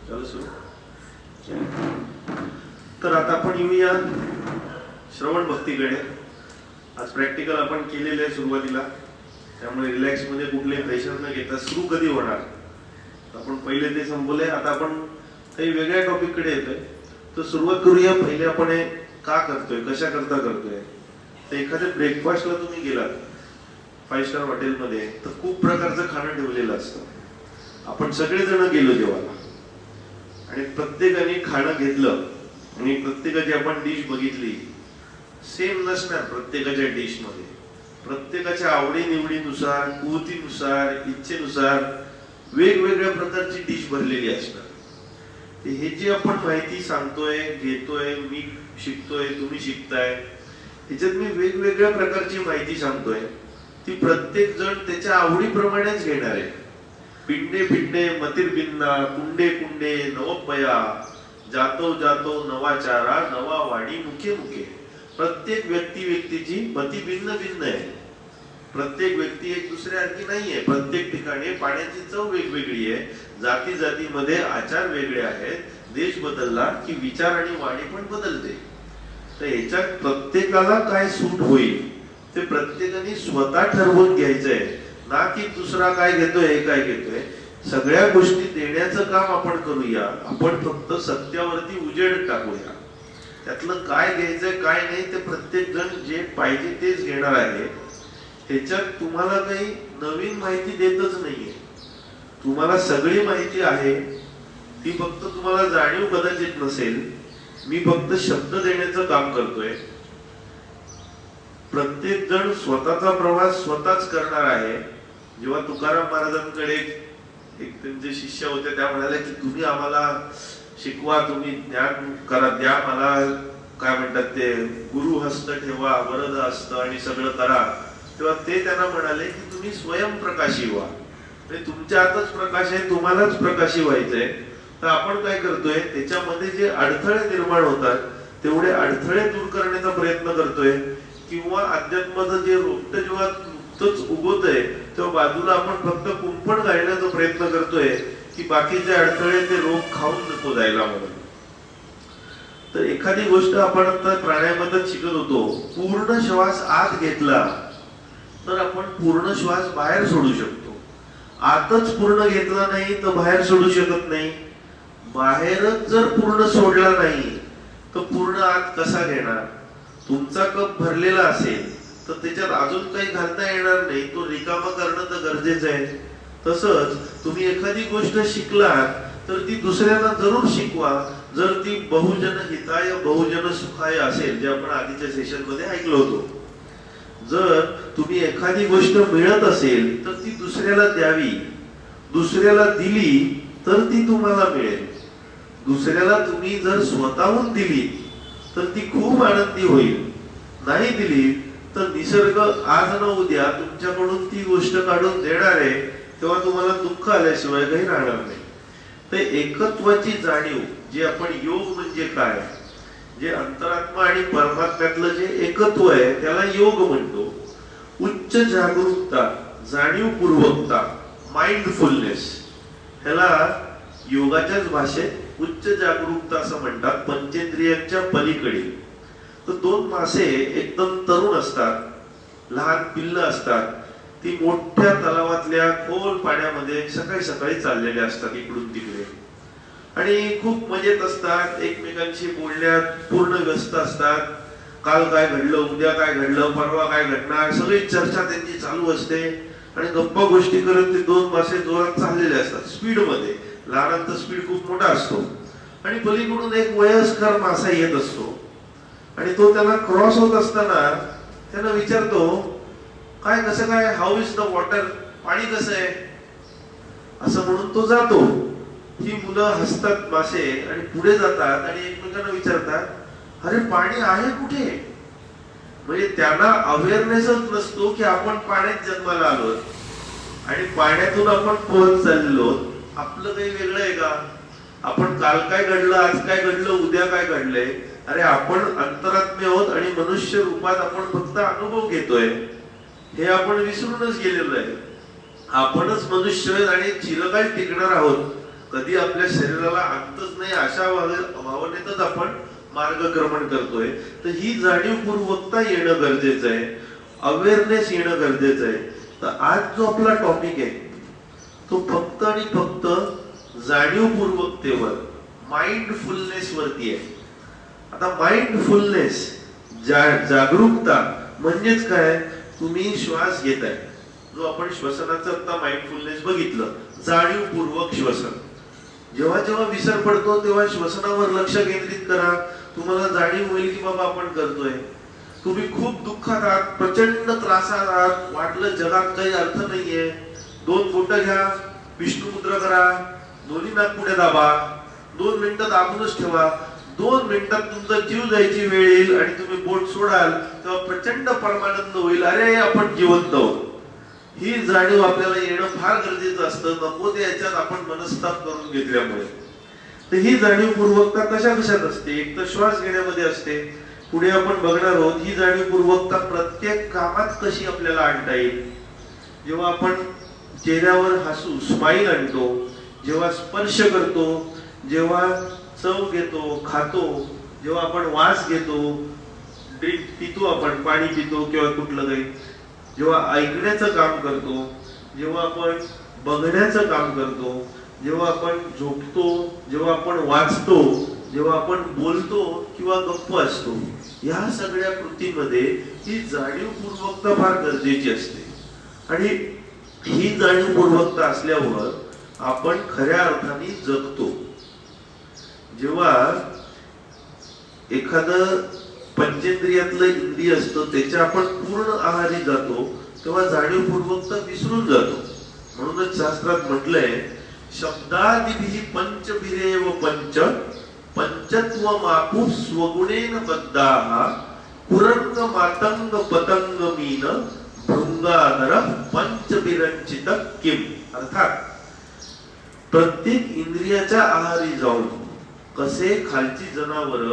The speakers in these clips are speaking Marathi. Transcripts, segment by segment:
चला सुरू. तर आता आपण येऊया श्रवण भक्तीकडे. आज प्रॅक्टिकल आपण केलेले आहे सुरुवातीला, त्यामुळे रिलॅक्स मध्ये कुठले प्रेशर न घेता सुरू कधी होणार आपण पहिले ते संपवले. आता आपण काही वेगळ्या टॉपिक कडे येतोय. तर सुरुवात करूया. पहिले आपण हे का करतोय, कशा करता करतोय. तर एखाद्या ब्रेकफास्टला तुम्ही गेलात 5 स्टार हॉटेलमध्ये, तर खूप प्रकारचं खाणं ठेवलेलं असतं. आपण सगळेजण गेलो जेवायला आणि प्रत्येकाने खाणं घेतलं आणि प्रत्येकाची आपण डिश बघितली. सेम नसणार प्रत्येकाच्या डिश मध्ये. प्रत्येकाच्या आवडी निवडीनुसार, कुवतीनुसार, इच्छेनुसार वेगवेगळ्या प्रकारची डिश भरलेली असणार. हे जे आपण माहिती सांगतोय, घेतोय, मी शिकतोय, तुम्ही शिकताय, ह्याच्यात मी वेगवेगळ्या प्रकारची माहिती सांगतोय. ती प्रत्येक जण त्याच्या आवडीप्रमाणेच घेणार आहे. पिंडे पिंडे मतिर बिन्ना, कुंडे कुंडे नवपया, जातो जातो नवाचारा, नवा वाणी मुखे मुखे. प्रत्येक व्यक्तीची मती भिन्न भिन्न आहे. प्रत्येक व्यक्ती एक दुसऱ्यासारखी नाहीये. प्रत्येक ठिकाणी पाण्याची चव वेगवेगळी आहे. जाती जातीमध्ये आचार वेगळे आहेत. देश बदलला की विचार आणि वाणी पण बदलते. तर याच्यात प्रत्येकाला काय सूट होईल ते प्रत्येकाने स्वतः ठरवून घ्यायचंय, ना की दुसरा काय घेतोय काय घेतोय. सगळ्या गोष्टी देण्याचं काम आपण करूया. आपण फक्त सत्यावरती उजेड टाकूया. त्यातलं काय घ्यायचंय काय नाही ते प्रत्येक जण जे पाहिजे तेच घेणार आहे. त्याच्यात तुम्हाला काही नवीन माहिती देतच नाहीये. तुम्हाला सगळी माहिती आहे, ती फक्त तुम्हाला जाणीव कदाचित नसेल. मी फक्त शब्द देण्याचं काम करतोय. प्रत्येक जण स्वतःचा प्रवास स्वतःच करणार आहे. जेव्हा तुकाराम महाराजांकडे एक त्यांचे शिष्य होते, त्या म्हणाले की तुम्ही आम्हाला शिकवा, तुम्ही ज्ञान करा, द्या मला, काय म्हणतात ते, गुरु हस्त ठेवा, वरद हस्त आणि सगळं करा. तेव्हा ते त्यांना म्हणाले की तुम्ही स्वयंप्रकाशी व्हा. तुमच्या हातच प्रकाश आहे, तुम्हालाच प्रकाशी व्हायचंय. तर आपण काय करतोय, त्याच्यामध्ये जे अडथळे निर्माण होतात तेवढे अडथळे दूर करण्याचा प्रयत्न करतोय. किंवा अध्यात्माचं जे रोपट जेव्हा नुकतंच उगवतंय तेव्हा बाजूला आपण फक्त कुंपण घालण्याचा प्रयत्न करतोय की बाकीचे अडथळे ते रोप खाऊन नको जायला म्हणून. तर एखादी गोष्ट आपण आता प्राणायामात शिकत होतो, पूर्ण श्वास आत घेतला तर आपण पूर्ण श्वास बाहेर सोडू शकतो. आतच पूर्ण घेतला नाही तर बाहेर सोडू शकत नाही. बाहेरच जर पूर्ण सोडला नाही तर पूर्ण आत कसा घेणार. तुमचा कप भरलेला असेल तर त्याच्यात अजून काही घालता येणार नाही. तो रिकामा करणं तर गरजेचं आहे. तसंच तुम्ही एखादी गोष्ट शिकलात तर ती दुसऱ्यांना जरूर शिकवा. जर ती बहुजन हिताय बहुजन सुखाय असेल, जे आपण आधीच्या सेशन मध्ये ऐकलो होतो. जर तुम्ही एखादी गोष्ट मिळत असेल तर ती दुसऱ्याला द्यावी. दुसऱ्याला दिली तर ती तुम्हाला मिळेल. दुसऱ्याला तुम्ही जर स्वतःहून दिली तर ती खूप आनंदी होईल. नाही दिली तर निसर्ग आज न उद्या तुमच्याकडून ती गोष्ट काढून देणार आहे. तेव्हा तुम्हाला दुःख आल्याशिवाय काही राहणार नाही. तर एकत्वाची जाणीव, जे आपण योग म्हणजे काय, जे अंतरात्मा आणि परमात्म्यातलं जे एकत्व आहे त्याला योग म्हणतो. उच्च जागरूकता, जाणीवपूर्वकता, माइंडफुलनेस, ह्याला योगाच्याच भाषेत उच्च जागरूकता असं म्हणतात. पंचेंद्रियांच्या पलीकडे. तर 2 मासे एकदम तरुण असतात, लहान पिल्ल असतात. ती मोठ्या तलावातल्या खोल पाण्यामध्ये सकाळी सकाळी चाललेले असतात इकडून तिकडे आणि खूप मजेत असतात. एकमेकांशी बोलण्यात पूर्ण व्यस्त असतात. काल काय घडलं, उद्या काय घडलं, परवा काय घडणार, सगळी चर्चा त्यांची चालू असते आणि गप्पा गोष्टी करत ते 2 मासे जोरात चाललेले असतात स्पीड मध्ये. लहानांचा स्पीड खूप मोठा असतो आणि पलीकडून एक वयस्कर मासा येत असतो आणि तो त्याला क्रॉस होत असताना त्याला विचारतो, काय कसं काय, हाऊ इज द वॉटर, पाणी कसं आहे, असं म्हणून तो जातो. ही मुलं हसतात मासे आणि पुढे जातात आणि एकमेकांना विचारतात, अरे पाणी आहे कुठे. म्हणजे त्यांना अवेअरनेसच नसतो की आपण पाण्यात जन्माला आलो आणि पाण्यातून आपण पोहत चाललो. आपलं काही वेगळं आहे का. आपण काल काय घडलं, आज काय घडलं, उद्या काय घडलंय. अरे आपण अंतरात्मे आहोत आणि मनुष्य रूपात आपण फक्त अनुभव घेतोय. हे आपण विसरूनच गेलेलो आहे. आपणच मनुष्य आणि चिरकाल टिकणार आहोत कधी आपल्या शरीराला अंतच नाही अशा भावनेतच आपण मार्गक्रमण करतोय. तर ही जाणीवपूर्वकता येणं गरजेचं आहे, अवेअरनेस येणं गरजेचं आहे. तर आज जो आपला टॉपिक आहे तो फक्त आणि फक्त जाणीवपूर्वकतेवर, माइंडफुलनेस वरती आहे. आता माइंडफुलनेस, जागरूकता म्हणजेच काय? तुम्ही श्वास घेताय, जो आपण श्वसनाचं आता माइंडफुलनेस बघितलं, जाणीवपूर्वक श्वसन. जेव्हा जेव्हा विसर पडतो तेव्हा श्वसनावर लक्ष केंद्रित करा. तुम्हाला जाणीव होईल की बाबा आपण करतोय. तुम्ही खूप दुःखात आहात, प्रचंड त्रासात आहात, वाटलं जगात काही अर्थ नाहीये, 2 बोटं घ्या, विष्णू मुद्रा करा, दोन्ही नाकपुड्या दाबा, 2 मिनिटं दाबूनच ठेवा. 2 मिनिटात तुमचा जीव जायची वेळ येईल आणि तुम्ही बोट सोडाल तेव्हा प्रचंड परमानंद होईल. अरे आपण जिवंत आहोत. ही जाणीव आपल्याला येणं फार गरजेचं असतं, नको ते याच्यात आपण मनस्ताप करून घेतल्यामुळे. तर ही जाणीवपूर्वकता कशा कशात असते? एक तर श्वास घेण्यामध्ये असते, पुढे आपण बघणार आहोत ही जाणीवपूर्वकता प्रत्येक कामात कशी आपल्याला आणता येईल. जेव्हा आपण चेहऱ्यावर हसू, स्माईल आणतो, जेव्हा स्पर्श करतो, जेव्हा चव घेतो, खातो, जेव्हा आपण वास घेतो, ड्रिंक पितो, आपण पाणी पितो किंवा कुठलं काही, जेव्हा ऐकण्याचं काम करतो, जेव्हा आपण बघण्याचं काम करतो, जेव्हा आपण झोपतो, जेव्हा आपण वाचतो, जेव्हा आपण बोलतो किंवा गप्प असतो, या सगळ्या कृतीमध्ये ही जाणीवपूर्वकता फार गरजेची असते. आणि ही जाणीवपूर्वकता असल्यावर आपण खऱ्या अर्थाने जगतो. जेव्हा एखादं पंचेंद्रियातलं इंद्रिय असतं त्याच्या आपण पूर्ण आहारी जातो तेव्हा जाणीवपूर्वकता विसरून जातो. म्हणूनच शास्त्रात म्हटलंय, शब्दादिभिः पंचभिरेव पंच पंचत्व मापु स्वगुणेन बद्धाः कुरंग मातंग पतंग मीन भृंगाधर पंचभिरंचित किम. अर्थात प्रत्येक इंद्रियाच्या आहारी जाऊन कसे खालची जनावर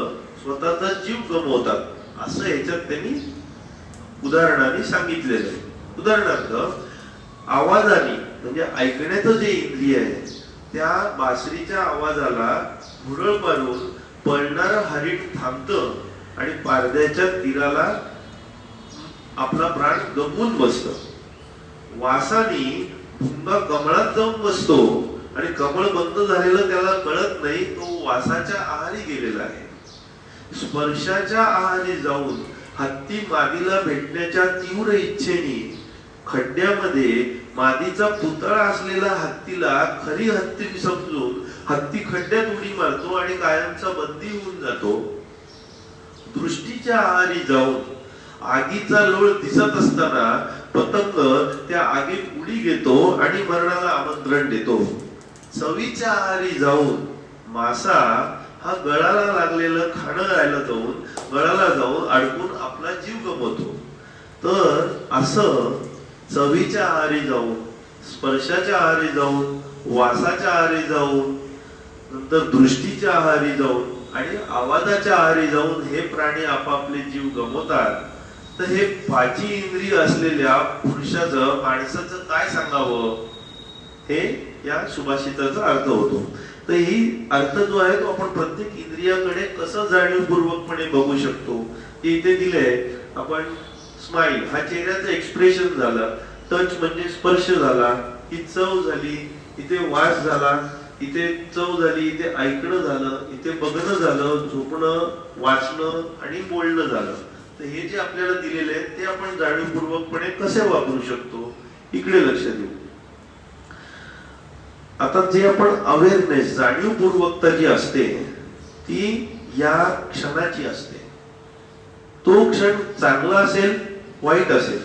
स्वतःचा जीव गमवतात असं याच्यात त्यांनी उदाहरणाने सांगितलेलं आहे. उदाहरणार्थ आवाजाने, म्हणजे ऐकण्याचं जे इंद्रिय आहे त्या बासरीच्या आवाजाला भुरळ पाडून पळणारं हरिण थांबतं आणि पारद्याच्या तीराला आपला प्राण गमवून बसतं. वासाने भुंगा कमळात जाऊन बसतो आणि कमळ बंद झालेलं त्याला कळत नाही, तो वासाच्या आहारी गेलेला आहे. स्पर्शाच्या आहारी जाऊन हत्ती मादीला भेटण्याच्या तीव्र इच्छेने खड्ड्यामध्ये मादीचा पुतळा असलेला हत्तीला खरी हत्ती समजून हत्ती खड्ड्यात उडी मारतो आणि कायमचा बंदी होऊन जातो. दृष्टीच्या आहारी जाऊन आगीचा लोळ दिसत असताना पतंग त्या आगीत उडी घेतो आणि मरणाला आमंत्रण देतो. चवीच्या आहारी जाऊन मासा हा गळाला लागलेलं खाणं गळाला जाऊन अडकून आपला जीव गमवतो. तर असं चवीच्या आहारी जाऊन, स्पर्शाच्या आहारी जाऊन, वासाच्या आहारी जाऊन, नंतर दृष्टीच्या आहारी जाऊन आणि आवाजाच्या आहारी जाऊन हे प्राणी आपापले जीव गमवतात. तर हे 5 इंद्रिय असलेल्या पुरुषाचं, माणसाचं काय सांगावं, हे या सुभाषिताचा अर्थ होतो. तर ही अर्थ जो आहे तो आपण प्रत्येक इंद्रियाकडे कसं जाणीवपूर्वकपणे बघू शकतो ते इथे दिलंय. आपण स्माईल हा चेहऱ्याचं एक्सप्रेशन झाला, टच म्हणजे स्पर्श झाला, ही चव झाली, इथे वास झाला, इथे चव झाली, इथे ऐकणं झालं, इथे बघणं झालं, झोपणं, वाचणं आणि बोलणं झालं. तर हे जे आपल्याला दिलेले आहे ते आपण जाणीवपूर्वकपणे कसे वापरू शकतो इकडे लक्ष देऊ. आता जे आपण अवेअरनेस, जाणीवपूर्वकता जी असते ती या क्षणाची असते. तो क्षण चांगला असेल वाईट असेल,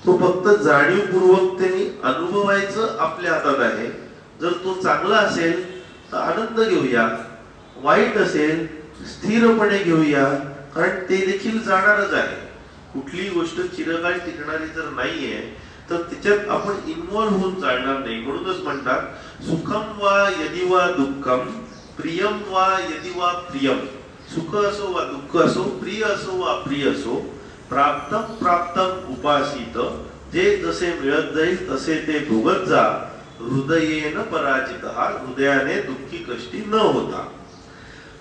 तो फक्त जाणीवपूर्वकतेने अनुभवायचं आपल्या हातात आहे. जर तो चांगला असेल तर आनंद घेऊया, वाईट असेल स्थिरपणे घेऊया, कारण ते देखील जाणारच आहे. कुठली गोष्ट चिरकाळ टिकणारी जर नाहीये तर त्याच्यात आपण इन्व्हॉल्व्ह होऊन चालणार नाही. म्हणूनच म्हणतात सुखम वा यदि वा दुःखम, प्रियम वा यदि वा प्रियम. सुख असो वा दुःख असो, प्रिय असो वा अप्रिय असो, प्राप्तम प्राप्तम उपासित, जे जसे मिळत जाईल तसे ते भोगत जा. हृदयेन पराजितः, हृदयाने दुःखी कष्टी न होता.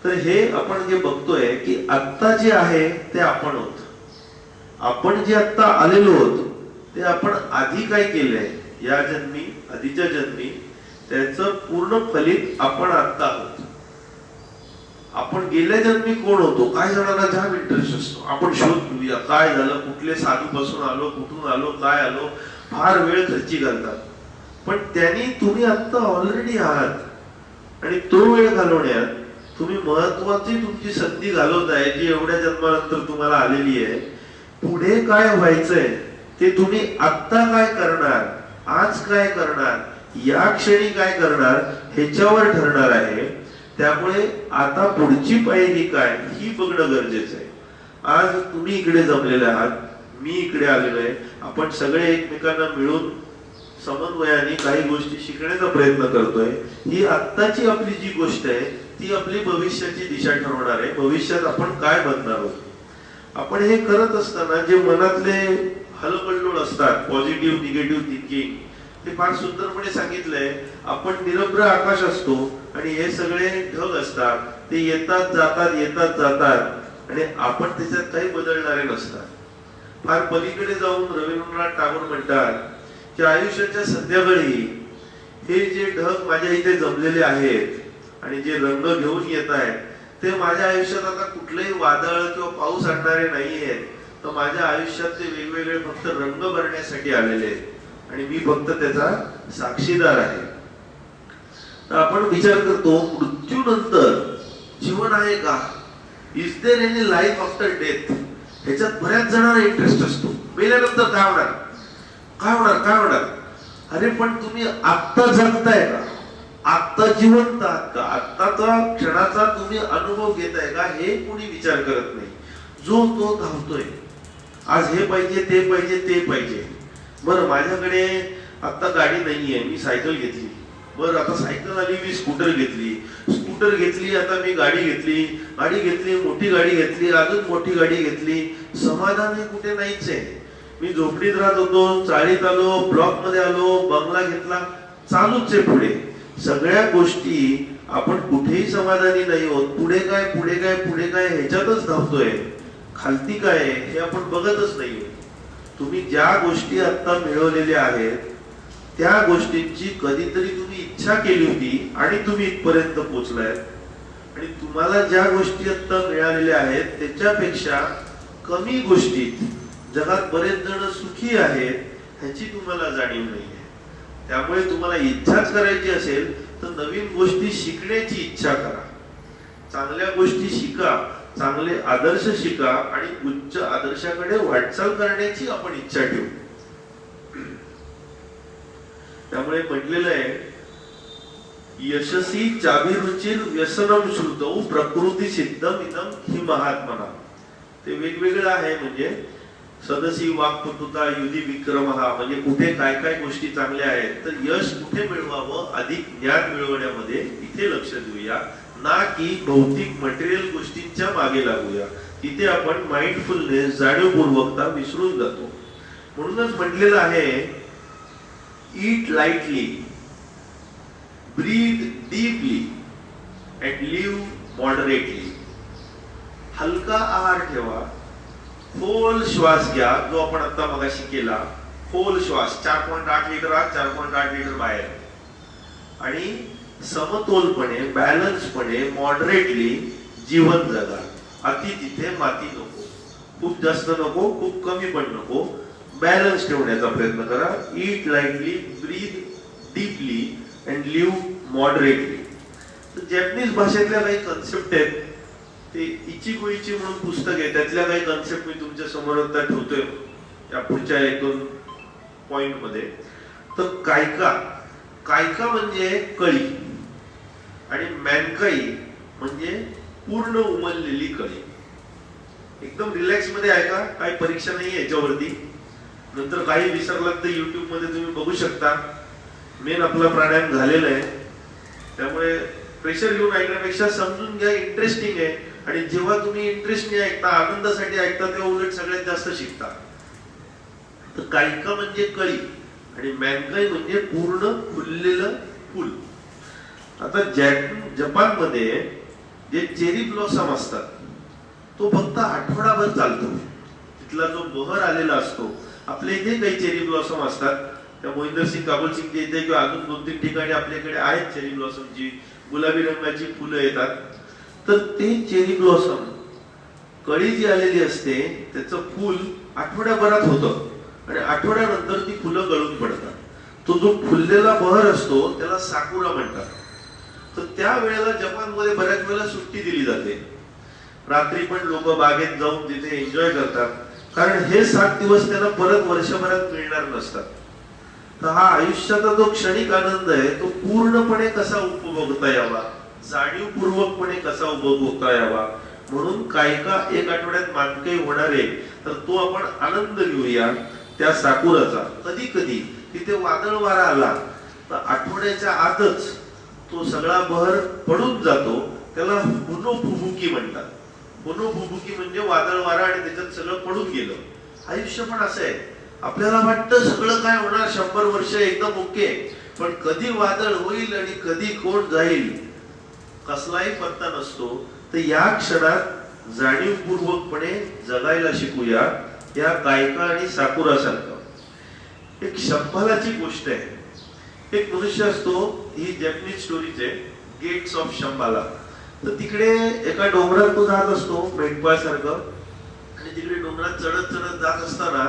तर हे आपण जे बघतोय की आत्ता जे आहे ते आपण होत. आपण जे आत्ता आलेलो होतो ते आपण आधी काय केलंय या जन्मी, आधीच्या जन्मी, त्याचं पूर्ण फलित आपण आत्ता आहोत. आपण गेल्या जन्मी कोण होतो, काय जणांना जाम इंटरेस्ट असतो, आपण शोध घेऊया काय झालं, कुठले साधू पासून आलो, कुठून आलो, काय आलो, फार वेळ खर्ची घालतात. पण त्यांनी तुम्ही आत्ता ऑलरेडी आहात आणि तो वेळ घालवण्यात तुम्ही महत्वाची तुमची संधी घालवताय जी एवढ्या जन्मानंतर तुम्हाला आलेली आहे. पुढे काय व्हायचंय ते तुम्ही आत्ता काय करणार, आज काय करणार, या क्षणी काय करणार ह्याच्यावर ठरणार आहे. त्यामुळे आता पुढची पायरी काय ही बघणं गरजेचं आहे. आज तुम्ही इकडे जमलेले आहात, मी इकडे आलेलो आहे, आपण सगळे एकमेकांना मिळून समन्वयाने काही गोष्टी शिकण्याचा प्रयत्न करतोय. ही आत्ताची आपली जी गोष्ट आहे ती आपली भविष्याची दिशा ठरवणार आहे. भविष्यात आपण काय बनणार आहोत. आपण हे करत असताना जे मनातले हलकल्लोळ असतात, पॉझिटिव्ह निगेटिव्ह थिंकिंग, ते फार सुंदरपणे सांगितलंय. आपण निरभ्र आकाश असतो आणि हे सगळे ढग असतात, ते येतात जातात येतात जातात आणि आपण त्याच्यात काही बदलणारे नसतात. फार पलीकडे जाऊन रवींद्रनाथ टागोर म्हणतात की आयुष्याच्या संध्याकाळी हे जे ढग माझ्या इथे जमलेले आहेत आणि जे रंग घेऊन येत आहेत ते माझ्या आयुष्यात आता कुठलेही वादळ किंवा पाऊस आणणारे नाहीयेत, तर माझ्या आयुष्यात ते वेगवेगळे फक्त रंग भरण्यासाठी आलेले आहेत आणि मी फक्त त्याचा साक्षीदार आहे. तर आपण विचार करतो मृत्यूनंतर जीवन आहे का, is there any life after death. ह्याच्यात बऱ्याच जणांना इंटरेस्ट असतो, मेल्यानंतर काय होणार काय होणार काय होणार. अरे पण तुम्ही आत्ता जगताय का, आत्ता जिवंत आहात का, आत्ताचा क्षणाचा तुम्ही अनुभव घेताय का हे कोणी विचार करत नाही. जो तो धावतोय, आज हे पाहिजे ते पाहिजे ते पाहिजे. बरं माझ्याकडे आता गाडी नाहीये, मी सायकल घेतली. बरं आता सायकल आली, मी स्कूटर घेतली, स्कूटर घेतली, आता मी गाडी घेतली, गाडी घेतली, मोठी गाडी घेतली, अजून मोठी गाडी घेतली. समाधान हे कुठे नाहीच आहे. मी झोपडीत राहत होतो, चाळीत आलो, ब्लॉक मध्ये आलो, बंगला घेतला, चालूच आहे पुढे. सगळ्या गोष्टी आपण कुठेही समाधानी नाही होत. पुढे काय पुढे काय पुढे काय ह्याच्यातच धावतोय. खालती काय हे आपण बघतच नाही. तुम्ही ज्या गोष्टी आता मिळवलेल्या आहेत त्या गोष्टींची कधीतरी तुम्ही इच्छा केली होती आणि तुम्ही इथपर्यंत पोहोचलाय. आणि तुम्हाला ज्या गोष्टी आता मिळालेल्या आहेत त्याच्यापेक्षा कमी गोष्टीत जगात बरेच जण सुखी आहेत ह्याची तुम्हाला जाणीव नाहीये. त्यामुळे तुम्हाला इच्छाच करायची असेल तर नवीन गोष्टी शिकण्याची इच्छा करा, चांगल्या गोष्टी शिका, चांगले आदर्श शिका आणि उच्च आदर्शाकडे वाटचाल करण्याची आपण इच्छा ठेवू. त्यामुळे म्हटलेलं आहे यशसी चाभिरुचिर व्यसनम श्रुतौ प्रकृती सिद्धम इदम हि महात्मना. ते वेगवेगळं आहे. म्हणजे सदसी वाक्पटुता युधी विक्रमहा, म्हणजे कुठे काय काय गोष्टी चांगल्या आहेत, तर यश कुठे मिळवावं, अधिक ज्ञान मिळवण्यामध्ये इथे लक्ष देऊया, ना की भौतिक मटेरियल गोष्टींच्या मागे लागूया. तिथे आपण माइंडफुलनेस, जाणीवपूर्वकता विसरून जातो. म्हणूनच म्हटलेलं आहे eat lightly, breathe deeply and live moderately. हलका आहार ठेवा, खोल श्वास घ्या, जो आपण आता मगाशी केला. खोल श्वास 4.8 लिटर आत, 4.8 लिटर बाहेर. आणि समतोलपणे, बॅलन्सपणे, मॉडरेटली जीवन जगा. अति तिथे माती नको, खूप जास्त नको, खूप कमी पण नको. बॅलन्स ठेवण्याचा प्रयत्न करा. Eat lightly, breathe deeply and live moderately. Japanese भाषेतल्या काही कन्सेप्ट आहेत, ते इचिगोइची म्हणून पुस्तक आहे, त्यातल्या काही कन्सेप्ट मी तुमच्या समोर आता ठेवतोय या पुढच्या 1-2 पॉइंट मध्ये. तर कायका, कायका म्हणजे कळी आणि मॅनकाई म्हणजे पूर्ण उमललेली कळी. एकदम रिलॅक्स मध्ये ऐका, काही परीक्षा नाही याच्यावरती. नंतर काही विसरलात तर युट्यूब मध्ये तुम्ही बघू शकता. मेन आपला प्राणायाम झालेला आहे, त्यामुळे प्रेशर घेऊन ऐकण्यापेक्षा समजून घ्या, इंटरेस्टिंग आहे. आणि जेव्हा तुम्ही इंटरेस्टने ऐकता, आनंदासाठी ऐकता, तेव्हा उलट सगळ्यात जास्त शिकता. तर कायका म्हणजे कळी, आणि मॅनकाई म्हणजे पूर्ण फुललेलं फुल. आता जपानमध्ये जे चेरी ब्लॉसम असतात तो फक्त आठवडाभर चालतो. तिथला जो बहर आलेला असतो, आपल्या इथे काही चेरी ब्लॉसम असतात, त्या मोहिंदर सिंग काबुल सिंगच्या इथे किंवा अजून 2-3 ठिकाणी आपल्याकडे आहेत चेरी ब्लॉसमची गुलाबी रंगाची फुलं येतात. तर ते चेरी ब्लॉसम कळी जी आलेली असते त्याचं फुल आठवड्याभरात होतं आणि आठवड्यानंतर ती फुलं गळून पडतात. तो जो फुललेला बहर असतो त्याला साकुरा म्हणतात. तर त्या वेळेला जपानमध्ये बऱ्याच वेळेला सुट्टी दिली जाते. रात्री पण लोक बागेत जाऊन तिथे एन्जॉय करतात, कारण हे 7 दिवस त्यांना परत वर्षभरात मिळणार नसतात. तर हा आयुष्याचा जो क्षणिक आनंद आहे तो पूर्णपणे कसा उपभोगता यावा, जाणीवपूर्वकपणे कसा उपभोगता यावा, म्हणून काय का 1 आठवड्यात मानकई होणार आहे तर तो आपण आनंद घेऊया त्या साकुराचा. कधी कधी तिथे वादळ वारा आला तर आठवड्याच्या आतच तो सगळा बहर पडून जातो. त्याला हुनो फुबुकी म्हणतात. हुनो फुबुकी म्हणजे वादळ वारा आणि त्याच्यात सगळं पडून गेलं. आयुष्य पण असं आहे, आपल्याला वाटतं सगळं काय होणार 100 वर्ष एकदम ओके, पण कधी वादळ होईल आणि कधी कोण जाईल कसलाही पत्ता नसतो. तर या क्षणात जाणीवपूर्वकपणे जगायला शिकूया या कायका आणि साकुरा सारखं. एक शंभालाची गोष्ट आहे. एक मनुष्य असतो, ही जॅपनीज स्टोरीज आहे, गेट्स ऑफ शंभाला. तर तिकडे एका डोंगरात तो जात असतो मेंढपाळ सारखं, आणि तिकडे डोंगरात चढत चढत जात असताना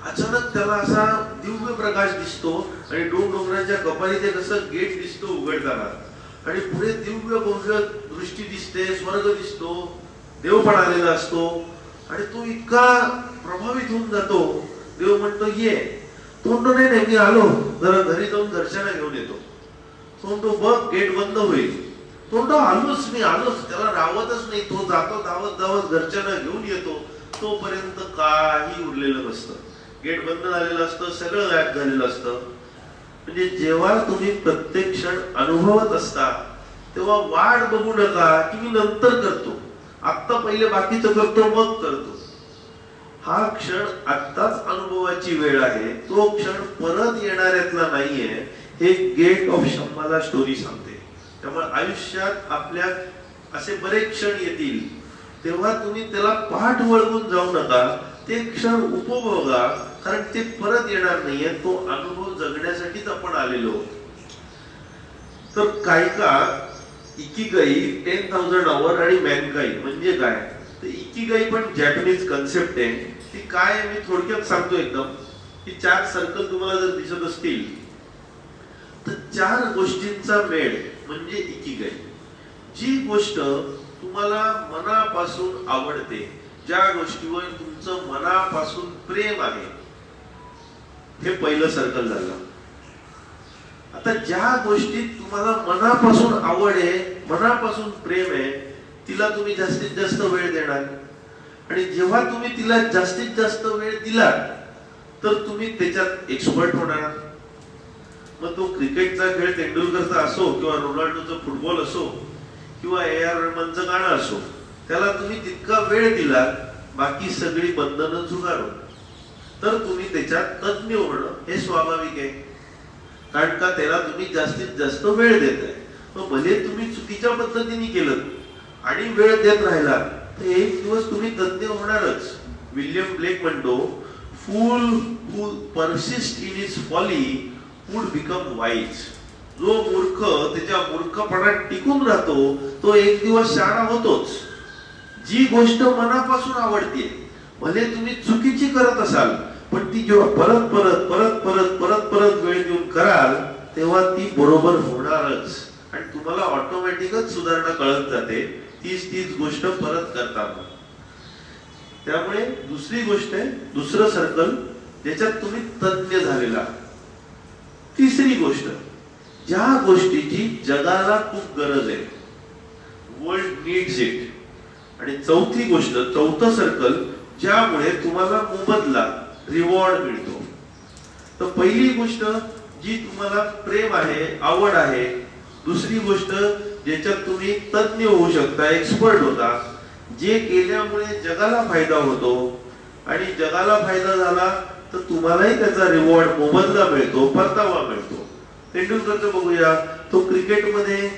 अचानक त्याला असा दिव्य प्रकाश दिसतो आणि डोंगराच्या कपाळी ते कसं गेट दिसतो उघडताना, आणि पुढे दिव्य भव्य दृष्टी दिसते, स्वर्ग दिसतो, देव पण आलेला असतो. आणि तो इतका प्रभावित होऊन जातो. देव म्हणतो ये. तो म्हणतो नाही नाही मी आलो, जरा घरी जाऊन घरच्यांना घेऊन येतो. तो म्हणतो बघ गेट बंद होईल. तो म्हणतो आलोच मी आलोच. त्याला राहवतच नाही. तो जातो धावत धावत घरच्यांना घेऊन येतो. तोपर्यंत काही उरलेलं नसतं. गेट बंद झालेलं असतं, सगळं गायब झालेलं असतं. म्हणजे जेव्हा तुम्ही प्रत्येक क्षण अनुभवत असता तेव्हा वाट बघू नका की मी नंतर करतो, आत्ता पहिले बाकीचं करतो मग करतो. हा क्षण आत्ताच अनुभवाची वेळ आहे. तो क्षण परत येणाऱ्यातला नाहीये. हे गेट ऑफ शंभाला स्टोरी सांगते. त्यामुळे आयुष्यात आपल्या असे बरेच क्षण येतील, तेव्हा तुम्ही त्याला पाठ वळवून जाऊ नका. ते क्षण उपभोगा, कारण ते परत येणार नाहीये. तो अनुभव जगण्यासाठीच आपण आलेलो आहोत. तर कायका, इकिगाई, 10,000 आवर आणि मॅनकाई म्हणजे काय? तर इकिगाई पण जॅपनीज कन्सेप्ट आहे. ती काय मी थोडक्यात सांगतो एकदम. की 4 सर्कल तुम्हाला जर दिसत असतील तर 4 गोष्टींचा मेळ म्हणजे इकिगाई. जी गोष्ट तुम्हाला मनापासून आवडते, ज्या गोष्टीवर तुमचं मनापासून प्रेम आहे, हे पहिलं सर्कल झालं. आता ज्या गोष्टीत तुम्हाला मनापासून आवड आहे, मनापासून प्रेम आहे, तिला तुम्ही जास्तीत जास्त वेळ देणार. आणि जेव्हा तुम्ही तिला जास्तीत जास्त वेळ दिला तर तुम्ही त्याच्यात एक्सपर्ट होणार. मग तो क्रिकेटचा खेळ तेंडुलकरचा असो किंवा रोनाल्डोचा फुटबॉल असो किंवा AR रहमानचं गाणं असो, त्याला तुम्ही तितका वेळ दिला, बाकी सगळी बंधनं झुगारून, तर तुम्ही त्याच्यात तज्ञ होणं हे स्वाभाविक आहे. कारण का त्याला तुम्ही जास्तीत जास्त वेळ देताय. मग भले तुम्ही चुकीच्या पद्धतीने केलं आणि वेळ देत राहिला तर एक दिवस तुम्ही तज्ञ होणारच. विल्यम ब्लेक म्हणतो, fool who persist in his folly would become wise. जो मूर्ख त्याच्या मूर्खपणात टिकून राहतो तो एक दिवस शहाणा होतोच. जी गोष्ट मनापासून आवडते, भले तुम्ही चुकीची करत असाल, पण ती जेव्हा परत परत परत परत परत परत वेळ देऊन कराल तेव्हा ती बरोबर होणारच. आणि तुम्हाला ऑटोमॅटिकच सुधारणा कळत जाते. तीच गोष्ट परत करताना. त्यामुळे दुसरी गोष्ट आहे, दुसरं सर्कल ज्याच्यात तुम्ही तज्ञ झालेला. तिसरी गोष्ट, ज्या गोष्टीची जगाला खूप गरज आहे, वर्ल्ड नीड्स इट. आणि चौथी गोष्ट, चौथं सर्कल, ज्यामुळे तुम्हाला मोबदला, रिवॉर्ड मिळतो. तर पहिली गोष्ट जी तुम्हाला प्रेम आहे, आवड आहे. दुसरी गोष्ट ज्याच्यात तुम्ही तज्ञ होऊ शकता, एक्सपर्ट होता, जे केल्यामुळे जगाला फायदा होतो. आणि जगाला फायदा झाला तर तुम्हालाही त्याचा रिवॉर्ड मोबदला मिळतो, परतावा मिळतो. तेंडुलकरचं बघूया, तो क्रिकेटमध्ये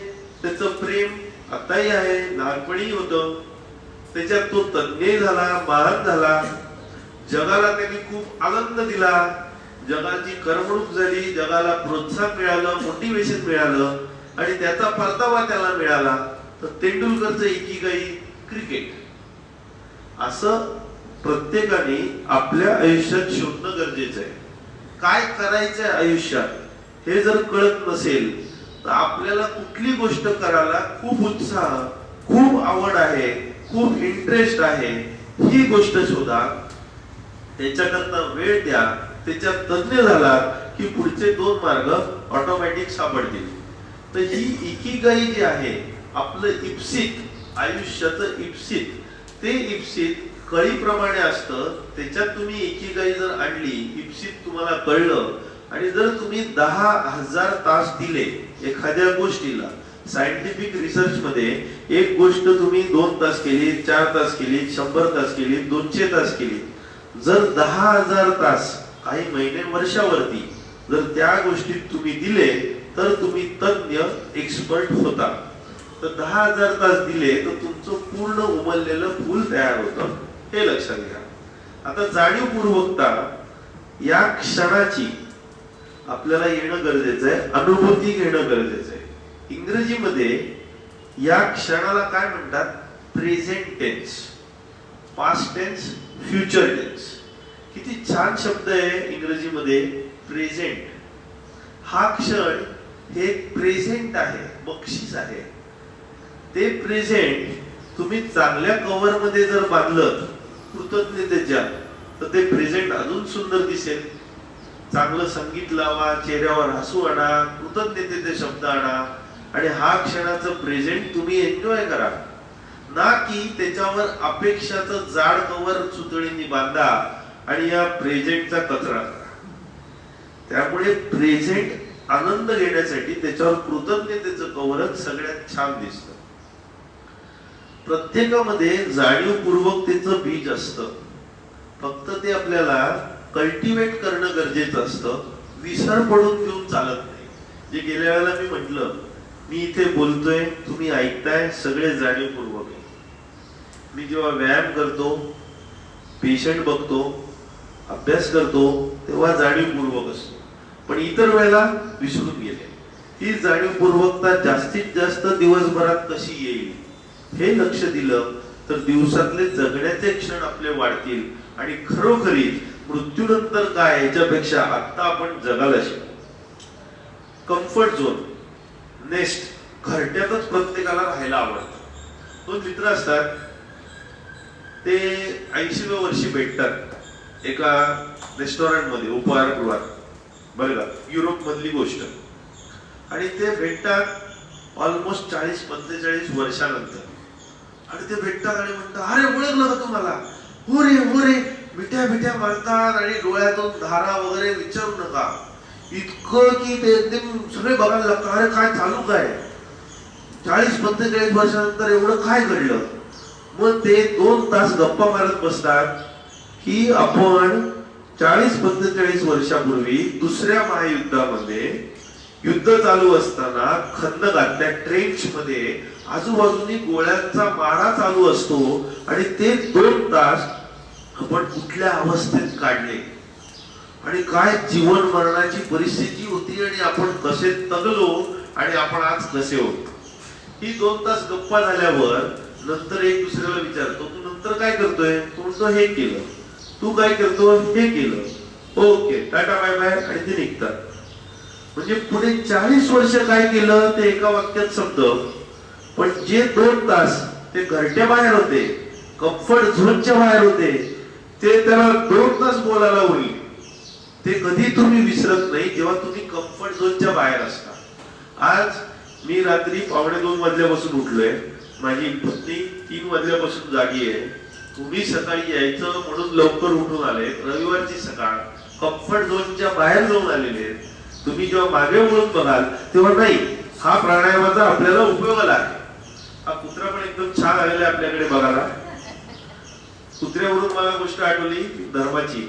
त्याचं प्रेम आताही आहे, लहानपणी होतं. त्याच्यात तो तज्ञ झाला, महान झाला, जगाला त्यांनी खूप आनंद दिला, जगाची करमणूक झाली, जगाला प्रोत्साहन मिळालं, मोटिवेशन मिळालं आणि त्याचा परतावा त्याला मिळाला. तर तेंडुलकरचं इकिगाई क्रिकेट. असं प्रत्येकाने आपल्या आयुष्यात शोधणं गरजेचं आहे. काय करायचंय आयुष्यात हे जर कळत नसेल तर आपल्याला कुठली गोष्ट करायला खूप उत्साह, खूप आवड आहे, खूप इंटरेस्ट आहे, ही गोष्ट शोधा, त्याच्याकरता वेळ द्या, त्याच्यात तज्ञ झाला की पुढचे 2 मार्ग ऑटोमॅटिक सापडतील. तर ही इकिगाई जी आहे, आपलं इप्सित, आयुष्याचं इप्सित, ते इप्सित कळीप्रमाणे असतं. त्याच्यात तुम्ही इकिगाई जर आणली, इप्सित तुम्हाला कळलं आणि जर तुम्ही 10,000 तास दिले एखाद्या गोष्टीला, सायंटिफिक रिसर्च मध्ये एक गोष्ट तुम्ही 2 तास केली, 4 तास केली, 100 तास केली, 200 तास केली, जर 10,000 तास काही महिने, वर्षावरती जर त्या गोष्टीत तुम्ही दिले तर तुम्ही तज्ञ, एक्सपर्ट होता. तर 10,000 तास दिले तर तुमचं पूर्ण उमललेलं फूल तयार होतं, हे लक्षात घ्या. आता जाणीवपूर्वकता या क्षणाची आपल्याला येणं गरजेचं आहे, अनुभूती घेणं गरजेचं आहे. इंग्रजीमध्ये या क्षणाला काय म्हणतात? Present tense, past tense, future tense. किती छान शब्द आहे इंग्रजीमध्ये, प्रेझेंट. हा क्षण हे प्रेझेंट आहे, बक्षीस आहे. ते प्रेझेंट तुम्ही चांगल्या कव्हर मध्ये जर बांधलं कृतज्ञतेच्या, तर ते प्रेझेंट अजून सुंदर दिसेल. चांगलं संगीत लावा, चेहऱ्यावर हसू आणा, कृतज्ञतेचे शब्द आणा आणि हा क्षणाचं प्रेझेंट तुम्ही एन्जॉय करा, ना की त्याच्यावर अपेक्षाचं जाड कव्हर सुतळींनी बांधा आणि या प्रेझेंटचा कचरा करा. त्यामुळे प्रेझेंट आनंद घेण्यासाठी त्याच्यावर कृतज्ञतेचं कव्हरच सगळ्यात छान दिसतं. प्रत्येकामध्ये जाणीवपूर्वकतेचं बीज असतं, फक्त ते आपल्याला कल्टिवेट करणं गरजेचं असतं. विसर पडून घेऊन चालत नाही. जे गेल्या वेळेला मी म्हटलं, मी इथे बोलतोय, तुम्ही ऐकताय, सगळे जाणीवपूर्वक आहे. मी जेव्हा व्यायाम करतो, पेशंट बघतो, अभ्यास करतो, तेव्हा जाणीवपूर्वक असतो. पण इतर वेळेला विसरून गेले. ही जाणीवपूर्वकता जास्तीत जास्त दिवसभरात कशी येईल हे लक्ष दिलं तर दिवसातले जगण्याचे क्षण आपले वाढतील आणि खरोखरी मृत्यूनंतर काय याच्यापेक्षा आता आपण जगायला शिकू. कम्फर्ट झोन, नेस्ट, घरट्यातच प्रत्येकाला राहायला आवडतं. 2 मित्र असतात, ते 80व्या वर्षी भेटतात एका रेस्टॉरंट मध्ये, उपहारगृहात, बरं का, युरोप मधली गोष्ट. आणि ते भेटतात ऑलमोस्ट 40-45 वर्षानंतर. आणि ते भेटतात आणि म्हणतात, अरे ओळखलं का तुम्हाला? हो रे हो रे, मिठ्या मिठ्या मारतात आणि डोळ्यातून धारा वगैरे विचारू नका, इतकं की ते एकदम सगळे बघायला लागतात, अरे काय चालू काय, 40-45 वर्षानंतर एवढं काय घडलं. मग ते 2 तास गप्पा मारत बसतात की आपण 40-45 वर्षापूर्वी दुसऱ्या महायुद्धामध्ये युद्ध चालू असताना खंदकात, त्या ट्रेंच मध्ये आजूबाजूनी गोळ्यांचा मारा चालू असतो आणि ते 2 तास आपण कुठल्या अवस्थेत काढले आणि काय जीवन मरणाची परिस्थिती होती आणि आपण कसे तगलो आणि आपण आज कसे होतो. ही 2 तास गप्पा झाल्यावर नंतर एक दुसऱ्याला विचारतो, तू नंतर काय करतोय? तो म्हणतो हे केलं. तू काय करतो? हे केलं. ओके, टाटा बाय बाय, आणि ते निघतात. म्हणजे पुढे 40 वर्ष काय केलं ते एका वाक्यात शब्द, पण जे 2 तास ते घरट्या बाहेर होते, कम्फर्ट झोनच्या बाहेर होते, ते त्याला 2 तास बोलायला उरले. ते कधी तुम्ही विसरत नाही जेव्हा तुम्ही कम्फर्ट झोनच्या बाहेर असता. आज मी रात्री 1:45 वाजल्यापासून उठलोय, माझी पत्नी 3 वाजल्यापासून जागी आहे. तुम्ही सकाळी यायचं म्हणून लवकर उठून आले, रविवारची सकाळ, कम्फर्ट झोनच्या बाहेर जाऊन आलेले. तुम्ही जेव्हा मागे वळून बघाल तेव्हा नाही, हा प्राणायामाचा आपल्याला उपयोगाला आहे. हा कुत्रा पण एकदम छान आलेला आहे आपल्याकडे बघायला. कुत्र्यावरून मला गोष्ट आठवली धर्माची.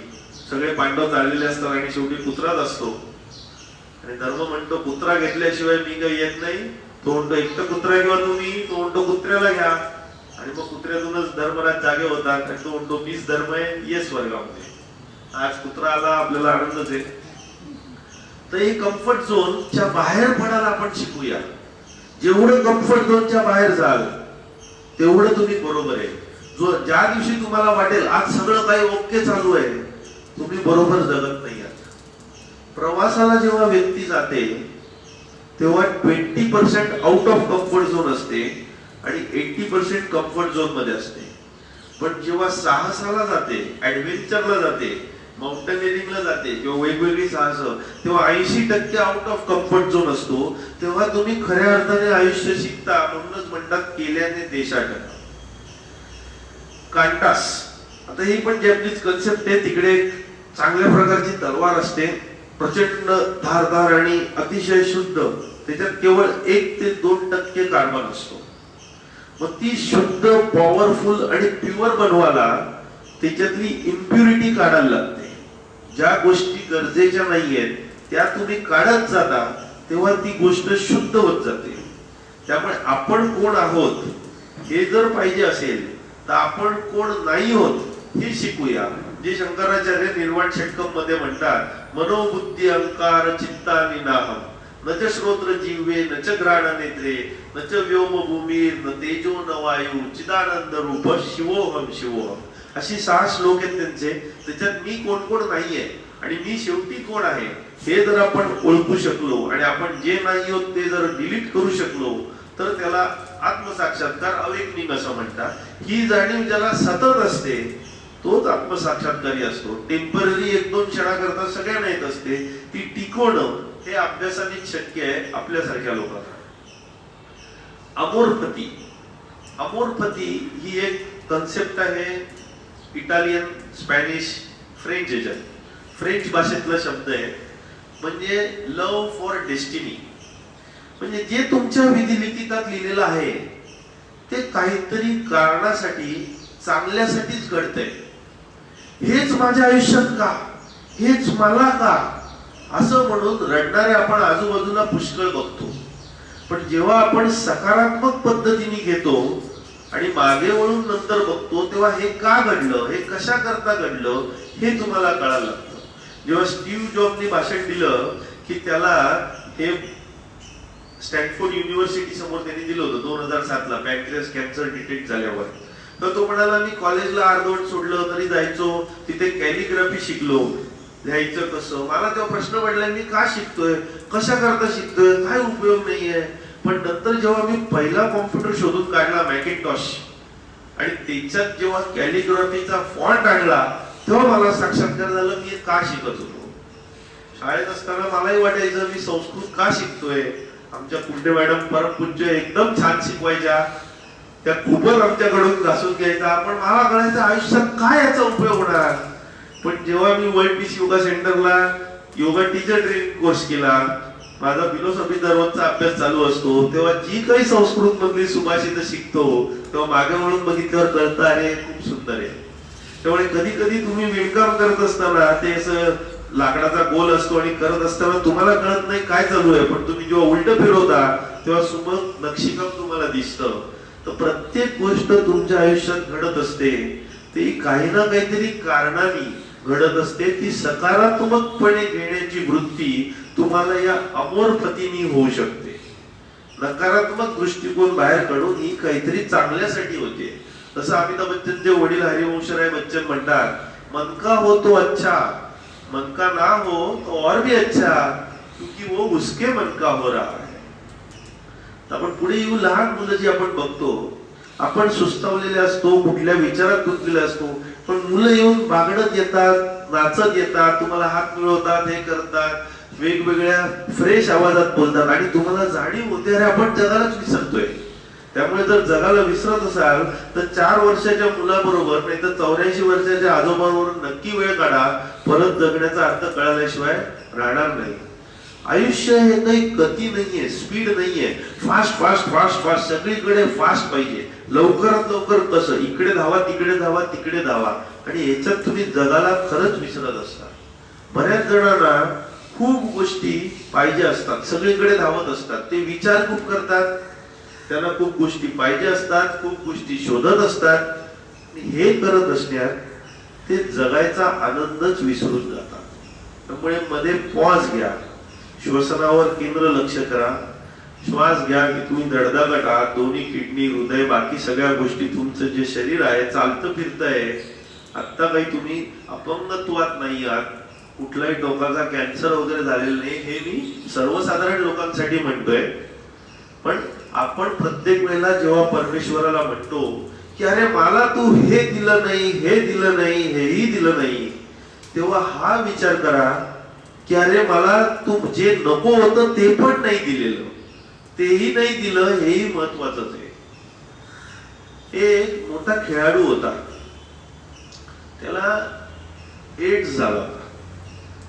सगळे पांडव चाललेले असतात आणि शेवटी पुत्राच असतो आणि धर्म म्हणतो कुत्रा घेतल्याशिवाय मी काही येत नाही. तो म्हणतो एकटं कुत्रा किंवा तुम्ही, तो म्हणतो कुत्र्याला घ्या आणि मग कुत्र्यातूनच धर्मराज जागे होतात आणि तो म्हणतो मीच धर्म आहे, ये स्वर्गामध्ये. आज कुत्रा आला आपल्याला आनंदच आहे. तर हे कम्फर्ट झोनच्या बाहेर पडायला आपण शिकूया. जेवढं कम्फर्ट झोनच्या बाहेर जाल तेवढं तुम्ही बरोबर आहे. ज्या दिवशी तुम्हाला वाटेल आज सगळं काही ओके चालू आहे, तुम्ही बरोबर जगत नाही आहात. प्रवासाला जेव्हा व्यक्ती जाते तेव्हा 20% आउट ऑफ कम्फर्ट झोन असते आणि 80% कम्फर्ट झोन मध्ये असते. पण जेव्हा साहसाला जाते, ऍडव्हेंचरला जाते, माउंटनिअरिंगला जाते किंवा वेगवेगळी साहस, तेव्हा 80% आउट ऑफ कम्फर्ट झोन असतो. तेव्हा तुम्ही खऱ्या अर्थाने आयुष्य शिकता. म्हणूनच म्हणतात केल्याने देशात कांटास. आता ही पण जॅपनीज कन्सेप्ट आहे. तिकडे चांगल्या प्रकारची तलवार असते, प्रचंड धारदार आणि अतिशय शुद्ध. त्याच्यात केवळ 1 ते 2% कार्बन असतो. मग ती शुद्ध, पॉवरफुल आणि प्युअर बनवायला त्याच्यातली इम्प्युरिटी काढायला लागते. ज्या गोष्टी गरजेच्या नाहीयेत त्या तुम्ही काढत जाता तेव्हा ती गोष्ट शुद्ध होत जाते. त्यामुळे आपण कोण आहोत हे जर पाहिजे असेल तर आपण कोण नाही होत हे शिकूया. जे शंकराचार्य निर्वाण षटकम मध्ये म्हणतात, मनोबुद्धी अहंकार चित्ता विनाहम न च श्रोत्र जिव्हे न च घ्राण नेत्रे न च व्योम भूमी न तेजो न वायू चिदानंद रूप शिवोहम शिवोहम. अशी 6 श्लोक आहेत त्यांचे. त्याच्यात मी कोण कोण नाहीये आणि मी शेवटी कोण आहे हे जर आपण ओळखू शकलो आणि आपण जे नाही होत ते जर डिलीट करू शकलो तर त्याला आत्मसाक्षात्कार, अवेकनिंग असं म्हणतात. ही जाणीव ज्याला सतत असते तोच आत्मसाक्षात्कारी असतो. टेम्पररी 1-2 क्षणाकरता सगळ्यांना येत असते. ती टिकवणं हे अभ्यासाने शक्य आहे आपल्यासारख्या लोकांना. अमोरफती. अमोरफती ही एक कन्सेप्ट आहे. इटालियन, स्पॅनिश, फ्रेंच याच्यात, फ्रेंच भाषेतला शब्द आहे. म्हणजे लव्ह फॉर डेस्टिनी. म्हणजे जे तुमच्या विधिलिखितात लिहिलेलं आहे ते काहीतरी कारणासाठी, चांगल्यासाठीच घडतंय. हेच माझ्या आयुष्यात का, हेच मला का, असं म्हणून रडणारे आपण आजूबाजूला पुष्कळ बघतो. पण जेव्हा आपण सकारात्मक पद्धतीने घेतो आणि मागे वळून नंतर बघतो तेव्हा हे का घडलं, हे कशा करता घडलं हे तुम्हाला कळायला लागतं. जेव्हा स्टीव्ह जॉबनी भाषण दिलं की त्याला हे स्टॅनफोर्ड युनिव्हर्सिटी समोर त्यांनी दिलं होतं 2007 ला पॅन्क्रियास कॅन्सर डिटेक्ट झाल्यावर, तर तो म्हणाला मी कॉलेजला अर्धवट सोडलं तरी जायचो, तिथे कॅलिग्राफी शिकलो, लिहायचं कसं. मला तेव्हा प्रश्न पडला मी का शिकतोय, कशा करता शिकतोय, काय उपयोग नाहीये. पण नंतर जेव्हा मी पहिला कॉम्प्युटर शोधून काढला मॅकिंटॉश आणि त्याच्यात जेव्हा कॅलिग्राफीचा फॉन्ट आणला तेव्हा मला साक्षात्कार झालं मी का शिकत होतो. शाळेत असताना मलाही वाटायचं मी संस्कृत का शिकतोय. आमच्या कुंडे मॅडम परमपूज्य एकदम छान शिकवायच्या, त्या खूपच आमच्याकडून घासून घ्यायचा. पण मला कळायचं आयुष्यात काय याचा उपयोग होणार. पण जेव्हा मी वर्ल्ड योगा सेंटरला योगा टीचर ट्रेनिंग कोर्स केला, माझा फिलॉसॉफी दररोजचा अभ्यास चालू असतो, तेव्हा जी काही संस्कृत मधली सुभाषित शिकतो तेव्हा मागे म्हणून बघितल्यावर कळतं अरे खूप सुंदर आहे. त्यामुळे कधी कधी तुम्ही विणकाम करत असताना ते असं लाकडाचा गोल असतो आणि करत असताना तुम्हाला कळत नाही काय चालू आहे, पण तुम्ही जेव्हा उलट फिरवता तेव्हा सुबक नक्षीकाम तुम्हाला दिसतं. तर प्रत्येक गोष्ट तुमच्या आयुष्यात घडत असते ती काही ना काहीतरी कारणाने घडत असते. ती सकारात्मकपणे घेण्याची वृत्ती तुम्हाला या अमोरफतीने होऊ शकते. नकारात्मक दृष्टिकोन बाहेर काढून ही काहीतरी चांगल्यासाठी होते. तसं अमिताभ बच्चनचे वडील हरिवंशराय बच्चन म्हणतात, मन का हो तो अच्छा, मन का ना हो तो और भी अच्छा, क्योंकि वो उसके मन का हो रहा है. आपण पुढे येऊ, लहान मुलं जी आपण बघतो, आपण सुस्तावलेले असतो, कुठल्या विचारात गुंतलेले असतो, पण मुलं येऊन बागडत येतात, नाचत येतात, तुम्हाला हात मिळवतात, हे करतात, वेगवेगळ्या फ्रेश आवाजात बोलतात आणि तुम्हाला जाणीव होते अरे आपण जगालाच विसरतोय. त्यामुळे जर जगाला विसरत असाल तर 4 वर्षाच्या मुलाबरोबर नाही तर 84 वर्षाच्या आजोबांबरोबर नक्की वेळ काढा. परत जगण्याचा अर्थ कळाल्याशिवाय राहणार नाही. आयुष्य हे काही गती नाहीये, स्पीड नाहीये. फास्ट फास्ट फास्ट फास्ट सगळीकडे फास्ट पाहिजे. लवकरात लवकर कसं, इकडे धावा तिकडे धावा तिकडे धावा, आणि याच्यात तुम्ही जगाला खरंच विसरत असता. बऱ्याच जणांना खूप गोष्टी पाहिजे असतात, सगळीकडे धावत असतात, ते विचार खूप करतात, त्यांना खूप गोष्टी पाहिजे असतात, खूप गोष्टी शोधत असतात. हे करत असण्यात ते जगायचा आनंदच विसरून जातात. त्यामुळे मध्ये पॉज घ्या, श्वसनावर केंद्र लक्ष करा, श्वास घ्या की तुम्ही धडधाकट आहात, दोन्ही किडनी, हृदय, बाकी सगळ्या गोष्टी, तुमचं जे शरीर आहे चालतं फिरतंय. आता काही तुम्ही अपंगत्वात नाही आहात, कुठलाही टोकाचा कॅन्सर वगैरे झालेला नाही, हे मी सर्वसाधारण लोकांसाठी म्हणतोय. पण आपण प्रत्येक वेळेला जेव्हा परमेश्वराला म्हणतो की अरे मला तू हे दिलं नाही, हे दिलं नाही, हेही दिलं नाही, तेव्हा हा विचार करा की अरे मला तू जे नको होतं ते पण नाही दिलेलं, तेही नाही दिलं, हेही महत्वाचंच आहे. एक मोठा खेळाडू होता, त्याला एड्स झाला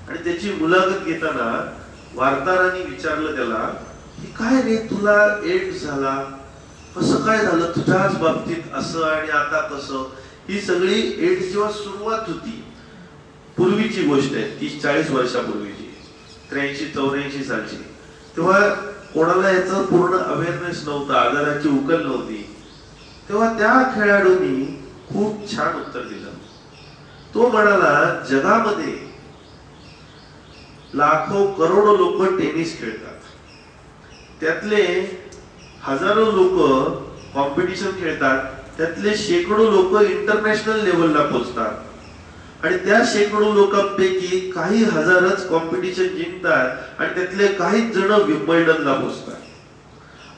आणि त्याची मुलाखत घेताना वार्ताहरांनी विचारलं त्याला की काय रे तुला एड्स झाला, कसं काय झालं तुझ्याच बाबतीत असं आणि आता कसं. ही सगळी एड्स जेव्हा सुरुवात होती, पूर्वीची गोष्ट आहे, 30-40 वर्षापूर्वीची, 83-84 सालची, तेव्हा कोणाला याचं पूर्ण अवेअरनेस नव्हतं, आजाराची उकल नव्हती. तेव्हा त्या खेळाडूंनी खूप छान उत्तर दिलं. तो म्हणाला जगामध्ये लाखो करोडो लोक टेनिस खेळतात, त्यातले हजारो लोक कॉम्पिटिशन खेळतात, त्यातले शेकडो लोक इंटरनॅशनल लेवलला पोहोचतात आणि त्या शेकडो लोकांपैकी काही हजारच कॉम्पिटिशन जिंकतात आणि त्यातले काही जण विम्बल्डनला पोहोचतात.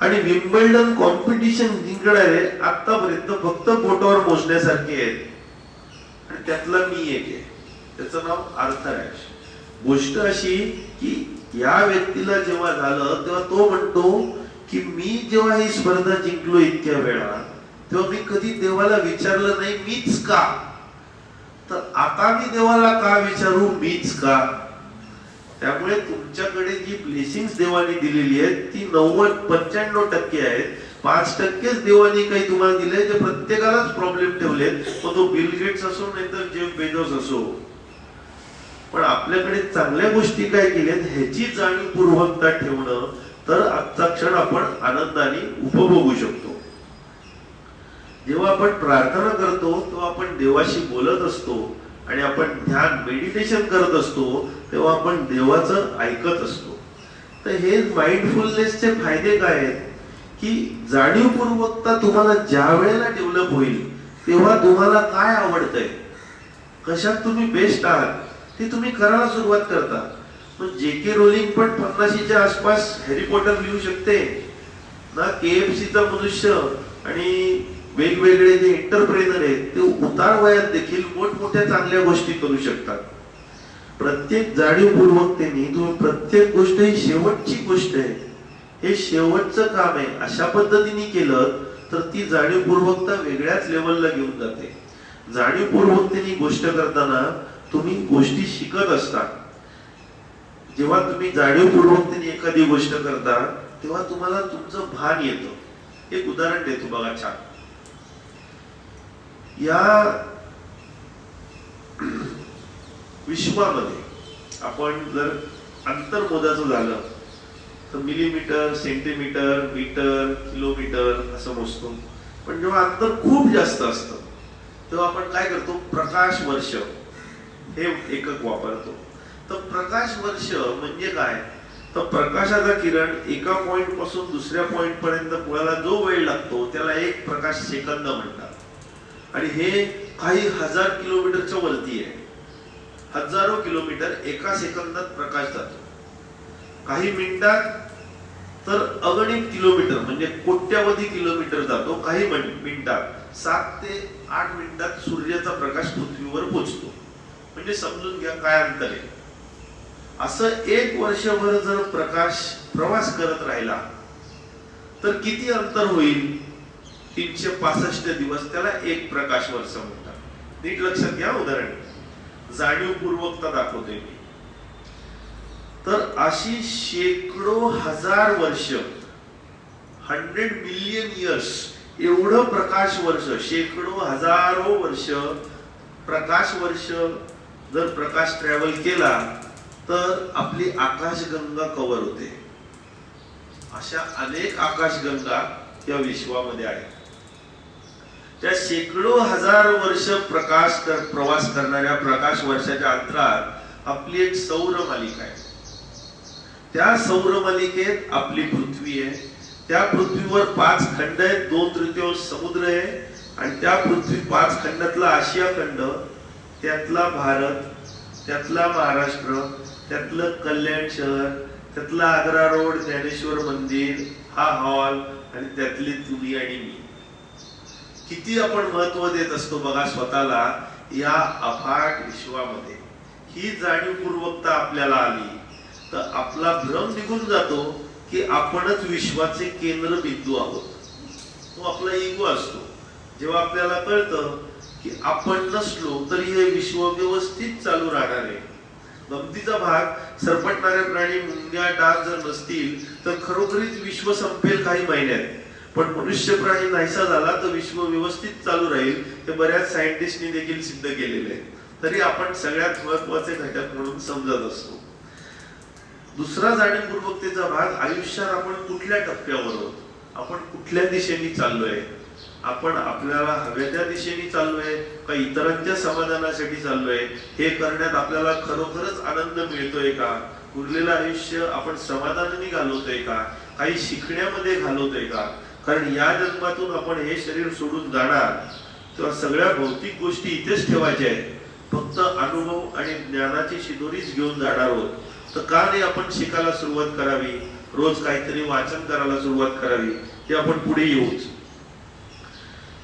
आणि विम्बल्डन कॉम्पिटिशन जिंकणारे आतापर्यंत फक्त बोटावर मोजण्यासारखे आहेत आणि त्यातला मी एक आहे, त्याचं नाव आर्थर ॲश. गोष्ट अशी की या व्यक्तीला जेव्हा झालं तेव्हा तो म्हणतो की मी जेव्हा ही स्पर्धा जिंकलो इतक्या वेळा, तेव्हा मी कधी देवाला विचारलं नाही मीच का, तर आता मी देवाला का विचारू मीच का. त्यामुळे तुमच्याकडे जी ब्लेसिंग्स देवाने दिलेली आहेत ती 90-95% आहेत. 5%च देवाने काही तुम्हाला दिले जे प्रत्येकालाच प्रॉब्लेम ठेवलेत, मग तो बिल गेट्स असो नाहीतर जेफ बेझोस असो. पण आपल्याकडे चांगल्या गोष्टी काय केल्यात ह्याची जाणीवपूर्वकता ठेवणं, तर आजचा क्षण आपण आनंदाने उपभोगू शकतो. जेव्हा आपण प्रार्थना करतो तेव्हा आपण देवाशी बोलत असतो आणि आपण ध्यान मेडिटेशन करत असतो तेव्हा आपण देवाचं ऐकत असतो. तर हे माइंडफुलनेसचे फायदे काय आहेत की जाणीवपूर्वकता तुम्हाला ज्या वेळेला डेव्हलप होईल तेव्हा तुम्हाला काय आवडतंय, कशात तुम्ही बेस्ट आहात ते तुम्ही करायला सुरुवात करता. पण जे.के. रोलिंग पण 50च्या आसपास हॅरी पॉटर लिहू शकते ना, KFCचा मनुष्य आणि वेगवेगळे जे एंटरप्रेनर आहेत ते उतार वयात देखील मोठमोठ्या चांगल्या गोष्टी करू शकतात. प्रत्येक जाणीवपूर्वकतेने तुम्ही प्रत्येक गोष्ट ही शेवटची गोष्ट आहे, हे शेवटचं काम आहे अशा पद्धतीने केलं तर ती जाणीवपूर्वकता वेगळ्याच लेवलला घेऊन जाते. जाणीवपूर्वकतेने गोष्ट करताना तुम्ही गोष्टी शिकत असता. जेव्हा तुम्ही जाणीवपूर्वकतेने एखादी गोष्ट करता तेव्हा तुम्हाला तुमचं भान येतं. एक उदाहरण देतो बघा छान. या विश्वामध्ये आपण जर अंतर मोजायचं झालं तर मिलीमीटर, सेंटीमीटर, मीटर, किलोमीटर असं मोजतो. पण जेव्हा अंतर खूप जास्त असतं तेव्हा आपण काय करतो, प्रकाश वर्ष हे एकक वापरतो. तर प्रकाश वर्ष म्हणजे काय, तर प्रकाशाचा किरण एका पॉइंट पासून दुसऱ्या पॉइंट पर्यंत पोहायला जो वेळ लागतो त्याला एक प्रकाश सेकंद म्हणतात. आणि हे काही हजार किलोमीटरच्या वरती आहे. हजारो किलोमीटर एका सेकंदात प्रकाश जातो. काही मिनिटात तर अगणित किलोमीटर म्हणजे कोट्यावधी किलोमीटर जातो. काही मिनिटात 7 ते 8 मिनिटात सूर्याचा प्रकाश पृथ्वीवर पोहोचतो. म्हणजे समजून घ्या काय अंतर आहे. असं 1 वर्षभर जर प्रकाश प्रवास करत राहिला तर किती अंतर होईल, 365 दिवस, त्याला एक प्रकाश वर्ष म्हणतात. नीट लक्षात घ्या. उदाहरण जाणीवपूर्वकता दाखवतोय मी. तर अशी शेकडो हजार वर्ष, 100 मिलियन इयर्स, एवढं प्रकाश वर्ष, शेकडो हजारो वर्ष प्रकाश वर्ष जर प्रकाश ट्रॅव्हल केला तर आपली आकाशगंगा कव्हर होते. अशा अनेक आकाशगंगा या विश्वामध्ये आहेत. त्या शेकडो हजार वर्ष प्रवास करणाऱ्या प्रकाश वर्षाच्या अंतरात आपली एक सौर मालिका आहे. त्या सौर मालिकेत आपली पृथ्वी आहे. त्या पृथ्वीवर 5 खंड आहेत, 2/3 समुद्र आहे आणि त्या पृथ्वी 5 खंडातला आशिया खंड, त्यातला भारत, त्यातला महाराष्ट्र, त्यातलं कल्याण शहर, त्यातला आग्रा रोड, ज्ञानेश्वर मंदिर, हा हॉल आणि त्यातली तुम्ही आणि मी. किती आपण महत्व देत असतो बघा स्वतःला या अफाट विश्वामध्ये. ही जाणीवपूर्वकता आपल्याला आली तर आपला भ्रम निघून जातो की आपणच विश्वाचे केंद्र बिंदू आहोत. तो आपला इगो असतो. जेव्हा आपल्याला कळतं की आपण नसलो तरी हे विश्व व्यवस्थित चालू राहणार आहे. गमतीचा भाग, सरपटणारे प्राणी, मुंग्या, डास जर नसतील तर खरोखरीच विश्व संपेल काही महिन्यात. पण मनुष्य प्राणी नाहीसा झाला तर विश्व व्यवस्थित चालू राहील. हे बऱ्याच सायंटिस्टनी देखील सिद्ध केलेले आहे. तरी आपण सगळ्यात महत्वाचे घटक म्हणून समजत असतो. दुसरा जाणीवपूर्वकतेचा भाग, आयुष्यात आपण कुठल्या टप्प्यावर आहोत, आपण कुठल्या दिशेने चाललोय, आपण आपल्याला हव्या त्या दिशेने चाललोय का इतरांच्या समाधानासाठी चाललोय, हे करण्यात आपल्याला खरोखरच आनंद मिळतोय का, उरलेलं आयुष्य आपण समाधानाने घालवतोय का, काही शिकण्यामध्ये घालवतोय का. कारण या जन्मातून आपण हे शरीर सोडून जाणार तेव्हा सगळ्या भौतिक गोष्टी इथेच ठेवायच्या आहेत. फक्त अनुभव आणि ज्ञानाची शिदोरीच घेऊन जाणार आहोत. तर का नाही आपण शिकायला सुरुवात करावी, रोज काहीतरी वाचन करायला सुरुवात करावी, की आपण पुढे येऊच.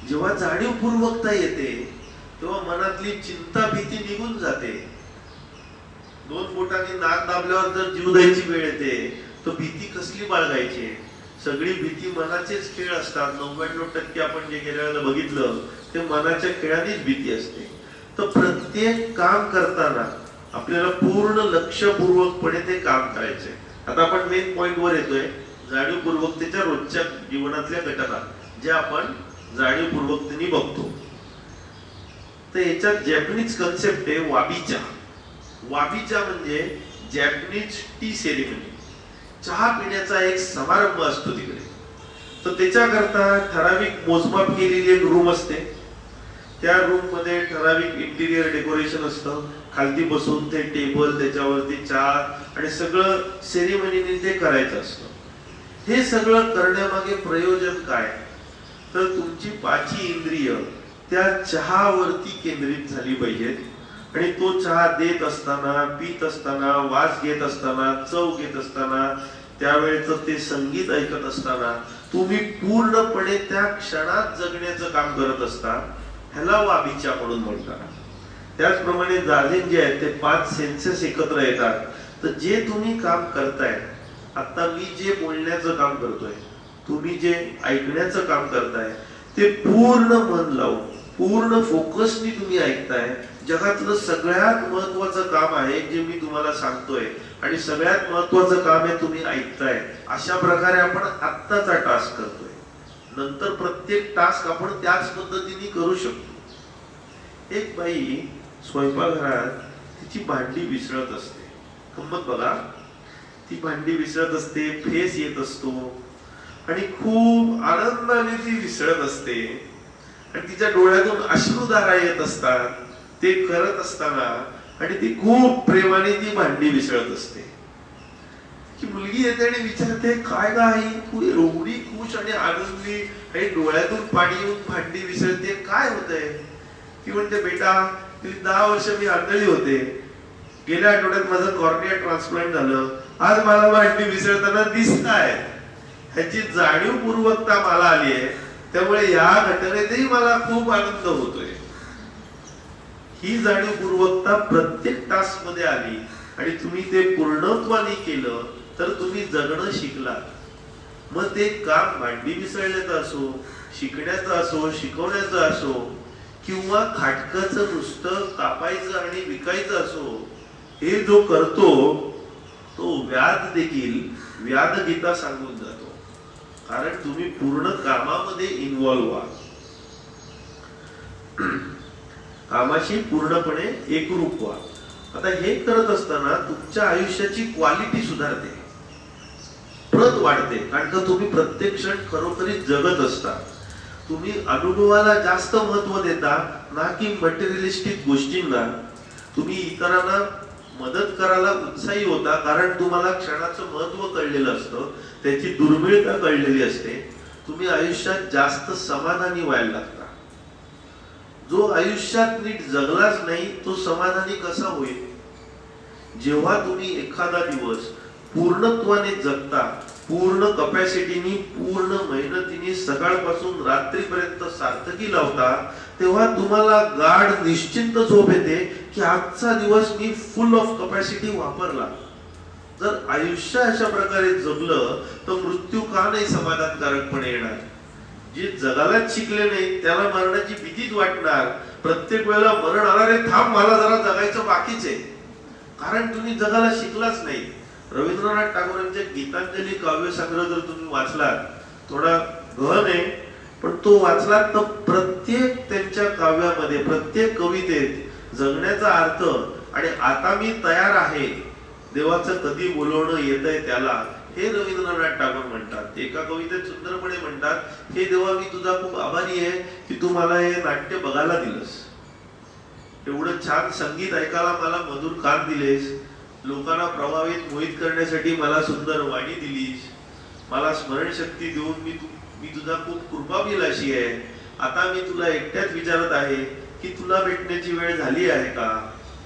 जेव्हा जाणीवपूर्वकता येते तेव्हा मनातली चिंता भीती निघून जाते. 2 बोटांनी नाक दाबल्यावर जर जीव द्यायची वेळ येते तर भीती कसली बाळगायची. सगळी भीती मनाचेच खेळ असतात. 99% आपण जे गेल्या वेळेला बघितलं ते मनाच्या खेळानेच भीती असते. तर प्रत्येक काम करताना आपल्याला पूर्ण लक्षपूर्वकपणे ते काम करायचंय. आता आपण मेन पॉइंट वर येतोय, जाणीवपूर्वकतेच्या रोजच्या जीवनातल्या घटना ज्या आपण जाणीवपूर्वकतेने बघतो. तर याच्यात जॅपनीज कन्सेप्ट आहे वाबीचा. वाबीचा म्हणजे जॅपनीज टी सेरेमनी, चहा पिण्याचा एक समारंभ असतो तिकडे. तर त्याच्याकरता ठराविक मोजमाप केलेली एक रूम असते. त्या रूम मध्ये ठराविक इंटिरियर डेकोरेशन असतं. खालती बसून ते टेबल, त्याच्यावरती चहा आणि सगळं सेरेमनीने ते करायचं असतं. हे सगळं करण्यामागे प्रयोजन काय, तर तुमची 5 इंद्रिय त्या चहावरती केंद्रित झाली पाहिजेत आणि तो चहा देत असताना, पीत असताना, वास घेत असताना, चव घेत असताना, त्यावेळेचं ते संगीत ऐकत असताना तुम्ही पूर्णपणे त्या क्षणात जगण्याचं काम करत असता. ह्याला वाबीचा म्हणून म्हणतात. त्याचप्रमाणे जार्जिन जे आहेत ते 5 सेन्सेस एकत्र येतात. तर जे तुम्ही काम करताय, आता मी जे बोलण्याचं काम करतोय, तुम्ही जे ऐकण्याचं काम करताय, ते पूर्ण मन लावून पूर्ण फोकसनी तुम्ही ऐकताय. जगातलं सगळ्यात महत्वाचं काम आहे जे मी तुम्हाला सांगतोय आणि सगळ्यात महत्वाचं काम आहे तुम्ही ऐकताय. अशा प्रकारे आपण आत्ताचा टास्क करतोय. नंतर प्रत्येक टास्क आपण त्याच पद्धतीने करू शकतो. एक बाई स्वयंपाकघरात तिची भांडी विसरत असते. गंमत बघा, ती भांडी विसरत असते, फेस येत असतो आणि खूप आनंदाने ती विसरत असते आणि तिच्या डोळ्यातून अश्रुधारा येत असतात ते करत असताना, आणि ती खूप प्रेमाने ती भांडी विसरत असते. की मुलगी येते आणि विचारते, काय ग आई, तू एवढी खुश आणि आनंदी आणि डोळ्यातून पाणी येऊन भांडी विसरते, काय होतंय. ती म्हणते, बेटा 10 वर्ष मी आंधळी होते, गेल्या आठवड्यात माझं कॉर्निया ट्रान्सप्लांट झालं, आज मला भांडी विसरताना दिसताय. ह्याची जाणीवपूर्वकता मला आली आहे, त्यामुळे या घटनेतही मला खूप आनंद होतोय. ही जाणीवपूर्वकता प्रत्येक टास्क मध्ये आली आणि तुम्ही ते पूर्णत्वाने केलं तर तुम्ही जगणं शिकलात. मग ते काम भांडी विसरण्याचं असो, शिकण्याचं असो, शिकवण्याचं असो, किंवा खाटकाचं नुसतं कापायचं आणि विकायचं असो, हे जो करतो तो व्याध देखील व्याधगीता सांगून जातो. कारण तुम्ही पूर्ण कामामध्ये इन्व्हॉल्व्ह व्हा. कामाशी पूर्णपणे एकरूप व्हा. आता हे करत असताना तुमच्या आयुष्याची क्वालिटी सुधारते, प्रत वाढते, कारण का तुम्ही प्रत्येक क्षण खरोखरीच जगत असता. तुम्ही अनुभवाला जास्त महत्व देता ना की मटेरियलिस्टिक गोष्टींना. तुम्ही इतरांना मदत करायला उत्साही होता कारण तुम्हाला क्षणाचं महत्व कळलेलं असतं, त्याची दुर्मिळता कळलेली असते. तुम्ही आयुष्यात जास्त समाधानी व्हायला लागता. जो आयुष्यात नीट जगलाच नाही तो समाधानी कसा होईल? जेव्हा तुम्ही एखादा दिवस पूर्णत्वाने जगता, पूर्ण कपॅसिटीनी, पूर्ण मेहनतीने सकाळपासून रात्रीपर्यंत सार्थकी लावता, तेव्हा तुम्हाला गाढ निश्चिंत झोप येते की आजचा दिवस मी फुल ऑफ कपॅसिटी वापरला. जर आयुष्य अशा प्रकारे जगलं तर मृत्यू का नाही समाधानकारकपणे येणार? जे जगायलाच शिकले नाही त्याला मरणाची भीतीच वाटणार. प्रत्येक वेळेला मरण आला रे थांब मला जरा जगायचं बाकीच आहे, कारण तुम्ही जगायला शिकलाच नाही. रवींद्रनाथ टागोर यांचे गीतांजली काव्य संग्रह जर तुम्ही वाचलात, थोडा गहन आहे पण तो वाचलात तर प्रत्येक त्यांच्या काव्यामध्ये, प्रत्येक कवितेत जगण्याचा अर्थ आणि आता मी तयार आहे, देवाचं कधी बोलवणं येतंय त्याला, हे रवींद्रनाथ टागोर म्हणतात. एका कवितेत सुंदरपणे म्हणतात, हे देवा मी तुझा खूप आभारी आहे की तू मला हे नाट्य बघायला दिलंस, एवढं छान संगीत ऐकायला मला मधुर कान दिलेस, लोकांना प्रभावित मोहित करण्यासाठी मला सुंदर वाणी दिलीस, मला स्मरणशक्ती देऊन मी तुझा खूप कृपाभिलाषी आहे. आता मी तुला एकट्याच विचारत आहे की तुला भेटण्याची वेळ झाली आहे का,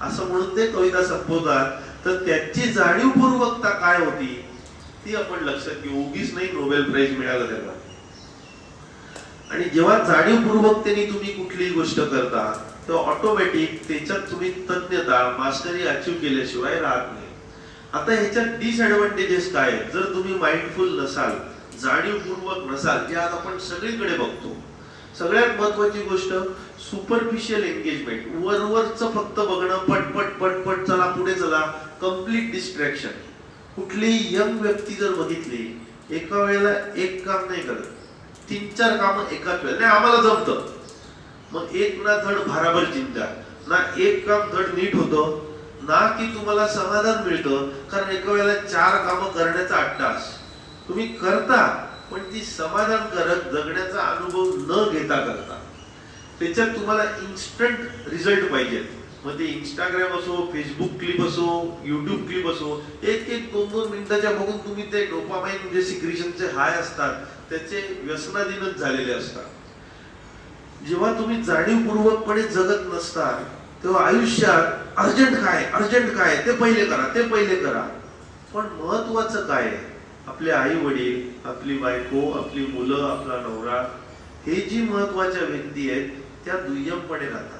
असं म्हणून ते कविता संपवतात. तर त्याची जाणीवपूर्वकता काय होती ती आपण लक्षात घेऊ. उगीच नाही नोबेल प्राइज मिळालं त्याला. आणि जेव्हा जाणीवपूर्वकतेने तुम्ही कुठलीही गोष्ट करता तेव्हा ऑटोमॅटिक त्याच्यात तुम्ही तज्ञता, मास्टरी अचीव केल्याशिवाय राहत नाही. आता ह्याच्यात डिसएडव्हान्टेजेस काय आहेत? जर तुम्ही माइंडफुल नसाल, जाणीवपूर्वक नसाल, जे आज आपण सगळीकडे बघतो. सगळ्यात महत्वाची गोष्ट सुपरफिशियल एंगेजमेंट, वरवरचं फक्त बघणं, पटपट पटपट चला पुढे चला, कम्प्लीट डिस्ट्रॅक्शन. कुठली यंग व्यक्ती जर बघितली, एका वेळेला एक काम नाही करत, 3-4 कामं एकाच वेळेला. नाही आम्हाला जमतं, मग एक ना धड भाराभर चिंता, ना एक काम धड नीट होतं, ना की तुम्हाला समाधान मिळतं. कारण एका वेळेला 4 कामं करण्याचा 8 तास तुम्ही करता, पण ती समाधानकारक जगण्याचा अनुभव न घेता करता. त्याच्यात तुम्हाला इन्स्टंट रिझल्ट पाहिजे. मग ते इंस्टाग्राम असो, फेसबुक क्लिप असो, युट्यूब क्लिप असो, 1-2 मिनिटाच्या बघून तुम्ही ते डोपामाइन म्हणजे सिक्रेशनचे हाय असतात त्याचे व्यसनाधीनच झालेले असतात. जेव्हा तुम्ही जाणीवपूर्वकपणे जगत नसता तेव्हा आयुष्यात अर्जंट काय ते पहिले करा, ते पहिले करा. पण महत्वाचं काय आहे? आपले आई वडील, आपली बायको, आपली मुलं, आपला नवरा, हे जी महत्वाच्या व्यक्ती आहेत त्या दुय्यमपणे राहतात.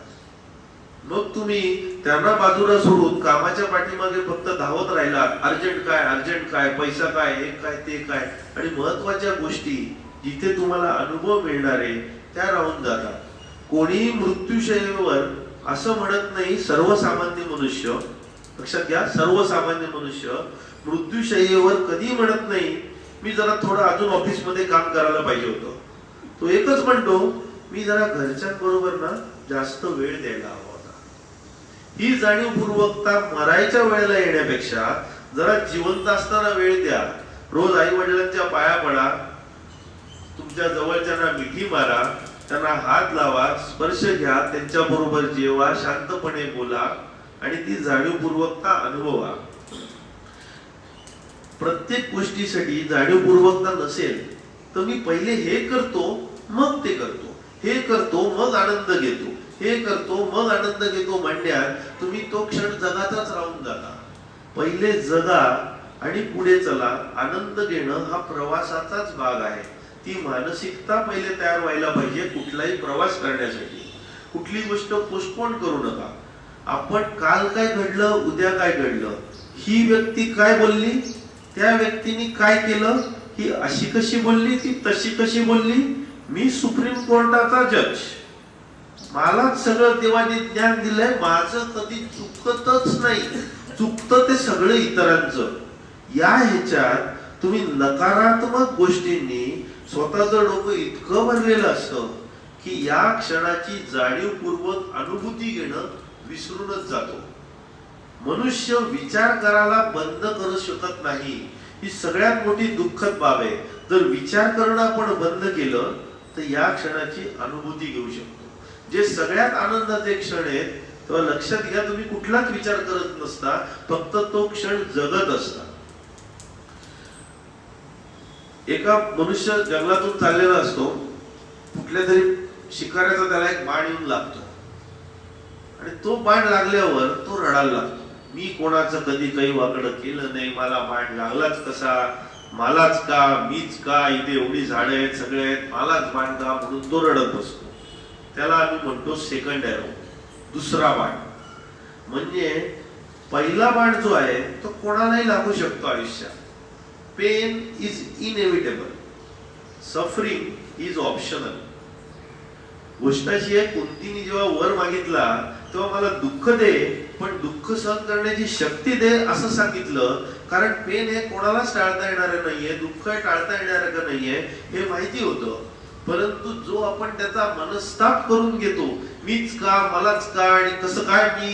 मग तुम्ही त्यांना बाजूला सोडून कामाच्या पाठीमागे फक्त धावत राहिलात. अर्जंट काय, पैसा काय, हे काय, ते काय, आणि महत्वाच्या गोष्टी जिथे तुम्हाला अनुभव मिळणार आहे त्या राहून जातात. कोणी मृत्यूशय्येवर असं म्हणत नाही, सर्वसामान्य मनुष्य, लक्षात घ्या, सर्वसामान्य मनुष्य मृत्यूशय्येवर कधी म्हणत नाही मी जरा थोडं अजून ऑफिस मध्ये काम करायला पाहिजे होतं. तो एकच म्हणतो मी जरा घरच्यांबरोबर ना जास्त वेळ द्यायला हवा होता. ही जाणीवपूर्वकता मरायच्या वेळेला येण्यापेक्षा जरा जिवंत असताना वेळ द्या. रोज आई वडिलांच्या पाया पडा, तुमच्या जवळच्यांना मिठी मारा, त्यांना हात लावा, स्पर्श घ्या, त्यांच्या बरोबर जेवा, शांतपणे बोला आणि ती जाणीवपूर्वकता अनुभवा. प्रत्येक गोष्टीसाठी जाणीवपूर्वकता नसेल तर मी पहिले हे करतो मग ते करतो, हे करतो मग आनंद घेतो, हे करतो मग आनंद घेतो म्हणण्यात तुम्ही तो क्षण जगातच राहून जाता. पहिले जगा आणि पुढे चला. आनंद घेणं हा प्रवासाचाच भाग आहे. ती मानसिकता पहिले तयार व्हायला पाहिजे कुठलाही प्रवास करण्यासाठी. कुठली गोष्ट पोस्टपोन करू नका. आपण काल काय घडलं, उद्या काय घडलं, ही व्यक्ती काय बोलली, त्या व्यक्तीने काय केलं, ही अशी कशी बोलली, ती तशी कशी बोलली, मी सुप्रीम कोर्टाचा जज, मला सगळं देवाने ज्ञान दिलंय, माझं कधी चुकतच नाही, चुकतं ते सगळं इतरांचं. या ह्याच्यात तुम्ही नकारात्मक गोष्टींनी स्वतःचं डोकं इतकं भरलेलं असतं की या क्षणाची जाणीवपूर्वक अनुभूती घेणं विसरूनच जातो. मनुष्य विचार करायला बंद करू शकत नाही, ही सगळ्यात मोठी दुःखद बाब आहे. जर विचार करणं आपण बंद केलं तर या क्षणाची अनुभूती घेऊ शकतो. जे सगळ्यात आनंदाचे क्षण आहेत तेव्हा लक्षात घ्या, तुम्ही कुठलाच विचार करत नसता, फक्त तो क्षण जगत असता. एका मनुष्य जंगलातून चाललेला असतो, कुठल्या तरी शिकाऱ्याचा त्याला एक बाण येऊन लागतो आणि तो बाण लागल्यावर तो रडायला लागतो. मी कोणाचं कधी काही वाकडं केलं नाही, मला बाण लागलाच कसा, मलाच का, मीच का, इथे एवढी झाडं आहेत, सगळे आहेत, मलाच बाण का, म्हणून तो रडत बसतो. त्याला आम्ही म्हणतो सेकंड एरो, दुसरा बाण. म्हणजे पहिला बाण जो आहे तो कोणालाही लागू शकतो आयुष्यात. Pain is inevitable, suffering is optional. गोष्ट अशी आहे, कुंतीने जेव्हा वर मागितला तेव्हा मला दुःख दे, पण दुःख सहन करण्याची शक्ती दे असं सांगितलं. कारण पेन हे कोणालाच टाळता येणार नाहीये, दुःख टाळता येणार का नाहीये हे माहिती होतं. परंतु जो आपण त्याचा मनस्ताप करून घेतो, मीच का, मलाच का, आणि कसं काय मी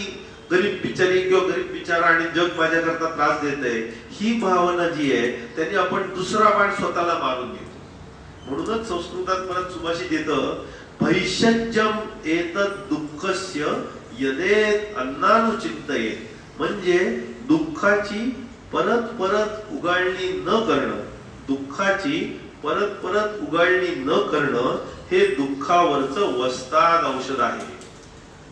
गरीब बिचारी किंवा गरीब बिचारा आणि जग माझ्याकरता त्रास देत आहे, ही भावना जी आहे त्यांनी आपण दुसरा बाण स्वतःला मारून घेतो. म्हणूनच संस्कृतात परत सुभाषित येतं, भैषज्यम एतत् दुःखस्य यदेत अन्नानुचिंतयेत. म्हणजे दुःखाची परत परत उगाळणी न करणं, दुःखाची परत परत उगाळणी न करणं हे दुःखावरचं वस्ताद औषध आहे.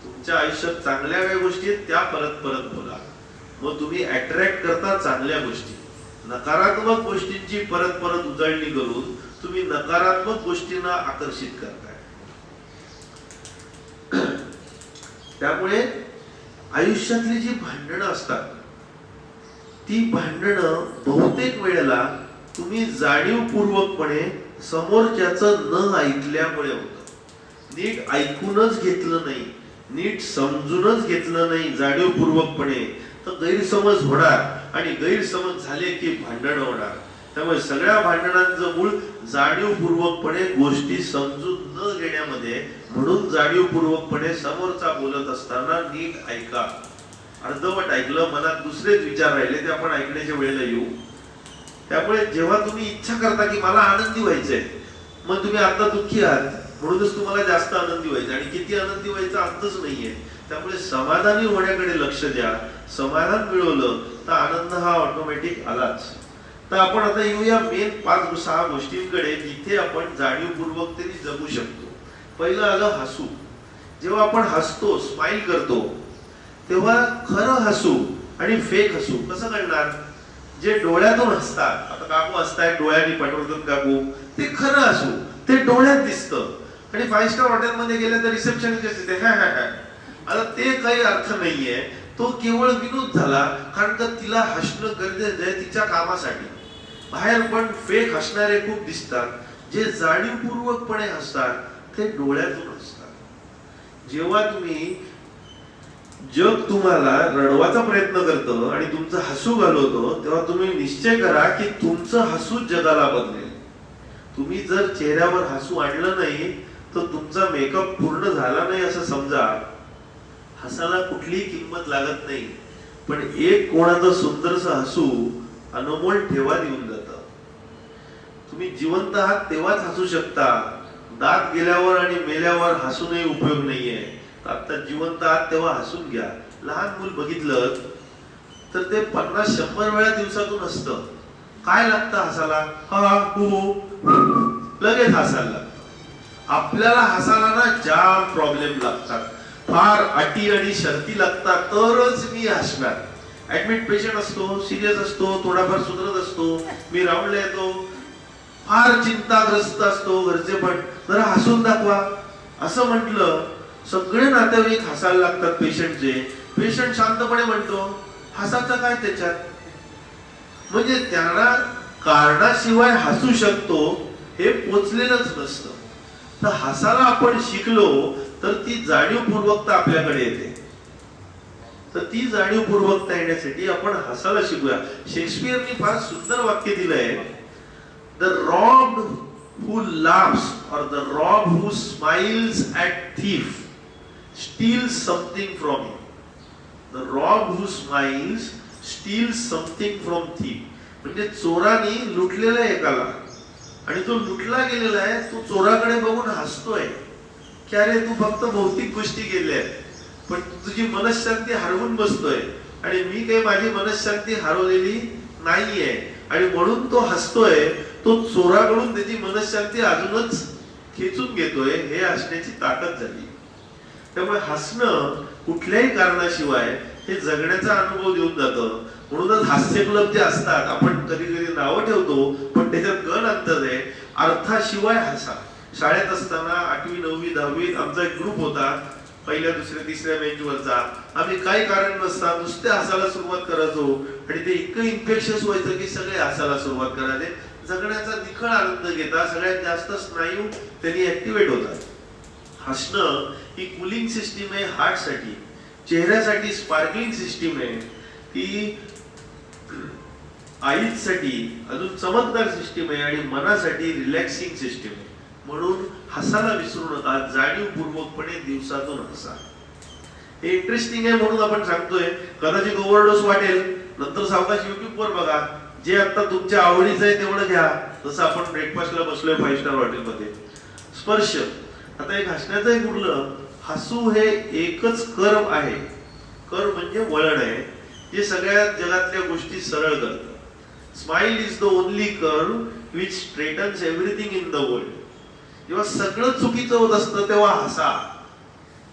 तुमच्या आयुष्यात चांगल्या काही गोष्टी आहेत त्या परत परत बोला, मग तुम्ही अट्रॅक्ट करता चांगल्या गोष्टी. नकारात्मक गोष्टींची परत परत उजळणी करून तुम्ही नकारात्मक गोष्टींना आकर्षित करताय. त्यामुळे आयुष्यातली जी भांडणं असतात ती भांडणं बहुतेक वेळेला तुम्ही जाणीवपूर्वकपणे समोरच्याचं न ऐकल्यामुळे होतं. नीट ऐकूनच घेतलं नाही, नीट समजूनच घेतलं नाही जाणीवपूर्वकपणे, तर गैरसमज होणार आणि गैरसमज झाले की भांडण होणार. त्यामुळे सगळ्या भांडणांचं मूळ जाणीवपूर्वकपणे गोष्टी समजून न घेण्यामध्ये. म्हणून जाणीवपूर्वकपणे समोरचा बोलत असताना नीट ऐका. अर्धवट ऐकलं, मनात दुसरेच विचार राहिले, ते आपण ऐकण्याच्या वेळेला येऊ. त्यामुळे जेव्हा तुम्ही इच्छा करता की मला आनंदी व्हायचंय, मग तुम्ही आता दुःखी आहात म्हणूनच तुम्हाला जास्त आनंदी व्हायचं, आणि किती आनंदी व्हायचा अंतच नाहीये. त्यामुळे समाधानी होण्याकडे लक्ष द्या. समाधान मिळवलं तर आनंद हा ऑटोमॅटिक आलाच. तर आपण आता येऊया मेन 5-6 गोष्टींकडे जिथे आपण जाणीवपूर्वक तरी जगू शकतो. पहिलं आलं हसू. जेव्हा आपण हसतो, स्माइल करतो, तेव्हा खरं हसू आणि फेक हसू कसं कळणार? जे डोळ्यातून हसतात, आता काकू हसतायत डोळ्यांनी पाठवतात काकू, ते खरं हसू, ते डोळ्यात दिसतं. आणि 5 स्टार हॉटेलमध्ये गेले तर रिसेप्शनिस्ट असते हा हा हा, आता ते काही अर्थ नाहीये, तो केवळ विनोद झाला. कारण का तिला हसणं गरजेचं आहे तिच्या कामासाठी. बाहेर पण फेक हसणारे खूप दिसतात, जे जाणीवपूर्वकपणे हसतात ते डोळ्यातून हसतात. जेव्हा तुम्ही जग तुम्हाला रडवाचा प्रयत्न करतो आणि तुमचं हसू घालवतो, तेव्हा तुम्ही निश्चय करा की तुमचं हसू जगाला बदलेल. तुम्ही जर चेहऱ्यावर हसू आणलं नाही तर तुमचा मेकअप पूर्ण झाला नाही असं समजा. हसाला कुठलीही किंमत लागत नाही, पण एक कोणाचं सुंदरसं हसू अनमोल ठेवा देऊन जातं. तुम्ही जिवंत आहात तेव्हाच हसू शकता. दात गेल्यावर आणि मेल्यावर हसूनही उपयोग नाहीये. आता जिवंत आहात तेव्हा हसून घ्या. लहान मूल बघितलं तर ते 50-100 वेळा दिवसातून हसतं. काय लागतं हसाला? हा हो, लगेच हसायला लागतं. आपल्याला हसायला ना जाम प्रॉब्लेम लागतात, फार अटी आणि शर्ती लागतात तरच मी हसणार. ऍडमिट पेशंट असतो, सिरियस असतो, थोडाफार सुधरत असतो, मी राऊंडला येतो, फार चिंताग्रस्त असतो, घरचे पण जरा हसून दाखवा असं म्हटलं, सगळे नातेवाईक हसायला लागतात पेशंटचे. पेशंट शांतपणे म्हणतो हसायचं काय त्याच्यात, म्हणजे त्यांना कारणाशिवाय हसू शकतो हे पोचलेलंच नसतं. तर हसायला आपण शिकलो तर ती जाणीवपूर्वकता आपल्याकडे येते. तर ती जाणीवपूर्वकता येण्यासाठी आपण हसायला शिकूया. शेक्सपियरने फार सुंदर वाक्य दिलंय, the robbed who laughs or the rob who smiles at thief steals something from him. The rob who smiles steals something from thief. म्हणजे चोराने लुटलेला आहे एकाला आणि तो लुटला गेलेला आहे, तो चोराकडे बघून हसतोय की अरे तू फक्त भौतिक गोष्टी गेल्या पण तुझी मनशांती हरवून बसतोय आणि मी काही माझी मनशांती हरवलेली नाहीये आणि म्हणून तो हसतोय. तो चोराकडून त्याची मनशांती अजूनच खेचून घेतोय. हे हसण्याची ताकद झाली. त्यामुळे हसणं कुठल्याही कारणाशिवाय हे जगण्याचा अनुभव देऊन जातं. म्हणूनच हास्य क्लब जे असतात आपण कधी कधी नावं ठेवतो पण त्याच्यात गण अंतर आहे. अर्थाशिवाय हसा. शाळेत असताना 8वी 9वी 10वी आमचा एक ग्रुप होता, पहिल्या दुसऱ्या तिसऱ्या बेंचवरचा. आम्ही काही कारण नसता नुसते हसायला सुरुवात करायचो आणि ते इतकं इन्फेक्शस व्हायचं की सगळे हसायला सुरुवात करायचे. जगण्याचा निखळ आनंद घेता सगळ्यात जास्त स्नायू त्यांनी ऍक्टिव्हेट होतात. हसणं ही कुलिंग सिस्टीम आहे हार्टसाठी, चेहऱ्यासाठी स्पार्कलिंग सिस्टीम आहे, ती आईसाठी अजून चमकदार सिस्टीम आहे आणि मनासाठी रिलॅक्सिंग सिस्टीम आहे. म्हणून हसायला विसरू नका. जाणीवपूर्वकपणे दिवसातून हसा. हे इंटरेस्टिंग आहे म्हणून आपण सांगतोय. कदाचित ओव्हरडोस वाटेल, नंतर सावकाश युट्यूब वर बघा. जे आता तुमच्या आवडीचं आहे तेवढं घ्या. जसं आपण ब्रेकफास्टला बसलोय 5 स्टार हॉटेलमध्ये. स्पर्श. आता एक हसण्याचं एक उरलं. हसू हे एकच कर्व आहे. कर्व म्हणजे वळण आहे जे सगळ्या जगातल्या गोष्टी सरळ करतं. Smile is the only curve which straightens everything in the world. जेव्हा सगळं चुकीचं होत असतं तेव्हा हसा.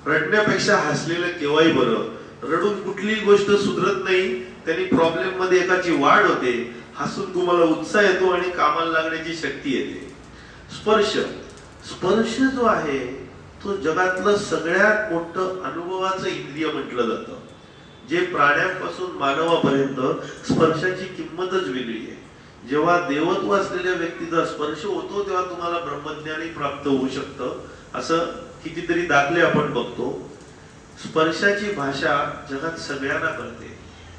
रडण्यापेक्षा हसलेलं केव्हाही बरं. रडून कुठलीही गोष्ट सुधरत नाही, त्यांनी प्रॉब्लेम मध्ये एकाची वाढ होते. हसून तुम्हाला उत्साह येतो आणि कामाला लागण्याची शक्ती येते. स्पर्श. स्पर्श जो आहे तो जगातलं सगळ्यात मोठं अनुभवाचं इंद्रिय म्हटलं जातं. जे प्राण्यांपासून मानवापर्यंत स्पर्शाची किंमतच वेगळी आहे. जेव्हा देवत्व असलेल्या व्यक्तीचा स्पर्श होतो तेव्हा तुम्हाला ब्रह्मज्ञानी प्राप्त होऊ शकतं. असं कितीतरी दाखले आपण बघतो. स्पर्शाची भाषा जगात सगळ्यांना कळते.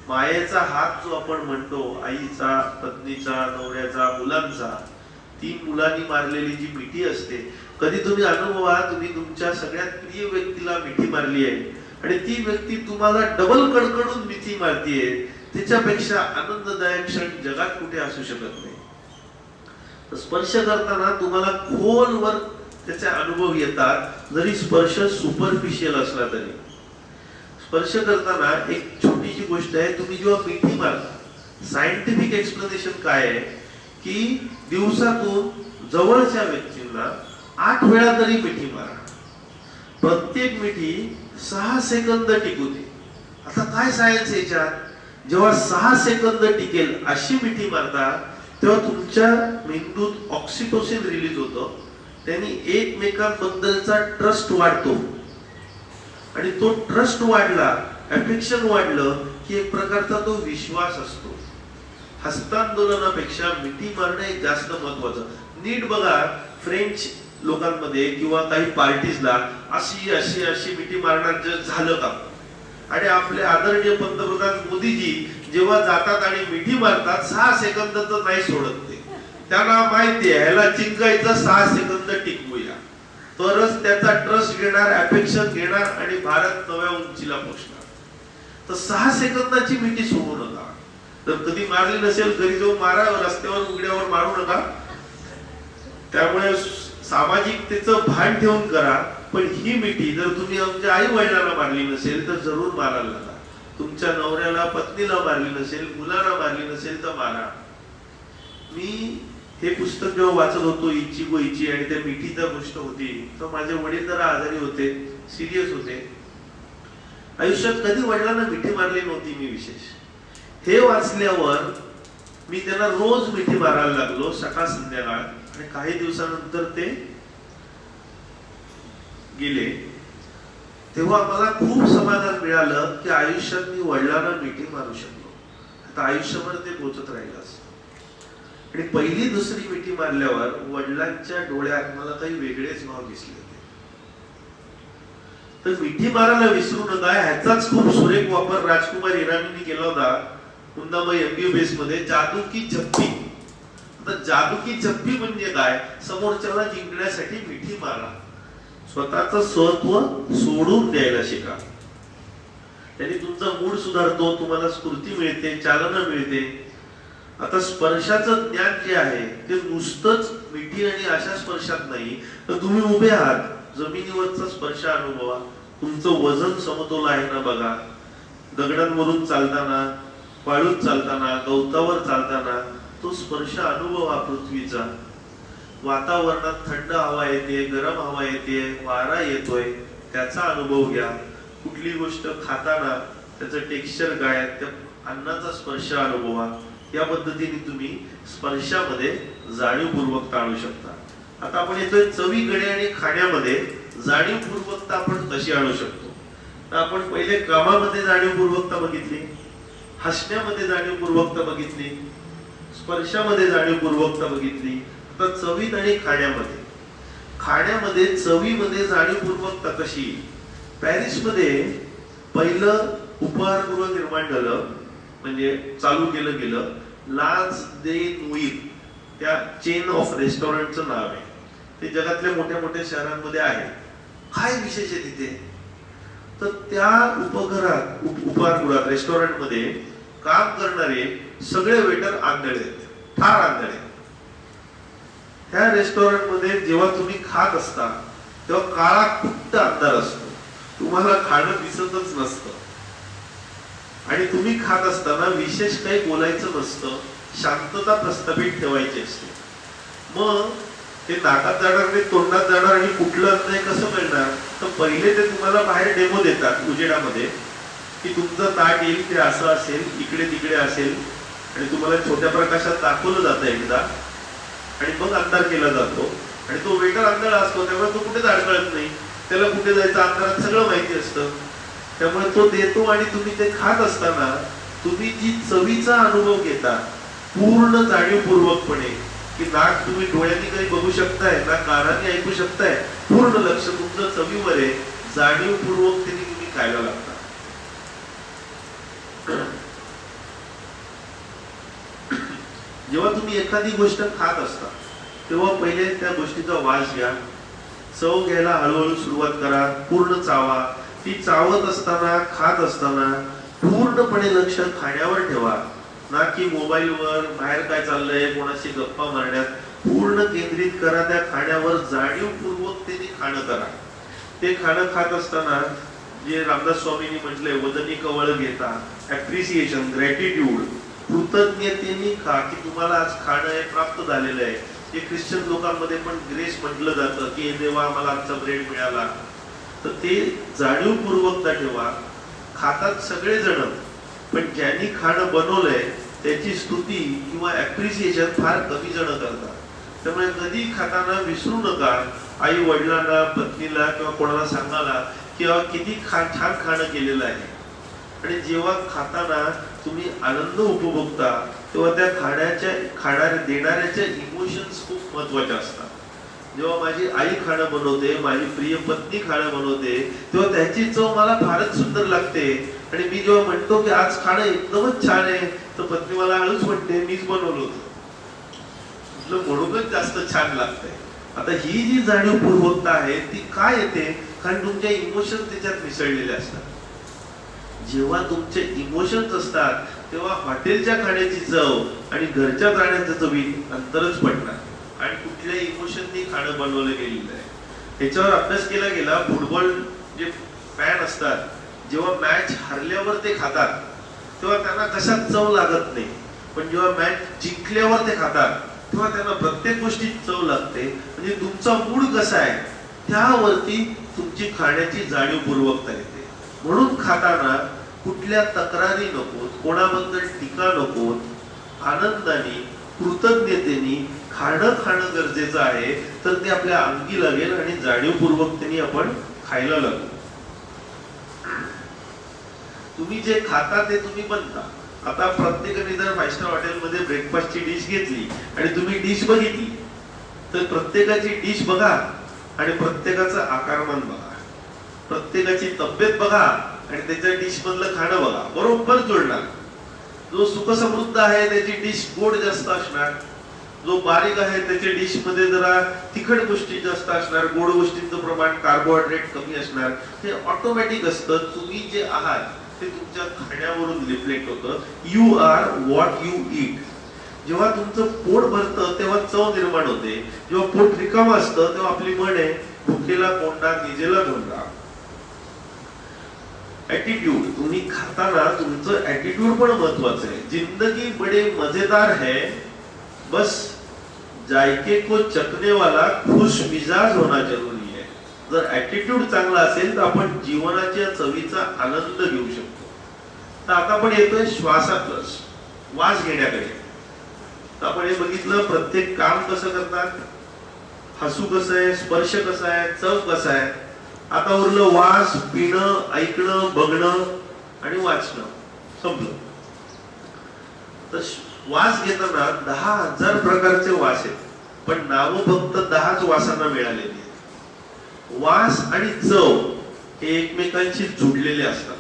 मायेचा हात जो आपण म्हणतो, आईचा, पत्नीचा, नवऱ्याचा, मुलांचा, 3 मुलांनी मारलेली जी मिठी असते. कधी तुम्ही अनुभवा, तुम्ही तुमच्या सगळ्यात प्रिय व्यक्तीला मिठी मारली आहे आणि ती व्यक्ती तुम्हाला डबल कडकडून मिठी मारतीये. त्याच्यापेक्षा आनंददायक क्षण जगात कुठे असू शकत नाही. स्पर्श करताना तुम्हाला खोलवर त्याचे अनुभव येतात, जरी स्पर्श सुपरफिशियल असला तरी. स्पर्श करताना एक छोटीशी गोष्ट आहे. तुम्ही जेव्हा मिठी मारता, सायंटिफिक एक्सप्लेनेशन काय आहे की दिवसातून जवळच्या व्यक्तींना 8 वेळा तरी मिठी मारा. प्रत्येक मिठी 6 सेकंद टिकू दे. आता काय सायन्स याच्यात? जेव्हा 6 सेकंद टिकेल अशी मिठी मारता तेव्हा तुमच्या मेंदूत ऑक्सिटोसिन रिलीज होतं. त्यांनी एकमेकांबद्दलचा ट्रस्ट वाढतो आणि तो ट्रस्ट वाढला, अफेक्शन वाढलं की एक प्रकारचा तो विश्वास असतो. हस्तांदोलनापेक्षा मिठी मारणं एक जास्त महत्वाचं. नीट बघा, फ्रेंच लोकांमध्ये किंवा काही पार्टीजला अशी अशी अशी मिठी मारणार झालं का? आणि आपले आदरणीय पंतप्रधान मोदीजी जेव्हा जातात आणि मिठी मारतात 6 सेकंद तर नाही सोडत ते. त्यांना माहिती आहे ह्याला चिंकायचं 6 सेकंद टिकवूया, तरच त्याचा ट्रस्ट घेणार, अफेक्शन घेणार आणि भारत नव्या उंचीला पोहोचणार. तर 6 सेकंदाची मिठी सोडू नका. जर कधी मारली नसेल घरी जाऊन मारा, रस्त्यावर उघड्यावर मारू नका. त्यामुळे सामाजिकतेचं भान ठेवून करा. पण ही मिठी जर तुम्ही आमच्या आई वडिलांना मारली नसेल तर जरूर मारायला लागा. तुमच्या नवऱ्याला, पत्नीला मारली नसेल, मुलाला मारली नसेल तर मारा. मी हे पुस्तक जेव्हा वाचत होतो, इचिगो इची, आणि त्या मिठीचा गोष्ट होती, तर माझे वडील जरा आजारी होते, सिरियस होते. आयुष्यात कधी वडिलांना मिठी मारली नव्हती मी विशेष. हे वाचल्यावर मी त्यांना रोज मिठी मारायला लागलो, सकाळ संध्याकाळ. आणि काही दिवसानंतर ते गेले. तेव्हा मला खूप समाधान मिळालं की आयुष्यात मी वडिलांना मिठी मारू शकलो. आता आयुष्यभर ते पोचत राहिलं. आणि पहिली दुसरी मिठी मारल्यावर वडिलांच्या डोळ्यात मला काही वेगळेच भाव दिसले होते. तर मिठी मारायला विसरू नका. ह्याचाच खूप सुरेख वापर राजकुमार इराणींनी केला होता मुन्नाबाई MBBS मध्ये, जादू की झप्पी. तर जादुकी चप्पी म्हणजे काय? समोरच्याला जिंकण्यासाठी मिठी मारा. स्वतःचं स्वत्व सोडून द्यायला शिका. त्याने तुमचा मूड सुधारतो, तुम्हाला स्फूर्ती मिळते, चालना मिळते. आता स्पर्शाचं ज्ञान जे आहे ते नुसतंच मिठी आणि अशा स्पर्शात नाही, तर तुम्ही उभे आहात, जमिनीवरचा स्पर्श अनुभवा. तुमचं वजन समतोल आहे ना बघा. दगडांवरून चालताना, वाळूत चालताना, गवतावर चालताना तो स्पर्श अनुभवा पृथ्वीचा. वातावरणात थंड हवा येते, गरम हवा येते, वारा येतोय, त्याचा अनुभव घ्या. कुठली गोष्ट खाताना त्याचं टेक्स्चर काय, त्या अन्नाचा स्पर्श अनुभवा. या पद्धतीने तुम्ही स्पर्शामध्ये जाणीवपूर्वकता आणू शकता. आता आपण येतोय चवीकडे आणि खाण्यामध्ये जाणीवपूर्वकता आपण कशी आणू शकतो. तर आपण पहिले कामामध्ये जाणीवपूर्वकता बघितली, हसण्यामध्ये जाणीवपूर्वकता बघितली, स्पर्शामध्ये जाणीवपूर्वकता बघितली. आता चवीत आणि खाण्यामध्ये, खाण्यामध्ये चवीमध्ये जाणीवपूर्वकता कशी. पॅरिसमध्ये पहिलं उपहारगृह निर्माण झालं, म्हणजे चालू केलं गेलं. लाज दे नुईर त्या चेन ऑफ रेस्टॉरंटचं नाव आहे. ते जगातल्या मोठ्या मोठ्या शहरांमध्ये आहे. काय विशेष आहे तिथे, तर त्या उपहारगृहात रेस्टॉरंटमध्ये काम करणारे सगळे वेटर आंधळे आहेत, फार आंधळे. त्या रेस्टॉरंटमध्ये जेव्हा तुम्ही खात असता तेव्हा काळा कुट्ट अंधार असतो, तुम्हाला खाणं दिसतच नसतं. आणि तुम्ही खात असताना विशेष काही बोलायचं नसतं, शांतता प्रस्थापित ठेवायची असते. मग ते नाकात जाणार नाही, तोंडात जाणार आणि कुठलं अन्न आहे कसं मिळणार. तर पहिले ते तुम्हाला बाहेर डेमो देतात उजेडामध्ये, की तुमचं ताट येईल ते असं असेल, इकडे तिकडे असेल, आणि तुम्हाला छोट्या प्रकाशात दाखवलं जातं एकदा, आणि मग अंधार केला जातो. आणि तो वेटर अंधारा असतो, त्यामुळे तो कुठेच अडकळत नाही, त्याला कुठे जायचं अंधारात सगळं माहिती असतं. त्यामुळे तो देतो आणि तुम्ही ते खात असताना तुम्ही जी चवीचा अनुभव घेता पूर्ण जाणीवपूर्वकपणे, की नाक तुम्ही डोळ्यांनी काही बघू शकताय ना कानाने ऐकू शकताय, पूर्ण लक्ष तुमचं चवीवर आहे. जाणीवपूर्वकतेने तुम्ही खायला लागता. जेव्हा तुम्ही एखादी गोष्ट खात असता तेव्हा पहिले त्या गोष्टीचा वास घ्या, चव घ्यायला हळूहळू सुरुवात करा, पूर्ण चावा. ती चावत असताना, खात असताना पूर्णपणे लक्ष खाण्यावर ठेवा, ना की मोबाईलवर, बाहेर काय चाललंय, कोणाशी गप्पा मारण्यात. पूर्ण केंद्रित करा त्या खाण्यावर, जाणीवपूर्वकतेने खाणं करा. ते खाणं खात असताना जे रामदास स्वामींनी म्हटलंय, वदनी कवळ घेता, ऍप्रिसिएशन, ग्रॅटिट्यूड, कृतज्ञतेने खा, की तुम्हाला आज खाणं हे प्राप्त झालेलं आहे. जे ख्रिश्चन लोकांमध्ये पण ग्रेस म्हटलं जातं, की देवा मला आजचा ब्रेड मिळाला. तर ते जाणीवपूर्वकता ठेवा. खातात सगळेजण, पण ज्यांनी खाणं बनवलंय त्याची स्तुती किंवा ऍप्रिसिएशन फार कमी जण करतात. त्यामुळे कधी खाताना विसरू नका आई वडिलांना, पत्नीला किंवा कोणाला सांगायला किंवा किती छान खाणं केलेलं आहे. आणि जेव्हा खाताना तुम्ही आनंद उपभोगता तेव्हा त्या देणाऱ्याच्या इमोशन्स खूप महत्वाचे असतात. जेव्हा माझी आई खाणं बनवते, माझी प्रिय पत्नी खाणं बनवते, तेव्हा त्याची चव मला फारच सुंदर लागते. आणि मी जेव्हा म्हणतो की आज खाणं एकदमच छान आहे, तर पत्नी मला हळूच म्हणते मीच बनवलं होतं, म्हणूनच जास्त छान लागतंय. आता ही जी जाणीवपूर्वकता आहे ती काय येते, कारण तुमच्या इमोशन त्याच्यात मिसळलेले असतात. जेव्हा तुमचे इमोशन्स असतात तेव्हा हॉटेलच्या खाण्याची चव आणि घरच्या खाण्याच्या चवीत अंतरच पडणार. आणि कुठल्या इमोशननी खाणं बनवलं गेलेलं आहे त्याच्यावर अभ्यास केला गेला. फुटबॉल जे फॅन असतात, जेव्हा मॅच हरल्यावर ते खातात तेव्हा त्यांना कशात चव लागत नाही, पण जेव्हा मॅच जिंकल्यावर ते खातात तेव्हा त्यांना प्रत्येक गोष्टीत चव लागते. म्हणजे तुमचा मूड कसा आहे त्यावरती तुमची खाण्याची जाणीवपूर्वकता येते. म्हणून खाताना कुठल्या तक्रारी नकोत, कोणाबद्दल टीका नकोत, आनंदाने, कृतज्ञतेने खाणं गरजेचं आहे. तर ते आपल्या अंगी लागेल आणि जाणीवपूर्वकतेने आपण खायला लागू. तुम्ही जे खाता ते तुम्ही बनता. आता प्रत्येकाने जर 5 स्टार हॉटेलमध्ये ब्रेकफास्टची डिश घेतली आणि तुम्ही डिश बघितली, तर प्रत्येकाची डिश बघा आणि प्रत्येकाचं आकारमान बघा, प्रत्येकाची तब्येत बघा आणि त्याच्या डिश मधलं खाणं बघा, बरोबर जुळणार. जो सुखसमृद्ध आहे त्याची डिश गोड जास्त असणार, जो बारीक आहे त्याच्या डिश मध्ये जरा तिखट गोष्टी जास्त असणार, गोड गोष्टींचं प्रमाण, कार्बोहायड्रेट कमी असणार. हे ऑटोमॅटिक असतं. तुम्ही जे आहात ते तुमच्या खाण्यावरून रिफ्लेक्ट होतं. You are what you eat. जेव्हा तुमचं पोट भरतं तेव्हा चव निर्माण होते. जेव्हा पोट रिकामं असतं तेव्हा आपली म्हण आहे, भुकेला कोंडा निजेला धोंडा. ऍटिट्यूड, तुम्ही खाताना तुमचं ऍटिट्यूड पण महत्वाचं आहे. जिंदगी बडे मजेदार है, बस जायके को चखने वाला खुश मिजाज होना जरुरी है. जर ऍटिट्यूड चांगला असेल तर आपण जीवनाच्या चवीचा आनंद घेऊ शकतो. तर आता आपण येतोय श्वासाकडे, श्वास घेण्याकडे. तर आपण हे बघितलं प्रत्येक काम कसं करतात, हसू कसं आहे, स्पर्श कसा आहे, चव कसा आहे. आता उरलं वास, पिणं, ऐकणं, बघणं आणि वाचणं, संपलं. तर वास घेताना 10,000 प्रकारचे वास आहेत, पण नावं फक्त 10च वासांना मिळालेली आहेत. वास आणि चव हे एकमेकांशी जुडलेले असतात.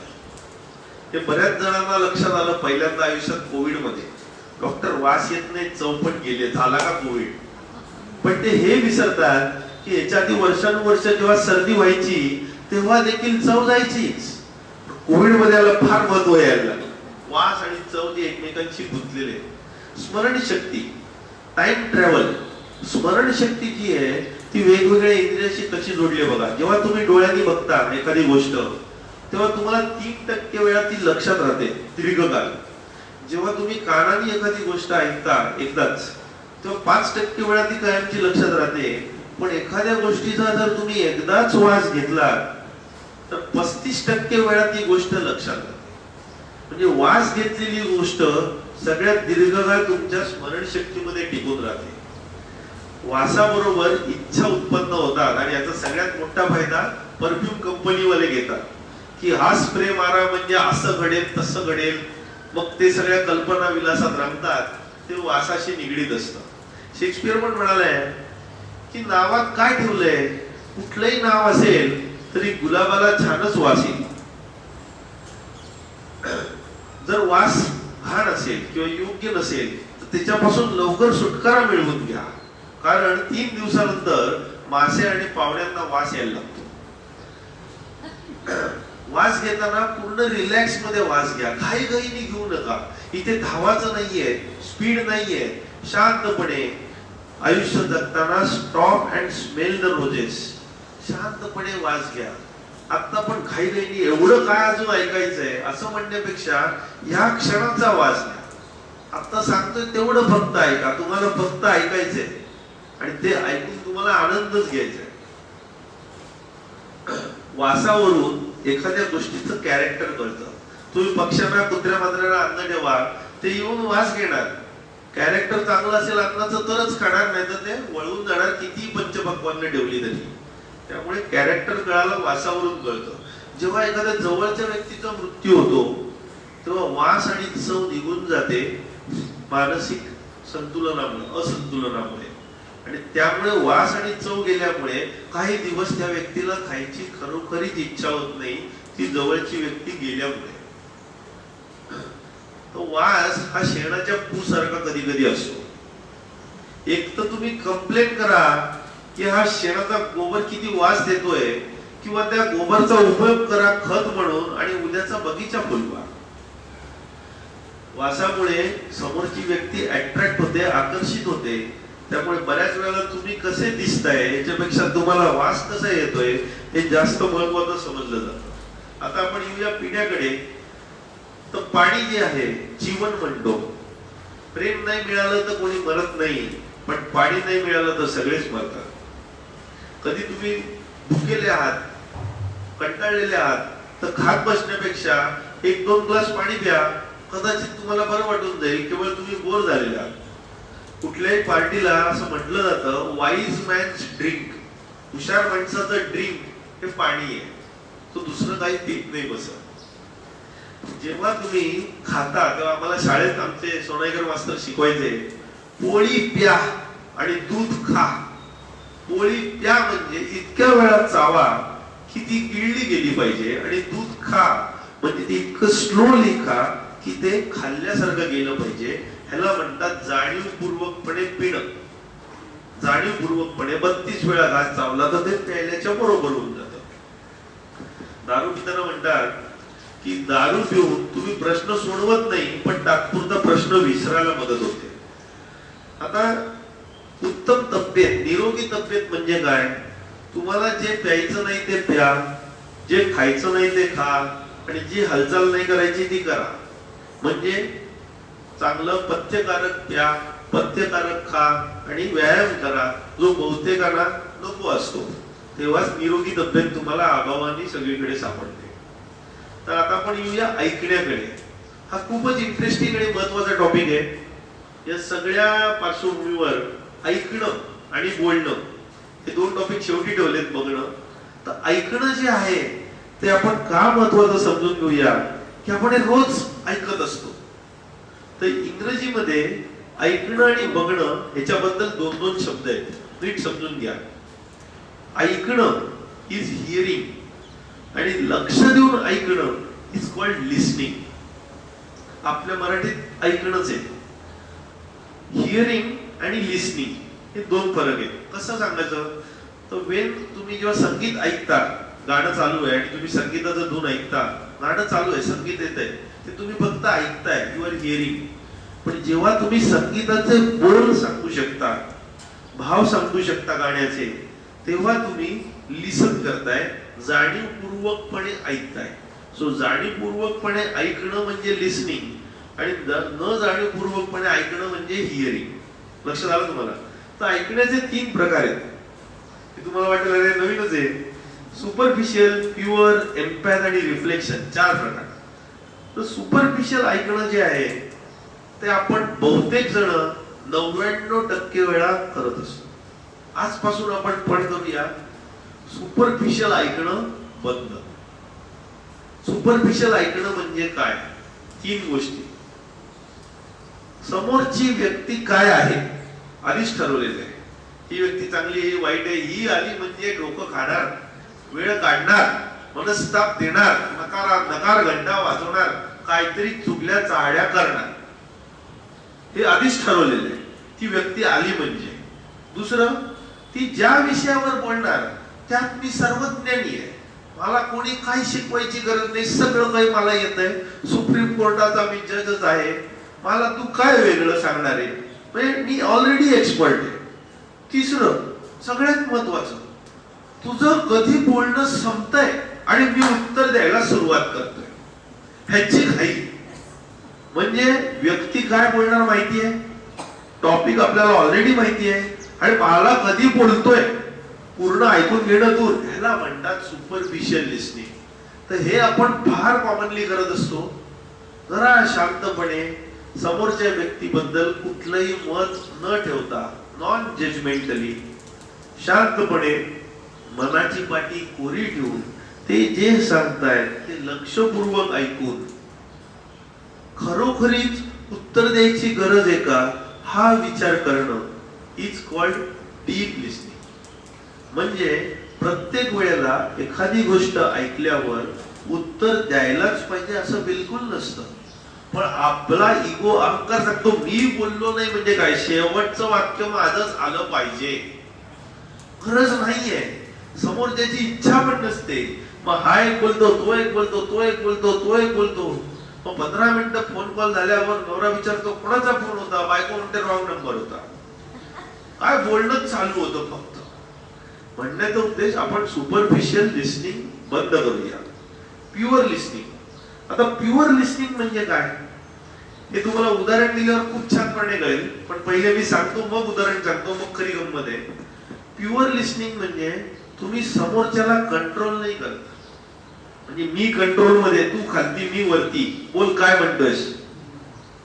हे बऱ्याच जणांना लक्षात आलं पहिल्यांदा आयुष्यात कोविड मध्ये. डॉक्टर वास येत नाही, चव पण गेले, झाला का कोविड. पण ते हे विसरतात की याच्या आधी वर्षानुवर्ष जेव्हा सर्दी व्हायची तेव्हा देखील चव जायचीच. कोविड मध्ये याला फार महत्व यायला लागलं. वास आणि चव जे एकमेकांशी गुंतलेले. स्मरणशक्ती, टाइम ट्रॅव्हल. स्मरणशक्ती जी आहे ती वेगवेगळ्या इंद्रियाशी कशी जोडली बघा. जेव्हा तुम्ही डोळ्यांनी बघता एखादी गोष्ट तेव्हा तुम्हाला 3% वेळा ती लक्षात राहते दीर्घकाळ. जेव्हा तुम्ही कानाने एखादी गोष्ट ऐकता एकदाच तेव्हा 5% वेळा ती कायमची लक्षात राहते. पण एखाद्या गोष्टीचा जर तुम्ही एकदाच वास घेतला तर 35% वेळा ती गोष्ट लक्षात राहते. म्हणजे वास घेतलेली गोष्ट सगळ्यात दीर्घकाळ तुमच्या स्मरणशक्तीमध्ये टिकून राहते. वासाबरोबर इच्छा उत्पन्न होतात आणि याचा सगळ्यात मोठा फायदा परफ्यूम कंपनीवाले घेतात की हा स्प्रे मारा म्हणजे असं घडेल तसं घडेल. मग ते सगळ्या कल्पना विलासात रमतात. ते वासाशी निगडीत असतं. शेक्सपियर पण म्हणालाय की नावात काय ठेवलंय, कुठलंही नाव असेल तरी गुलाबाला छानच वास येईल. जर वास घाण असेल किंवा योग्य नसेल तर त्याच्यापासून लवकर सुटकारा मिळवून घ्या. कारण 3 दिवसानंतर मासे आणि पावण्यांना वास यायला लागतो. वास घेताना पूर्ण रिलॅक्स मध्ये वास घ्या. घाईघाईने घेऊ नका. इथे धावाचं नाहीये, स्पीड नाहीये. शांतपणे आयुष्य जगताना stop and smell the roses. शांतपणे वास घ्या. आता पण घाईघाईने एवढं काय अजून ऐकायचंय असं म्हणण्यापेक्षा या क्षणाचा वास घ्या. आता सांगतोय तेवढं फक्त ऐका. तुम्हाला फक्त ऐकायचंय आणि ते ऐकून तुम्हाला आनंदच घ्यायचा आहे. वासावरून एखाद्या गोष्टीचं कॅरेक्टर कळतं. तुम्ही पक्ष्यांना, कुत्र्या मांजरांना अन्न ठेवा, ते येऊन वास घेणार. कॅरेक्टर चांगलं असेल अन्नाचं तरच खाणार, नाही तर ते वळून जाणार किती पंचपक्वान्न ठेवली तरी. त्यामुळे कॅरेक्टर कळायला वासावरून कळतं. जेव्हा एखाद्या जवळच्या व्यक्तीचा मृत्यू होतो तेव्हा वास आणि चव निघून जाते मानसिक संतुलनामुळे, असंतुलनामुळे. आणि त्यामुळे वास आणि चव गेल्यामुळे काही दिवस त्या व्यक्तीला खायची खरोखरीच इच्छा होत नाही, ती जवळची व्यक्ती गेल्यामुळे. तो वास हा शेणाच्या पू सारखा कधी कधी असतो. एक तर तुम्ही कंप्लेंट करा की हा शेणाचा गोबर किती वास देतोय, किंवा त्या गोबरचा उपयोग करा खत म्हणून आणि उद्याचा बगीचा फुलवा. वासामुळे समोरची व्यक्ती अट्रॅक्ट होते, आकर्षित होते. त्यामुळे बऱ्याच वेळेला तुम्ही कसे दिसताय याच्यापेक्षा तुम्हाला वास कसा येतोय हे जास्त महत्वाचं समजलं जातं. आता आपण येऊया पिण्याकडे. तर पाणी जे आहे जीवन म्हणतो. प्रेम नाही मिळालं तर कोणी मरत नाही, पण पाणी नाही मिळालं तर सगळेच मरतात. कधी तुम्ही भुकेले आहात, कंटाळलेले आहात, तर खात बसण्यापेक्षा 1-2 ग्लास पाणी प्या. कदाचित तुम्हाला बरं वाटून जाईल. केवळ तुम्ही बोर झालेले आहात. कुठल्याही पार्टीला असं म्हटलं जातं वाईज मॅन्स ड्रिंक. हुशार माणसाचं ड्रिंक हे पाणी आहे. तो दुसरं काही पीत नाही बसत. जेव्हा तुम्ही खाता तेव्हा आम्हाला शाळेत आमचे सोनाईकर मास्तर शिकवायचे, पोळी प्या आणि दूध खा. पोळी प्या म्हणजे इतक्या वेळा चावा की ती गिळली गेली पाहिजे, आणि दूध खा म्हणजे ते इतकं स्लोली खा की ते खाल्ल्यासारखं गेलं पाहिजे. ह्याला म्हणतात जाणीवपूर्वकपणे पिणं. जाणीवपूर्वकपणे 32 वेळा घास चावला तर ते प्यायल्याच्या बरोबर होऊन जातं. दारू पिताना म्हणतात की दारू पिऊन तुम्ही प्रश्न सोडवत नाही, पण तात्पुरता प्रश्न विसरायला मदत होते. आता उत्तम तब्येत, निरोगी तब्येत म्हणजे काय? तुम्हाला जे प्यायचं नाही ते प्या, जे खायचं नाही ते खा, आणि जी हालचाल नाही करायची ती करा. म्हणजे चांगलं पथ्यकारक प्या, पथ्यकारक खा आणि व्यायाम करा, जो बहुतेकांना नको असतो. तेव्हाच निरोगी तब्येत तुम्हाला अभावाने सगळीकडे सापडते. तर आता आपण येऊया ऐकण्याकडे. हा खूपच इंटरेस्टिंग आणि महत्वाचा टॉपिक आहे. या सगळ्या पार्श्वभूमीवर ऐकणं आणि बोलणं हे दोन टॉपिक शेवटी ठेवलेत बघणं. तर ऐकणं जे आहे ते आपण का महत्वाचं समजून घेऊया की आपण हे रोज ऐकत असतो. तर इंग्रजीमध्ये ऐकणं आणि बघणं ह्याच्याबद्दल दोन दोन शब्द आहेत, नीट समजून घ्या. ऐकणं इज हिअरिंग आणि लक्ष देऊन ऐकणं इज कॉल्ड लिसनिंग. आपल्या मराठीत ऐकणंच आहे. हिअरिंग आणि लिसनिंग हे दोन फरक आहेत. कसं सांगायचं? तर वेन तुम्ही जेव्हा संगीत ऐकता, गाणं चालू आहे आणि तुम्ही संगीताचं धून ऐकता, गाणं चालू आहे, संगीत येत आहे, ते तुम्ही फक्त ऐकताय, यू आर हिअरिंग. पण जेव्हा तुम्ही संगीताचे बोल सांगू शकता, भाव सांगू शकता गाण्याचे, तेव्हा तुम्ही लिसन करताय, जाणीवपूर्वकपणे ऐकताय. सो जाणीवपूर्वकपणे ऐकणं म्हणजे लिसनिंग आणि न जाणीवपूर्वकपणे ऐकणं म्हणजे हिअरिंग. लक्षात आलं तुम्हाला? तर ऐकण्याचे 3 प्रकार आहेत. तुम्हाला वाटेल अरे नवीनच आहे. सुपरफिशियल, प्युअर, एम्पॅथ आणि रिफ्लेक्शन, 4 प्रकार. तर सुपरफिशियल ऐकणं जे आहे ते आपण बहुतेक जण 99% वेळा करत असतो. आजपासून आपण पण करूया सुपरफिशियल ऐकणं बंद. सुपरफिशियल ऐकणं म्हणजे काय? 3 गोष्टी. समोरची व्यक्ती काय आहे आधीच ठरवलेलं आहे. ही व्यक्ती चांगली आहे, वाईट आहे, ही आली म्हणजे डोकं खाणार, वेळ काढणार, मनस्ताप देणार, नकार घंटा वाजवणार, काहीतरी चुकल्या चाड्या करणार, हे आधीच ठरवलेलं आहे. ती व्यक्ती आली म्हणजे. दुसरं, ती ज्या विषयावर बोलणार त्यात मी सर्वज्ञानी आहे, मला कोणी काही शिकवायची गरज नाही, सगळं काही मला येत आहे, सुप्रीम कोर्टाचा मी जजच आहे, मला तू काय वेगळं सांगणार आहे, म्हणजे मी ऑलरेडी एक्सपर्ट आहे. तिसरं, सगळ्यात महत्वाचं, तुझं कधी बोलणं संपतंय आणि मी उत्तर द्यायला सुरुवात करतोय, ह्याची घाई. म्हणजे व्यक्ती काय बोलणार माहिती आहे, टॉपिक आपल्याला ऑलरेडी माहिती आहे, आणि मला कधी बोलतोय पूर्ण ऐकून घेणं दूर, ह्याला म्हणतात सुपरफिशियल लिसनिंग. तर हे आपण फार कॉमनली करत असतो. जरा शांतपणे समोरच्या व्यक्तीबद्दल कुठलंही मत न ठेवता, नॉन जजमेंटली, शांतपणे मनाची पाठी कोरी ठेवून ते जे सांगतायत ते लक्षपूर्वक ऐकून खरोखरीच उत्तर द्यायची गरज आहे का हा विचार करणं इज कॉल्ड डीप लिसनिंग. म्हणजे प्रत्येक वेळेला एखादी गोष्ट ऐकल्यावर उत्तर द्यायलाच पाहिजे असं बिलकुल नसतं. पण आपला इगो, अहंकार सांगतो मी बोललो नाही म्हणजे काय, शेवटचं वाक्य माझंच आलं पाहिजे. गरज नाहीये, समोरच्याची इच्छा पण नसते. मग हा एक बोलतो, तो एक बोलतो, तो एक बोलतो, तो एक बोलतो. मग 15 मिनिटं फोन कॉल झाल्यावर नवरा विचारतो कोणाचा फोन होता, बायको म्हणते रॉंग नंबर होता. काय बोलणं चालू होतं फक्त. म्हणण्याचा उद्देश आपण सुपरफिशियल लिसनिंग बंद करूया, प्युअर लिसनिंग. आता प्युअर लिसनिंग म्हणजे काय हे तुम्हाला उदाहरण दिल्यावर खूप छानपणे कळेल, पण पहिले मी सांगतो मग उदाहरण सांगतो, मग खरी गंमत आहे. प्युअर लिसनिंग म्हणजे तुम्ही समोरच्याला कंट्रोल नाही करत. म्हणजे मी कंट्रोल मध्ये, तू खालती मी वरती, बोल काय म्हणतोयस,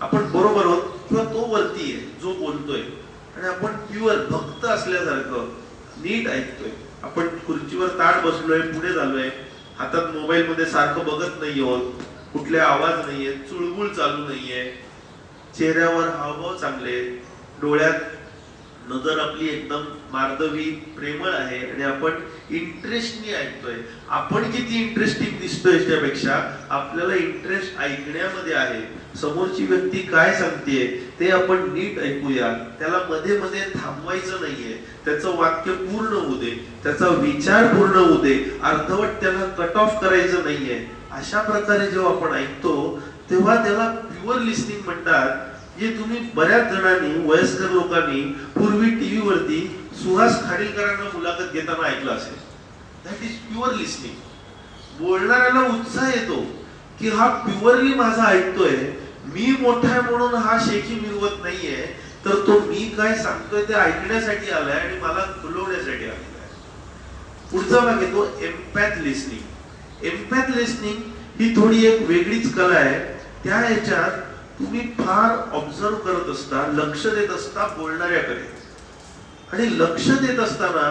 आपण बरोबर आहोत किंवा तो वरती आहे जो बोलतोय, आणि आपण प्युअर भक्त असल्यासारखं नीट ऐकतोय. आपण खुर्चीवर ताट बसलोय, पुढे झालोय, हातात मोबाईल मध्ये सारखं बघत नाही आहोत, कुठले आवाज नाहीये, चुळबुळ चालू नाहीये, चेहऱ्यावर हावभाव चांगले, डोळ्यात नजर आपली एकदम मार्दवी प्रेमळ आहे, आणि आपण इंटरेस्टनी ऐकतोय. आपण किती इंटरेस्टिंग दिसतोय त्यापेक्षा आपल्याला इंटरेस्ट ऐकण्यामध्ये आहे. समोरची व्यक्ती काय सांगते ते आपण नीट ऐकूया, त्याला मध्ये मध्ये थांबवायचं नाहीये, त्याचं वाक्य पूर्ण होऊ दे, त्याचा विचार पूर्ण होऊ दे, अर्धवट त्याला कट ऑफ करायचं नाहीये. अशा प्रकारे जेव्हा आपण ऐकतो तेव्हा त्याला प्युअर लिस्निंग म्हणतात. जे तुम्ही बऱ्याच जणांनी, वयस्कर लोकांनी पूर्वी टीव्ही वरती सुहास खाडीलकरांना मुलाखत घेताना ऐकलं असेल. That is pure listening. बोलणाऱ्याला उत्साह येतो की हा प्युअरली माझा ऐकतोय, मी मोठा आहे म्हणून हा शेखी मिरवत नाहीये, तर तो मी काय सांगतोय ते ऐकण्यासाठी आलाय आणि मला खुलवण्यासाठी आलाय. पुढचा भाग येतो एम्पॅथ लिस्निंग. एम्पॅथ लिस्निंग ही थोडी एक वेगळीच कला आहे. त्या याच्यात तुम्ही फार ऑब्झर्व करत असता, लक्ष देत असता बोलणाऱ्याकडे, आणि लक्ष देत असताना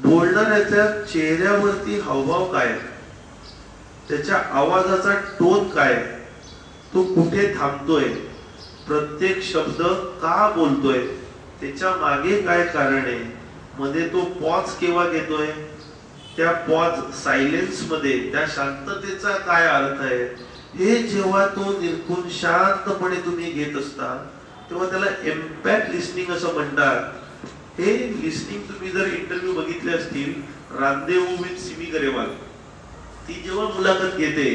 बोलणाऱ्याच्या चेहऱ्यावरती हावभाव काय, त्याच्या आवाजाचा टोन काय, तो कुठे थांबतोय, प्रत्येक शब्द का बोलतोय, त्याच्या मागे काय कारण आहे, मध्ये तो पॉज केव्हा घेतोय, त्या पॉज सायलेन्स मध्ये त्या शांततेचा काय अर्थ आहे, हे जेव्हा तो निरखून शांतपणे तुम्ही घेत असता तेव्हा त्याला एम्पॅथ लिस्निंग असं म्हणतात. हे लिस्निंग तुम्ही जर इंटरव्ह्यू बघितले असतील, रांदेवू विथ सिमी गरेवाल, ती जेव्हा मुलाखत घेते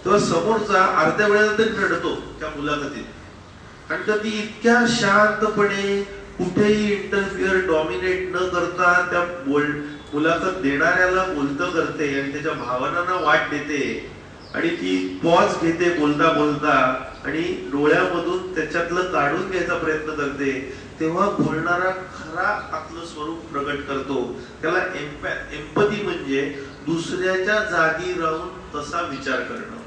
तेव्हा समोरचा अर्ध्या वेळानंतर रडतो त्या मुलाखतीत, आणि तर ती इतक्या शांतपणे कुठेही इंटरफिअर डॉमिनेट न करता त्या मुलाखत देणाऱ्याला बोलतं करते आणि त्याच्या भावनांना वाट देते, आणि ती पॉज घेते बोलता बोलता आणि डोळ्यामधून त्याच्यातलं काढून घ्यायचा प्रयत्न करते. तेव्हा बोलणारा खरा आपलं स्वरूप प्रगट करतो. त्याला एम्पॅथी म्हणजे दुसऱ्याच्या जागी राहून तसा विचार करणं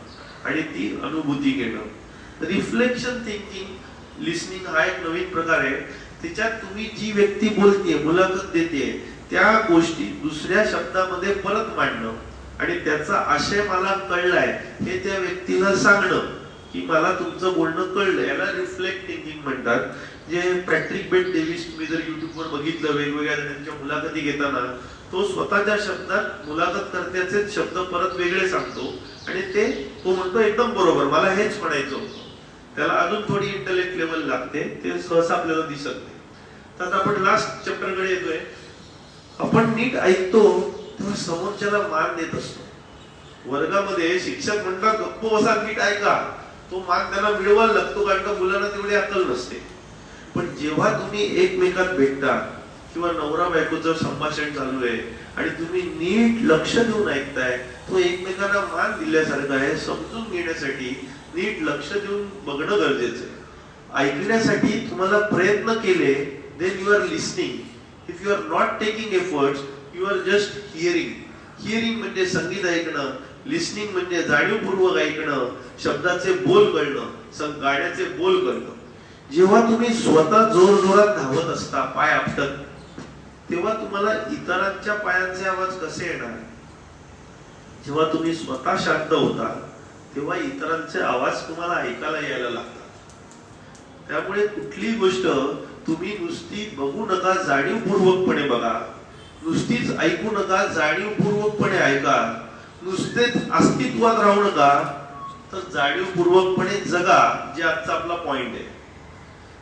आणि ती अनुभूती घेणं. रिफ्लेक्शन थिंकिंग लिस्निंग हा एक नवीन प्रकार आहे. त्याच्यात तुम्ही जी व्यक्ती बोलतेय, मुलाखत देते, त्या गोष्टी दुसऱ्या शब्दामध्ये परत मांडणं आणि त्याचा आशय मला कळलाय हे त्या व्यक्तीला सांगणं की मला तुमचं बोलणं कळलं. याला रिफ्लेक्ट थिंकिंग म्हणतात. जे पॅट्रिक बेट डेव्हिस तुम्ही जर युट्यूबवर बघितलं, वेगवेगळ्या जणांच्या मुलाखती घेताना तो स्वतःच्या शब्दात मुलाखत करत्याचे शब्द परत वेगळे सांगतो आणि ते तो म्हणतो एकदम बरोबर, मला हेच म्हणायचं होतं. त्याला अजून थोडी इंटेलेक्ट लेवल लागते, ते सहसा आपल्याला दिसत नाही. तर आपण लास्ट चॅप्टरकडे येतोय. आपण नीट ऐकतो तेव्हा समोरच्याला मान देत असतो. वर्गामध्ये शिक्षक म्हणतात गप्प बसा, नीट ऐका, तो मान त्याला मिळवायला लागतो, कारण का मुलांना तेवढी अक्कल नसते. पण जेव्हा तुम्ही एकमेकात भेटता किंवा नवरा बायकोचं संभाषण चालू आहे आणि तुम्ही नीट लक्ष देऊन ऐकताय, तो एकमेकांना मान दिल्यासारखं आहे. समजून घेण्यासाठी नीट लक्ष देऊन बघणं गरजेचं आहे. ऐकण्यासाठी तुम्हाला प्रयत्न केले, then you are listening. If you are not taking efforts, you are just hearing. Hearing म्हणजे संगीत ऐकणं, listening म्हणजे जाणीवपूर्वक ऐकणं, शब्दाचे बोल कळणं, गाण्याचे बोल कळणं. जेव्हा तुम्ही स्वतः जोर जोरात धावत असता, पाय आपटत, तेव्हा तुम्हाला इतरांच्या पायांचे आवाज कसे येणार? जेव्हा तुम्ही स्वतः शांत होता तेव्हा इतरांचे आवाज तुम्हाला ऐकायला यायला लागतात. त्यामुळे कुठली गोष्ट तुम्ही नुसती बघू नका, जाणीवपूर्वकपणे बघा. नुसतीच ऐकू नका, जाणीवपूर्वकपणे ऐका. नुसतेच अस्तित्वात राहू नका, तर जाणीवपूर्वकपणे जगा, जे आजचा आपला पॉइंट आहे.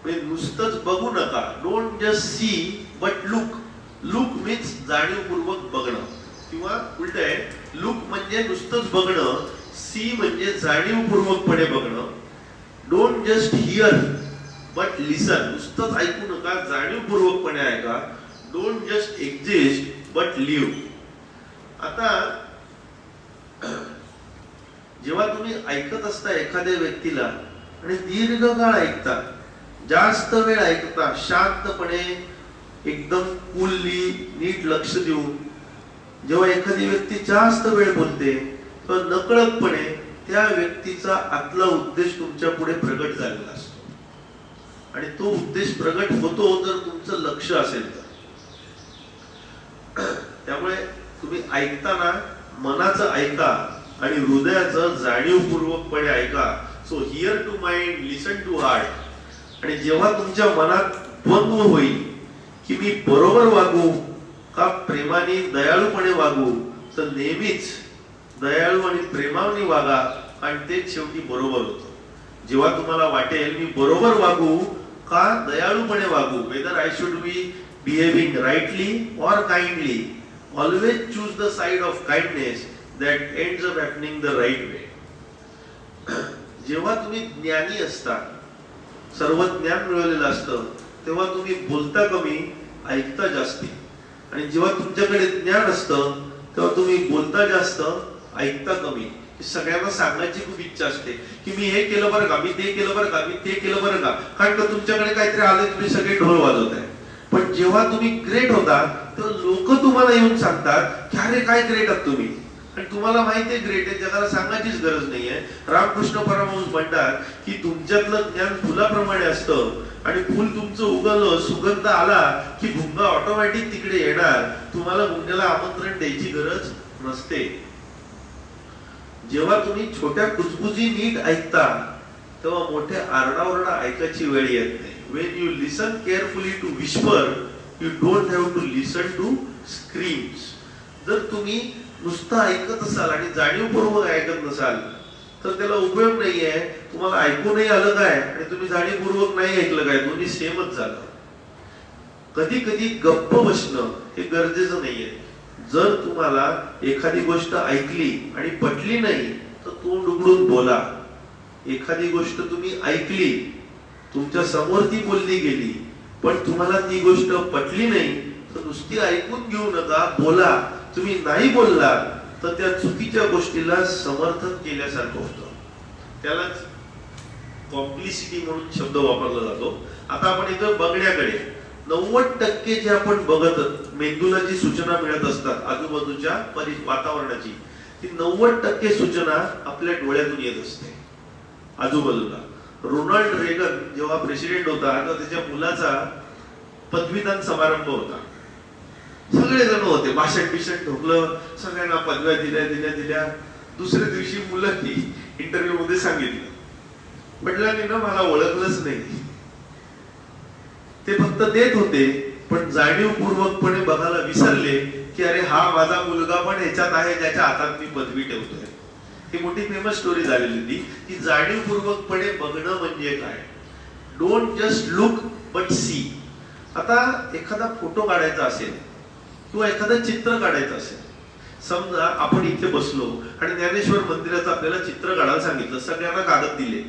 म्हणजे नुसतंच बघू नका. Don't just see but look. Look means जाणीवपूर्वक बघणं, किंवा उलट आहे, लुक म्हणजे नुसतंच बघणं, सी म्हणजे जाणीवपूर्वकपणे बघणं. Don't just hear but listen. नुसतंच ऐकू नका, जाणीवपूर्वकपणे ऐका. Don't just exist but live. आता जेव्हा तुम्ही ऐकत असता एखाद्या व्यक्तीला आणि दीर्घकाळ ऐकता, जास्त वेळ ऐकता, शांतपणे, एकदम कूलली, नीट लक्ष देऊन, जेव्हा एखादी व्यक्ती जास्त वेळ बोलते तर नकळतपणे त्या व्यक्तीचा आतला उद्देश तुमच्या पुढे प्रगट झालेला असतो. आणि तो उद्देश प्रगट होतो जर तुमचं लक्ष असेल तर. त्यामुळे तुम्ही ऐकताना मनाचं ऐका आणि हृदयाचं जाणीवपूर्वकपणे ऐका. So hear to mind, listen to heart. आणि जेव्हा तुमच्या मनात द्वंद्व होईल की मी बरोबर वागू का प्रेमाने दयाळूपणे वागू, तर नेहमीच दयाळू आणि प्रेमाने वागा, आणि तेच शेवटी बरोबर होतं. जेव्हा तुम्हाला वाटेल मी बरोबर वागू का दयाळूपणे वागू, whether I should be behaving rightly or kindly, always choose the side of kindness that ends up happening the right way. जेव्हा तुम्ही ज्ञानी असता, सर्व ज्ञान मिळवलेलं असतं, तेव्हा तुम्ही बोलता कमी, ऐकता जास्ती. आणि जेव्हा तुमच्याकडे ज्ञान असतं तेव्हा तुम्ही बोलता जास्त, ऐकता कमी. सगळ्यांना सांगायची खूप इच्छा असते की मी हे केलं बरं का, मी ते केलं बरं का, मी ते केलं बरं का, कारण का तुमच्याकडे काहीतरी आले तुम्ही सगळे ढोल वाजवताय. पण जेव्हा तुम्ही ग्रेट होता तेव्हा लोक तुम्हाला येऊन सांगतात की अरे काय ग्रेट आहात तुम्ही, आणि तुम्हाला माहिती आहे ग्रेट आहे, जगाला सांगायचीच गरज नाहीये. रामकृष्ण परमहंस म्हणतात की तुमच्यातलं ज्ञान फुलाप्रमाणे असतं, आणि फुल तुमचं उगवलं, सुगंध आला की भुंगा ऑटोमॅटिक तिकडे येणार, तुम्हाला भुंग्याला आमंत्रण द्यायची गरज नसते. जेव्हा तुम्ही छोट्या कुजबुजी नीट ऐकता तेव्हा मोठे आरडाओरडा ऐकायची वेळ येत नाही. When you listen carefully to whisper, you don't have to listen to screams. जर तुम्ही नुसतं ऐकत असाल आणि जाणीवपूर्वक ऐकत नसाल तर त्याला उपयोग नाहीये. तुम्हाला ऐकू नाही आलं काय आणि तुम्ही जाणीवपूर्वक नाही ऐकलं काय, दोन्ही सेमच झालं. कधी कधी गप्प बसणं हे गरजेचं नाहीये. जर तुम्हाला एखादी गोष्ट ऐकली आणि पटली नाही तर तोंड उघडून बोला. एखादी गोष्ट तुम्ही ऐकली, तुमच्या समोर ती बोलली गेली, पण तुम्हाला ती गोष्ट पटली नाही तर नुसती ऐकून घेऊ नका, बोला. तुम्ही नाही बोललात तर त्या चुकीच्या गोष्टीला समर्थन केल्यासारखं होतं. त्यालाच कॉम्प्लिसिटी म्हणून शब्द वापरला जातो. आता आपण इथं बघण्याकडे 90% जे आपण बघत, मेंदूला जी सूचना मिळत असतात आजूबाजूच्या वातावरणाची, ती 90% सूचना आपल्या डोळ्यातून येत असते आजूबाजूला. रोनाल्ड रेगन जेव्हा प्रेसिडेंट होता तेव्हा त्याच्या मुलाचा पदवीदान समारंभ होता. सगळे जण होते, भाषण बिषण ठोकलं, सगळ्यांना पदव्या दिल्या. दुसऱ्या दिवशी मुलांनी इंटरव्ह्यू मध्ये सांगितलं, वडिलांनी ना मला ओळखलंच नाही, ते फक्त देत होते पण जाणीवपूर्वकपणे बघायला विसरले की अरे हा माझा मुलगा पण ह्याच्यात आहे ज्याच्या हातात मी पदवी ठेवतोय. ही मोठी फेमस स्टोरी झालेली होती की जाणीवपूर्वकपणे बघणं म्हणजे काय. Don't just look but see. आता एखादा फोटो काढायचा असेल किंवा एखादं चित्र काढायचं असेल, समजा आपण इथे बसलो आणि ज्ञानेश्वर मंदिराचं आपल्याला चित्र काढायला सांगितलं, सगळ्यांना कागद दिले,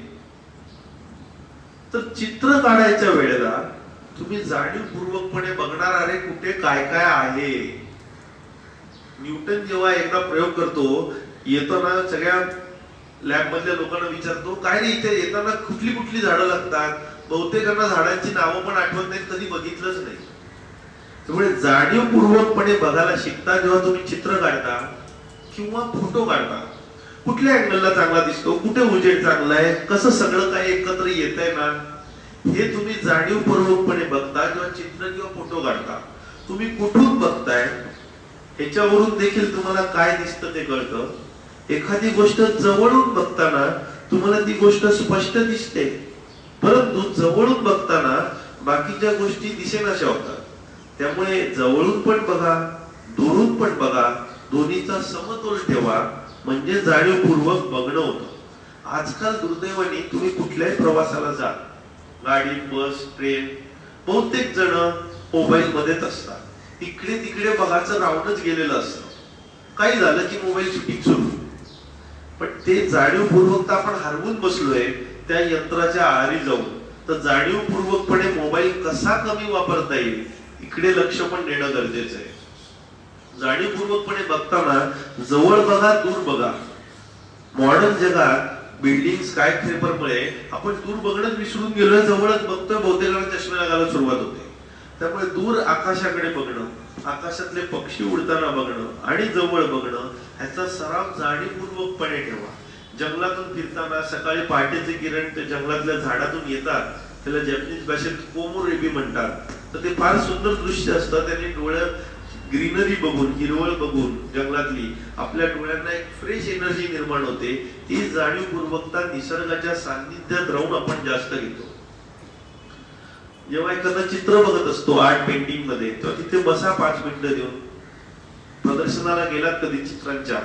तर चित्र काढायच्या वेळेला तुम्ही जाणीवपूर्वकपणे बघणार अरे कुठे काय काय आहे. न्यूटन जेव्हा एकदा प्रयोग करतो, येताना सगळ्या लॅब मधल्या लोकांना विचारतो काय रे इथे येताना कुठली कुठली झाडं लागतात, बहुतेकांना झाडांची नावं पण आठवत नाहीत, कधी बघितलंच नाही. त्यामुळे जाणीवपूर्वकपणे बघायला शिकता जेव्हा तुम्ही चित्र काढता किंवा फोटो काढता, कुठल्या अँगलला चांगला दिसतो, कुठे उजेड चांगला आहे, कसं सगळं काही एकत्र येत आहे ना, हे तुम्ही जाणीवपूर्वकपणे बघता जेव्हा चित्र किंवा फोटो काढता. तुम्ही कुठून बघताय ह्याच्यावरून देखील तुम्हाला काय दिसतं ते कळतं. एखादी गोष्ट जवळून बघताना तुम्हाला ती गोष्ट स्पष्ट दिसते, परंतु जवळून बघताना बाकीच्या गोष्टी दिसेनाशा होतात. त्यामुळे जवळून पण बघा, दुरून पण बघा, दोन्हीचा समतोल ठेवा, म्हणजे जाणीवपूर्वक बघणं होतं. आजकाल दुर्दैवाने तुम्ही कुठल्याही प्रवासाला जा, गाडी, बस, ट्रेन, बहुतेक जण मोबाईल मध्येच असतात. इकडे तिकडे बघायचं राहूनच गेलेलं असतं. काही झालं की मोबाईल शूटिंग सुरू. पण ते जाणीवपूर्वक आपण हरवून बसलोय त्या यंत्राच्या आहारी जाऊन. तर जाणीवपूर्वकपणे मोबाईल कसा कमी वापरता येईल इकडे लक्ष पण देणं गरजेचं आहे. जाणीवपूर्वकपणे बघताना जवळ बघा, दूर बघा. मॉडर्न जगात बिल्डिंग स्कायस्क्रेपरमुळे आपण दूर बघणंच विसरून गेलोय, जवळच बघतोय. बहुतेकांना चष्मे लागायला सुरुवात होते. त्यामुळे दूर आकाशाकडे बघणं, आकाशातले पक्षी उडताना बघणं आणि जवळ बघणं ह्याचा सराव जाणीवपूर्वकपणे ठेवा. जंगलातून फिरताना सकाळी पहाटेचे किरण ते जंगलातल्या झाडातून येतात, त्याला जपनीज भाषेत कोमुरेबी म्हणतात. तर ते फार सुंदर दृश्य असतं. त्यांनी डोळ्यात ग्रीनरी बघून, हिरवळ बघून जंगलातली आपल्या डोळ्यांना एक फ्रेश एनर्जी निर्माण होते. ती जाणीवपूर्वकता निसर्गाच्या सान्निध्यात राहून आपण जास्त घेतो. जेव्हा एखादं चित्र बघत असतो आर्ट पेंटिंग मध्ये, तेव्हा तिथे बसा 5 मिनिटं देऊन. प्रदर्शनाला गेलात कधी चित्रांच्या,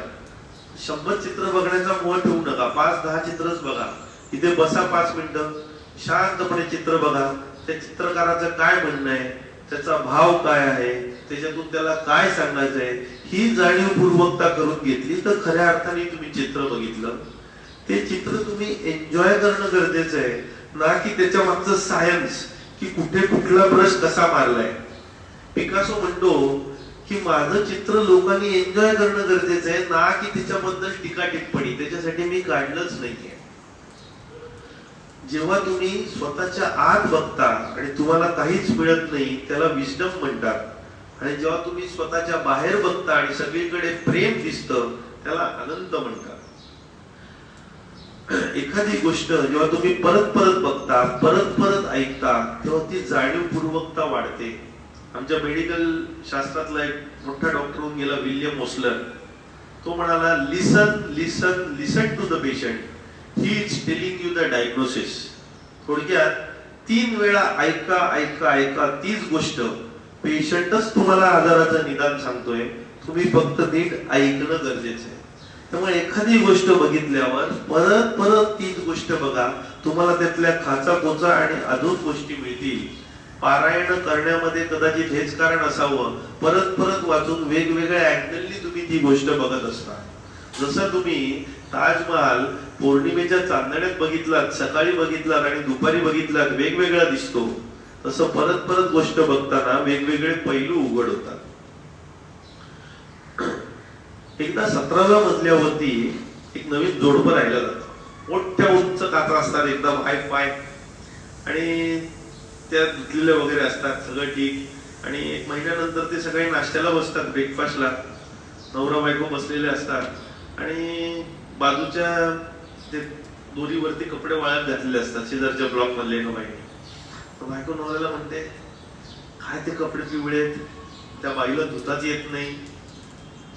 100 चित्र बघण्याचा मोह ठेवू नका, 5-10 चित्रच बघा. इथे बसा 5 मिनिटं, शांतपणे चित्र बघा, त्या चित्रकाराचं काय म्हणणं आहे, त्याचा भाव काय आहे, त्याच्यातून त्याला काय सांगायचंय, ही जाणीवपूर्वकता करून घेतली तर खऱ्या अर्थाने तुम्ही चित्र बघितलं. ते चित्र तुम्ही एन्जॉय करणं गरजेचं आहे, ना की त्याच्या मागचं सायन्स की कुठे कुठला ब्रश कसा मारलाय. पिकासो म्हणतो की माझं चित्र लोकांनी एन्जॉय करणं गरजेचं आहे, ना की त्याच्याबद्दल टीका टिप्पणी, त्याच्यासाठी मी काढलंच नाहीये. जेव्हा तुम्ही स्वतःच्या आत बघता आणि तुम्हाला काहीच मिळत नाही त्याला विस्डम म्हणतात, आणि जेव्हा तुम्ही स्वतःच्या बाहेर बघता आणि सगळीकडे प्रेम दिसतं त्याला आनंद म्हणतात. एखादी गोष्ट जेव्हा तुम्ही परत परत बघता, परत परत ऐकता, तेव्हा ती जाणीवपूर्वकता वाढते. आमच्या मेडिकल शास्त्रातला एक मोठा डॉक्टर होऊन गेला विल्यम ओसलर. तो म्हणाला, listen listen listen to the patient, he is telling you the diagnosis. थोडक्यात 3 वेळा ऐका ऐका ऐका तीच गोष्ट, पेशंटच तुम्हाला आजाराचं निदान सांगतोय, तुम्ही फक्त नीट ऐकणं गरजेचं आहे. त्यामुळे एखादी गोष्ट बघितल्यावर परत परत तीच गोष्ट बघा, तुम्हाला त्यातल्या खाचा पोचा आणि अजून गोष्टी मिळतील. पारायण करण्यामध्ये कदाचित हेच कारण असावं, परत परत वाचून वेगवेगळ्या अँगलनी तुम्ही ती गोष्ट बघत असता. जसं तुम्ही ताजमहाल पौर्णिमेच्या चांदण्यात बघितलात, सकाळी बघितलात आणि दुपारी बघितलात, वेगवेगळा दिसतो. तसं परत परत गोष्ट बघताना वेगवेगळे पैलू उघड होतात. एकदा 17व्या मजल्यावरती एक नवीन जोडपं राहिलं जातं. मोठ्या उंच काचा असतात, एकदम हाय फाय, आणि त्या धुतलेल्या वगैरे असतात, सगळं ठीक. आणि 1 महिन्यानंतर ते सगळे नाश्त्याला बसतात, ब्रेकफास्टला. नवरा बायको बसलेले असतात आणि बाजूच्या ते दोरीवरती कपडे वाळत घातलेले असतात, शेजारच्या ब्लॉक मधले एका बाईने. बायको नवऱ्याला म्हणते, काय ते कपडे पिवळे आहेत, त्या बाईला धुताच येत नाही.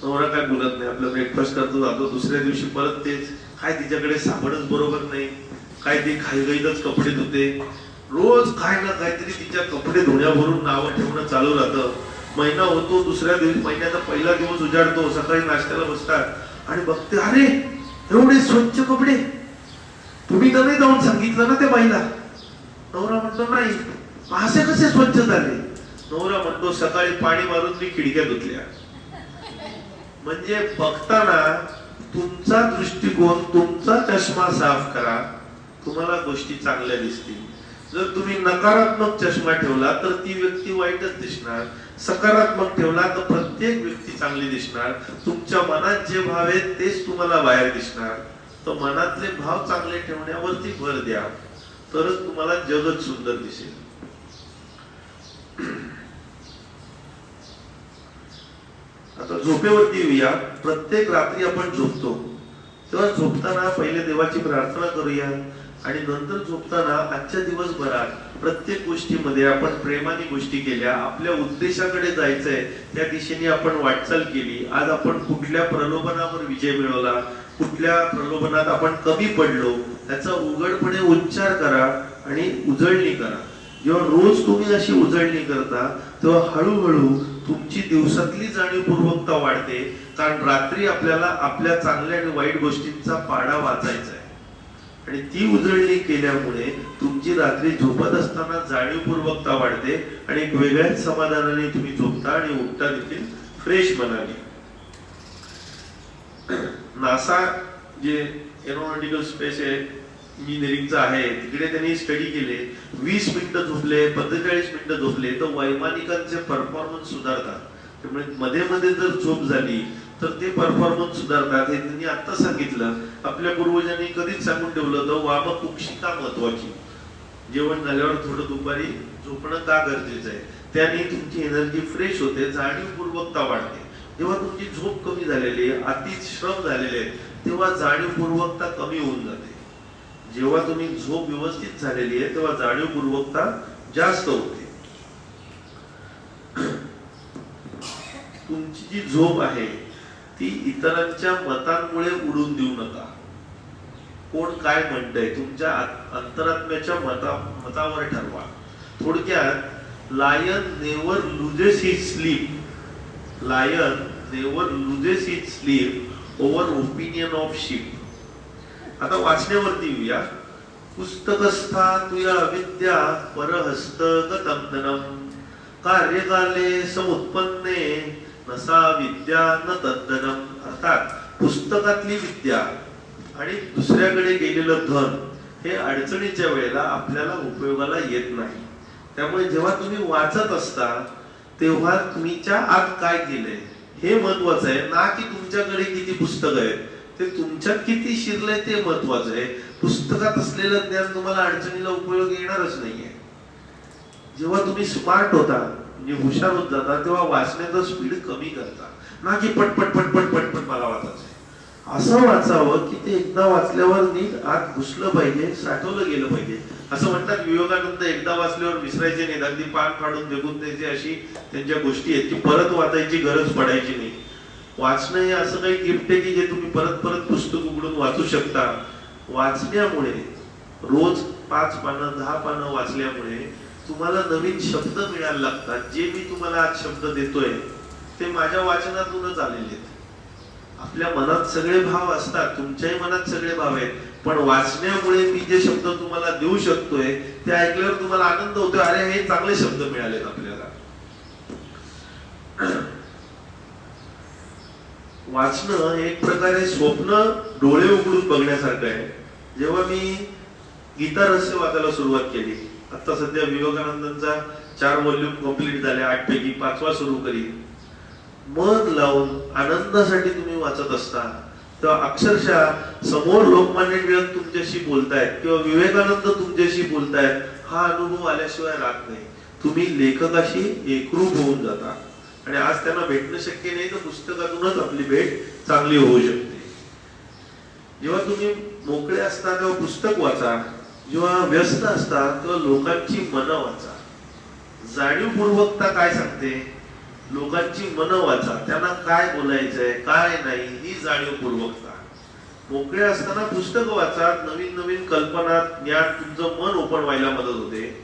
नवरा काय बोलत नाही, आपलं ब्रेकफास्ट करतो, जातो. दुसऱ्या दिवशी परत तेच, काय तिच्याकडे साबणच बरोबर नाही, काय ती घाईघाईतच कपडे धुते. रोज काय ना काहीतरी तिच्या कपडे धुण्यावरून नावं ठेवणं चालू राहतं. महिना होतो, दुसऱ्या दिवशी, महिन्याचा पहिला दिवस उजाडतो, सकाळी नाश्त्याला बसतात आणि बघते, अरे एवढे स्वच्छ कपडे, तुम्ही तर नाही जाऊन सांगितलं ना त्या बाईला. नवरा म्हणतो, नाही. असे कसे स्वच्छ झाले? नवरा म्हणतो, सकाळी पाणी मारून मी खिडक्या धुतल्या. म्हणजे बघताना तुमचा दृष्टिकोन, तुमचा चष्मा साफ करा, तुम्हाला गोष्टी चांगल्या दिसतील. जर तुम्ही नकारात्मक चष्मा ठेवला तर ती व्यक्ती वाईटच दिसणार, सकारात्मक ठेवला तर प्रत्येक व्यक्ती चांगली दिसणार. तुमच्या मनात जे भाव आहेत तेच तुम्हाला बाहेर दिसणार. तर मनातले भाव चांगले ठेवण्यावरती भर द्या, तरच तुम्हाला जगच सुंदर दिसेल. आता झोपेवरती येऊया. प्रत्येक रात्री आपण झोपतो, तेव्हा झोपताना पहिले देवाची प्रार्थना करूया आणि नंतर झोपताना आजच्या दिवसभरात प्रत्येक गोष्टीमध्ये आपण प्रेमाने गोष्टी केल्या, आपल्या उद्देशाकडे जायचंय त्या दिशेने आपण वाटचाल केली. आज आपण कुठल्या प्रलोभनावर विजय मिळवला, कुठल्या प्रलोभनात आपण कमी पडलो, त्याचा उघडपणे उच्चार करा आणि उजळणी करा. जेव्हा रोज तुम्ही अशी उजळणी करता तेव्हा हळूहळू तुमची दिवसातली जाणीवपूर्वकता वाढते. कारण रात्री आपल्याला आपल्या चांगल्या आणि वाईट गोष्टींचा पाढा वाचायचा आहे आणि ती उजळणी केल्यामुळे तुमची रात्री झोपत असताना जाणीवपूर्वकता वाढते आणि एक वेगळ्याच समाधानाने तुम्ही झोपता आणि उठता देखील फ्रेश मनाने. नासा जे एरोनॉटिकल स्पेस इंजिनिअरिंगचा आहे तिकडे त्यांनी स्टडी केले. 20 मिनिटं झोपले, 45 मिनिटं झोपले तर वैमानिकांचे परफॉर्मन्स सुधारतात. त्यामुळे मध्ये मध्ये जर झोप झाली तर ते परफॉर्मन्स सुधारतात. हे त्यांनी आता सांगितलं. आपल्या पूर्वजांनी कधीच सांगून ठेवलं होतं वामकुक्षिका महत्वाची. जेवण झाल्यावर थोडं दुपारी झोपणं का गरजेचं आहे, त्याने तुमची एनर्जी फ्रेश होते, जाणीवपूर्वकता वाढते. जेव्हा तुमची झोप कमी झालेली आहे, अति श्रम झालेले आहे, तेव्हा जाणीवपूर्वकता कमी होऊन जाते. जेव्हा तुम्ही झोप व्यवस्थित झालेली आहे तेव्हा जाणीवपूर्वकता जास्त होते. तुमची जी झोप आहे ती इतरांच्या मतांमुळे उडून देऊ नका. कोण काय म्हणतंय तुमच्या अंतरात्म्याच्या मतावर ठरवा. थोडक्यात lion never loses his sleep, lion never loses his sleep over opinion of sheep. आता वाचण्यावरती येऊया. पुस्तकस्था तुया विद्या परहस्तगतं धनम कार्यकाले समुत्पन्ने नसा विद्या न तद्धनम. अर्थात पुस्तकातली विद्या आणि दुसऱ्याकडे गेलेलं धन हे अडचणीच्या वेळेला आपल्याला उपयोगाला येत नाही. त्यामुळे जेव्हा तुम्ही वाचत असता तेव्हा तुमच्या आत काय केलंय हे महत्वाचं आहे, ना की तुमच्याकडे किती पुस्तक आहेत. ते तुमच्यात किती शिरलंय ते महत्वाचं आहे. पुस्तकात असलेलं ज्ञान तुम्हाला अडचणीला उपयोग येणारच नाहीये. जेव्हा तुम्ही स्मार्ट होता म्हणजे हुशार होत जाता तेव्हा वाचण्याचा स्पीड कमी करता, ना की पटपट पटपट पटपट मला वाचायचं. असं वाचावं की ते एकदा वाचल्यावर नीट आत घुसलं पाहिजे, साठवलं गेलं पाहिजे. असं म्हणतात विवेकानंद एकदा वाचल्यावर विसरायचे नाही, अगदी पान फाडून फेकून द्यायचे अशी त्यांच्या गोष्टी आहेत की परत वाचायची गरज पडायची नाही. वाचणं हे असं काही गिफ्ट आहे की जे तुम्ही परत परत पुस्तक उघडून वाचू शकता. वाचण्यामुळे रोज 5 पानं 10 पानं वाचल्यामुळे तुम्हाला नवीन शब्द मिळायला लागतात. जे मी तुम्हाला आज शब्द देतोय ते माझ्या वाचनातूनच आलेले आहेत. आपल्या मनात सगळे भाव असतात, तुमच्याही मनात सगळे भाव आहेत, पण वाचण्यामुळे मी जे शब्द तुम्हाला देऊ शकतोय ते ऐकल्यावर तुम्हाला आनंद होतोय, अरे हे चांगले शब्द मिळालेत आपल्याला. वाचणं एक प्रकारे स्वप्न डोळे उघडून बघण्यासारखं आहे. जेव्हा मी गीता रहस्य वाचायला सुरुवात केली, आता सध्या विवेकानंदांचा 4 व्हॉल्यूम कंप्लीट झाले, 8 पैकी 5वा सुरू करीन. मन लावून आनंदासाठी तुम्ही वाचत असता तेव्हा अक्षरशः समोर लोकमान्य टिळक तुमच्याशी बोलतायत किंवा विवेकानंद तुमच्याशी बोलतायत हा अनुभव आल्याशिवाय राहत नाही. तुम्ही लेखकाशी एकरूप होऊन जाता आणि आज त्यांना भेटणं शक्य नाही तर पुस्तकातूनच आपली भेट चांगली होऊ शकते. जेव्हा तुम्ही मोकळे असता तेव्हा पुस्तक वाचा, जेव्हा व्यस्त असता तेव्हा लोकांची मनं वाचा. जाणीवपूर्वकता काय सांगते, लोकांची मनं वाचा, त्यांना काय बोलायचंय काय नाही ही जाणीवपूर्वकता. मोकळे असताना पुस्तक वाचा, नवीन नवीन कल्पना ज्ञान तुमचं मन ओपन व्हायला मदत होते.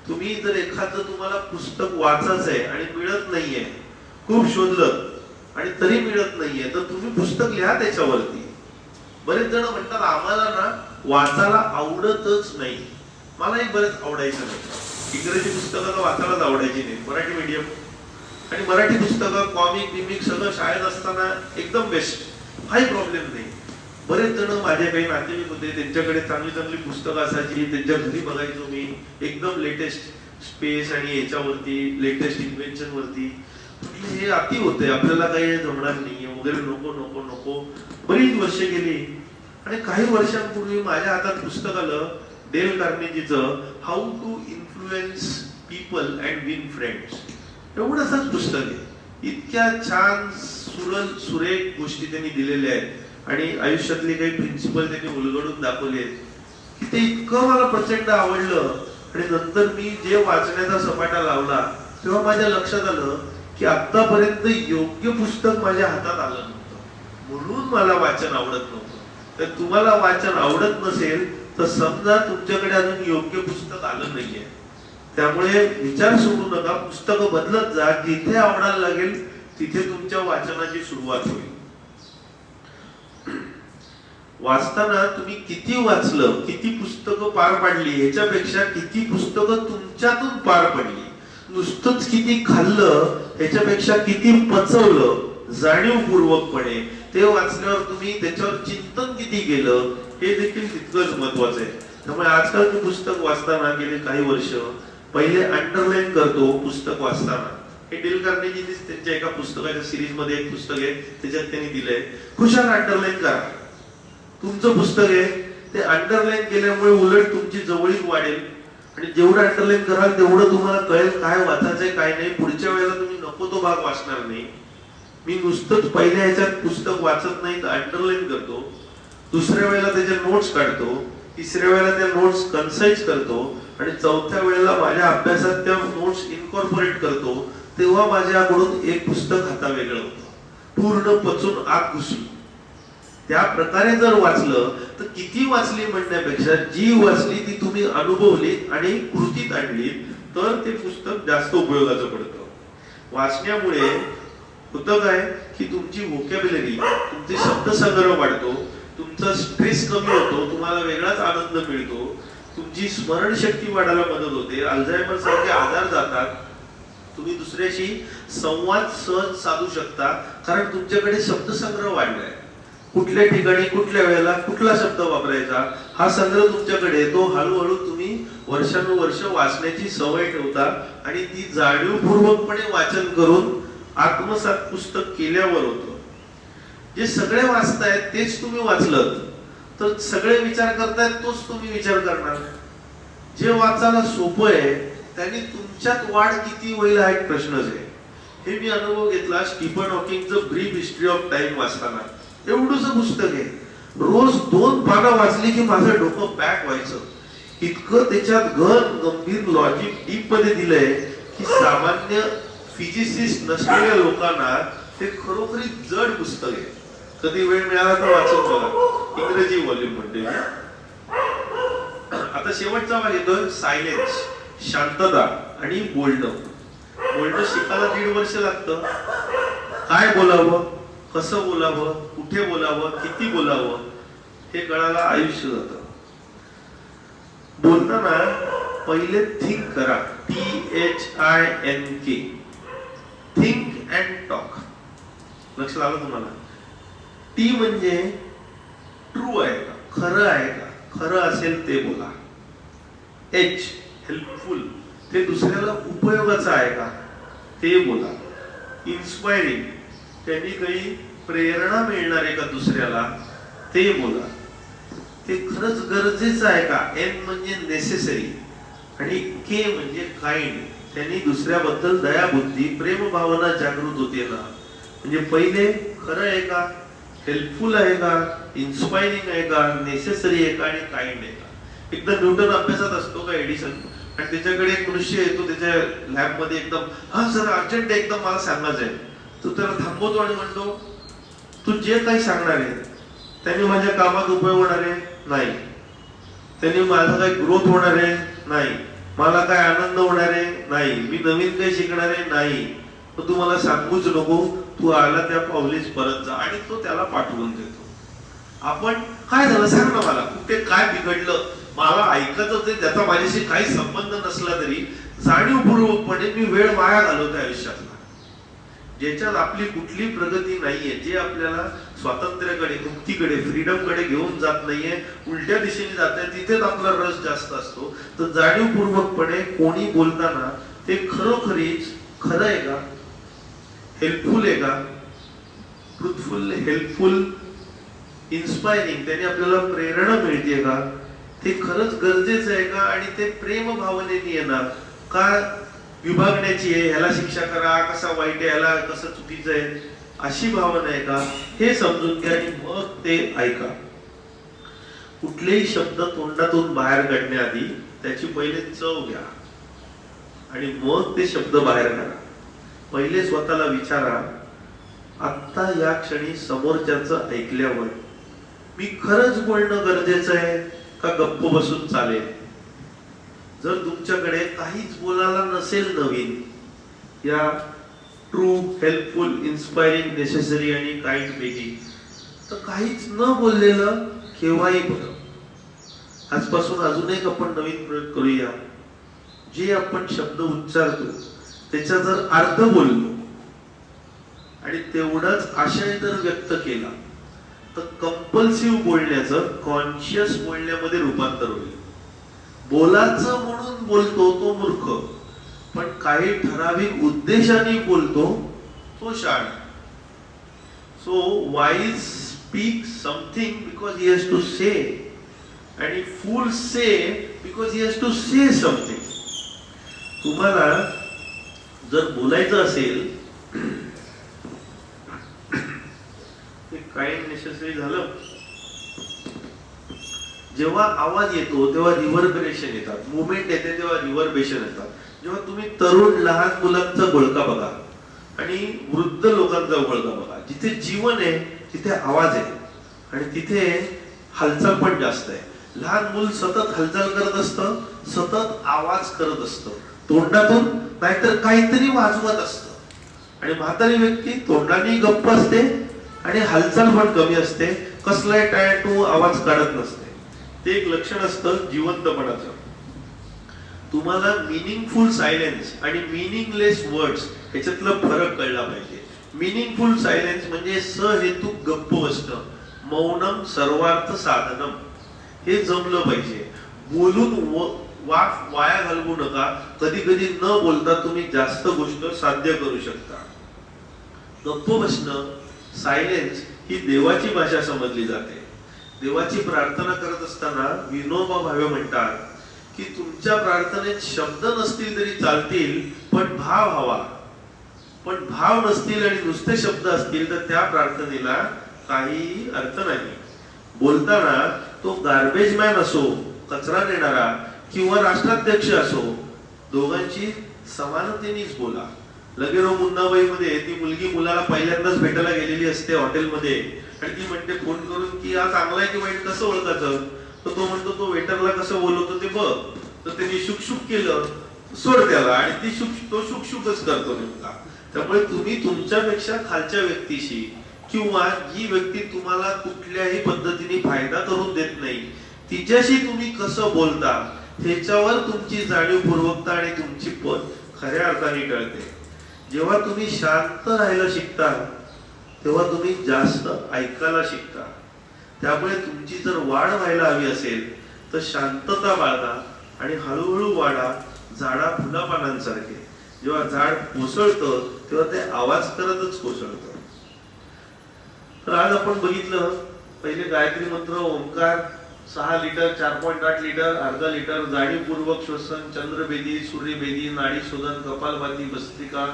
तुम्ही जर एखादं तुम्हाला पुस्तक वाचायचंय आणि मिळत नाहीये, खूप शोधलं आणि तरी मिळत नाहीये, तर तुम्ही पुस्तक लिहा त्याच्यावरती. बरेच जण म्हणतात आम्हाला ना वाचायला आवडतच नाही. मलाही बरेच आवडायचं नाही. इंग्रजी पुस्तकं वाचायलाच आवडायची नाही. मराठी मीडियम आणि मराठी पुस्तकं कॉमिक बिमिक सगळं शाळेत असताना एकदम बेस्ट, काही प्रॉब्लेम नाही. बरेच जण माझे काही नातेवाईक होते, त्यांच्याकडे चांगली चांगली पुस्तकं असायची, त्यांच्या घरी बघायचो मी एकदम लेटेस्ट स्पेस आणि याच्यावरती लेटेस्ट इन्व्हेन्शन वरती. हे अति होते, आपल्याला काही जमणार नाहीये वगैरे, नको नको नको. बरीच वर्ष गेली आणि काही वर्षांपूर्वी माझ्या हातात पुस्तक आलं डेल कार्नेगीचं how to influence people and win friends. एवढंच पुस्तक आहे. इतक्या छान सुरेख गोष्टी त्यांनी दिलेल्या आहेत आणि आयुष्यातले काही प्रिन्सिपल त्यांनी उलगडून दाखवले की ते इतकं मला प्रचंड आवडलं. आणि नंतर मी जे वाचण्याचा सपाटा लावला तेव्हा माझ्या लक्षात आलं की आतापर्यंत योग्य पुस्तक माझ्या हातात आलं नव्हतं, म्हणून मला वाचन आवडत नव्हतं. तर तुम्हाला वाचन आवडत नसेल तर समजा तुमच्याकडे अजून योग्य पुस्तक आलं नाहीये. त्यामुळे विचार सोडू नका, पुस्तकं बदलत जा. जिथे आवडायला लागेल तिथे तुमच्या वाचनाची सुरुवात होईल. वाचताना तुम्ही किती वाचलं, किती पुस्तकं पार पाडली ह्याच्यापेक्षा किती पुस्तकं तुमच्यातून पार पडली, नुसतंच किती खाल्लं ह्याच्यापेक्षा किती पचवलं जाणीवपूर्वकपणे ते वाचल्यावर तुम्ही त्याच्यावर चिंतन किती केलं हे देखील तितकंच महत्वाचं आहे. त्यामुळे आजकाल मी पुस्तक वाचताना गेले काही वर्ष पहिले अंडरलाईन करतो पुस्तक वाचताना. हे डेल कार्नेगीनीच त्यांच्या एका पुस्तकाच्या सिरीज मध्ये एक पुस्तक आहे त्याच्यात त्यांनी दिलंय खुशाल अंडरलाईन करा. तुमचं पुस्तक आहे ते अंडरलाईन केल्यामुळे उलट तुमची जवळीक वाढेल आणि जेवढं अंडरलाईन कराल तेवढं तुम्हाला कळेल काय वाचायचंय काय नाही. पुढच्या वेळेला तुम्ही नको तो भाग वाचणार नाही. मी नुसतंच पहिल्या ह्याच्यात पुस्तक वाचत नाही तर अंडरलाईन करतो, दुसऱ्या वेळेला त्याचे नोट्स काढतो, तिसऱ्या वेळेला त्या नोट्स कन्साइज करतो आणि चौथ्या वेळेला माझ्या अभ्यासात त्या नोट्स इन्कॉर्पोरेट करतो. तेव्हा माझ्याकडून एक पुस्तक हाता वेगळं होतं, पूर्ण पचून आत घुसलं. त्या प्रकारे जर वाचलं तर किती वाचली म्हणण्यापेक्षा जी वाचली ती तुम्ही अनुभवली आणि कृतीत आणली तर ते पुस्तक जास्त उपयोगाचं पडतं. वाचण्यामुळे होतं काय की तुमची व्होकॅब्युलरी, तुमची शब्दसंग्रह वाढतो, तुमचा स्ट्रेस कमी होतो, तुम्हाला वेगळाच आनंद मिळतो, तुमची स्मरणशक्ती वाढायला मदत होते, अल्झायमर सारखे आजार जातात, तुम्ही दुसऱ्याशी संवाद सहज साधू शकता, कारण तुमच्याकडे शब्दसंग्रह वाढलाय. कुठल्या ठिकाणी कुठल्या वेळेला कुठला शब्द वापरायचा हा संग्रह तुमच्याकडे येतो. हळूहळू तुम्ही वर्षानुवर्ष वाचण्याची सवय ठेवता आणि ती जाणीवपूर्वकपणे वाचन करून आत्मसात पुस्तक केल्यावर होतं. जे सगळे वाचतायत तेच तुम्ही वाचलं तर सगळे विचार करतायत तोच तुम्ही विचार करणार. जे वाचायला सोपं आहे त्यांनी तुमच्यात वाढ किती होईल हा एक प्रश्नच आहे. हे मी अनुभव घेतला स्टीफन हॉकिंगचं ब्रीफ हिस्ट्री ऑफ टाइम वाचताना. एवढंच पुस्तक आहे, रोज 2 पानं वाचली की माझं डोकं पॅक व्हायचं. इतकं त्याच्यात गंभीर लॉजिक डीप मध्ये दिलंय की सामान्य फिजिसिस्ट नसलेल्या लोकांना ते खरोखरी जड पुस्तक आहे. कधी वेळ मिळाला तर वाचून बघा. इंग्रजी व्हॉल्यूम म्हणते. आता शेवटचा भाग येतो सायलेन्स, शांतता आणि बोलणं. बोलणं शिकायला 1.5 वर्ष लागतं. काय बोलावं, कसं बोलावं, कुठे बोलावं, किती बोलावं हे कळायला आयुष्य जातं. बोलताना पहिले थिंक करा. THINK, think and talk. लक्षात आलं तुम्हाला? टी म्हणजे ट्रू आहे का, खरं आहे का, खरं असेल ते बोला. H हेल्पफुल, ते दुसऱ्याला उपयोगाचं आहे का ते बोला. इन्स्पायरिंग, त्यांनी काही प्रेरणा मिळणार आहे का दुसऱ्याला ते बोला. ते खरंच गरजेचं आहे का. N म्हणजे नेसेसरी आणि K म्हणजे काइंड, त्यांनी दुसऱ्याबद्दल दयाबुद्धी प्रेम भावना जागृत होते ना. म्हणजे पहिले खरं आहे का, हेल्पफुल आहे का, इन्स्पायरिंग आहे का, नेसेसरी आहे का आणि काइंड आहे का. एकदा न्यूटन अभ्यासात असतो का एडिसन, आणि त्याच्याकडे एक मनुष्य येतो त्याच्या लॅब मध्ये. एकदम हा सर अर्जंट एकदम मला सांगायचंय. तो त्याला थांबवतो आणि म्हणतो तू जे काही सांगणार आहे त्यांनी माझ्या कामात उपयोग होणार आहे नाही, त्यांनी माझा काही ग्रोथ होणार आहे नाही, मला काय आनंद होणार आहे नाही, मी नवीन काही शिकणार आहे नाही, तू मला सांगूच नको, तू आला त्या पावलीच परत जा. आणि तो त्याला पाठवून देतो. आपण काय झालं सांग ना मला, कुठे काय बिघडलं, मला ऐकत होते त्याचा माझ्याशी काही संबंध नसला तरी जाणीवपूर्वकपणे मी वेळ वाया घालवतोय आयुष्यातला, ज्याच्यात आपली कुठली प्रगती नाहीये, जे आपल्याला स्वातंत्र्याकडे, मुक्तीकडे, फ्रीडमकडे घेऊन जात नाहीये, उलट्या दिशेने जात आहे, तिथेच आपला रस जास्त असतो. तर जाणीवपूर्वकपणे कोणी बोलताना ते खरोखरीच खरं आहे का, हेल्पफुल आहे का, ट्रुथफुल, हेल्पफुल, इन्स्पायरिंग, त्याने आपल्याला प्रेरणा मिळते का, ते खरंच गरजेचं आहे का, आणि ते प्रेम भावनेने येणार का, विभागण्याची आहे, ह्याला शिक्षा करा, कसा वाईट आहे, ह्याला कसं चुकीचं आहे, अशी भावना आहे का, हे समजून घ्या आणि मग ते ऐका. कुठलेही शब्द तोंडातून बाहेर काढण्याआधी त्याची पहिले चव घ्या आणि मग ते शब्द बाहेर काढा. पहिले स्वतःला विचारा, आता या क्षणी समोरच्याचं ऐकल्यावर मी खरंच बोलणं गरजेचं आहे का गप्प बसून चालेल. जर तुमच्याकडे काहीच बोलायला नसेल नवीन या ट्रू, हेल्पफुल, इन्स्पायरिंग, नेसेसरी आणि काइंड पैकी, तर काहीच न बोललेलं केव्हाही बरं. आजपासून अजून एक आपण नवीन प्रयोग करूया. जे आपण शब्द उच्चारतो त्याचा जर अर्थ बोललो आणि तेवढाच आशय जर व्यक्त केला तर कंपल्सिव्ह बोलण्याचं कॉन्शियस बोलण्यामध्ये रूपांतर होईल. बोलाचं म्हणून बोलतो तो मूर्ख, पण काही ठराविक उद्देशाने बोलतो तो शहाणा. So wise speak something because he has to say, आणि fool say because he has to say something. तुम्हाला जर बोलायचं असेल, काइंड नेसेसरी झालं. जेव्हा आवाज येतो तेव्हा रिव्हर्बरेशन येतात, मुवमेंट येते तेव्हा रिव्हर्बरेशन येतात. जेव्हा तुम्ही तरुण लहान मुलांचा घोळका बघा आणि वृद्ध लोकांचा घोळका बघा, जिथे जीवन आहे तिथे आवाज आहे आणि तिथे हालचाल पण जास्त आहे. लहान मूल सतत हालचाल करत असतं, सतत आवाज करत असतं तोंडातून, नाहीतर काहीतरी वाजवत असतं. आणि म्हातारी व्यक्ती तोंडाने गप्प असते आणि हालचाल पण कमी असते, कसलाय टॅटू आवाज काढत नसते. ते एक लक्षण असतं जिवंतपणाचं. तुम्हाला मिनिंगफुल सायलेन्स आणि मिनिंगलेस वर्ड्स ह्याच्यातला फरक कळला पाहिजे. मिनिंगफुल सायलेन्स म्हणजे सहेतुक गप्प बसणं, मौनम सर्वार्थ साधनम, हे जमलं पाहिजे. बोलून वाया घालवू नका. कधी कधी न बोलता तुम्ही जास्त गोष्ट साध्य करू शकता. गप्प बसणं, सायलेन्स ही देवाची भाषा समजली जाते. देवाची प्रार्थना करत असताना विनोबा भावे म्हणतात की तुमच्या प्रार्थनेत शब्द नसतील तरी चालतील, पण भाव हवा. पण भाव नसतील आणि नुसते शब्द असतील तर त्या प्रार्थनेला काही अर्थ नाही. बोलताना तो गार्बेज मॅन असो, कचरा नेणारा, किंवा राष्ट्राध्यक्ष असो, दोघांची समानतेनेच बोला. लगेरो मुन्नाबाई मध्ये ती मुलगी मुलाला पहिल्यांदाच भेटायला गेलेली असते हॉटेलमध्ये, आणि ती म्हणते फोन करून की हा चांगला आहे की वाईट कसं ओळखायचं. तर तो म्हणतो तो वेटरला कसं बोलवतो ते बघ. तर त्यांनी शुकशुक केलं, सोड त्याला, आणि तो शुकशुकच करतो नेमका. त्यामुळे तुम्ही तुमच्यापेक्षा खालच्या व्यक्तीशी किंवा जी व्यक्ती तुम्हाला कुठल्याही पद्धतीने फायदा करून देत नाही तिच्याशी तुम्ही कसं बोलता ह्याच्यावर तुमची जाणीवपूर्वकता आणि तुमची पद खऱ्या अर्थाने कळते. जेव्हा तुम्ही शांत राहायला शिकता तेव्हा तुम्ही जास्त ऐकायला शिकता. त्यामुळे तुमची जर वाढ व्हायला हवी असेल तर शांतता बाळगा आणि हळूहळू वाढा, झाडा फुला पानांसारखे. जेव्हा झाड कोसळतं तेव्हा ते आवाज करतच कोसळतं. तर आज आपण बघितलं, पहिले गायत्री मंत्र, ओंकार, 6 लिटर, 4.8 लिटर, अर्धा लिटर, जाणीवपूर्वक श्वसन, चंद्रभेदी, सूर्यभेदी, नाडी शोधन, कपालभाती, भस्त्रिका,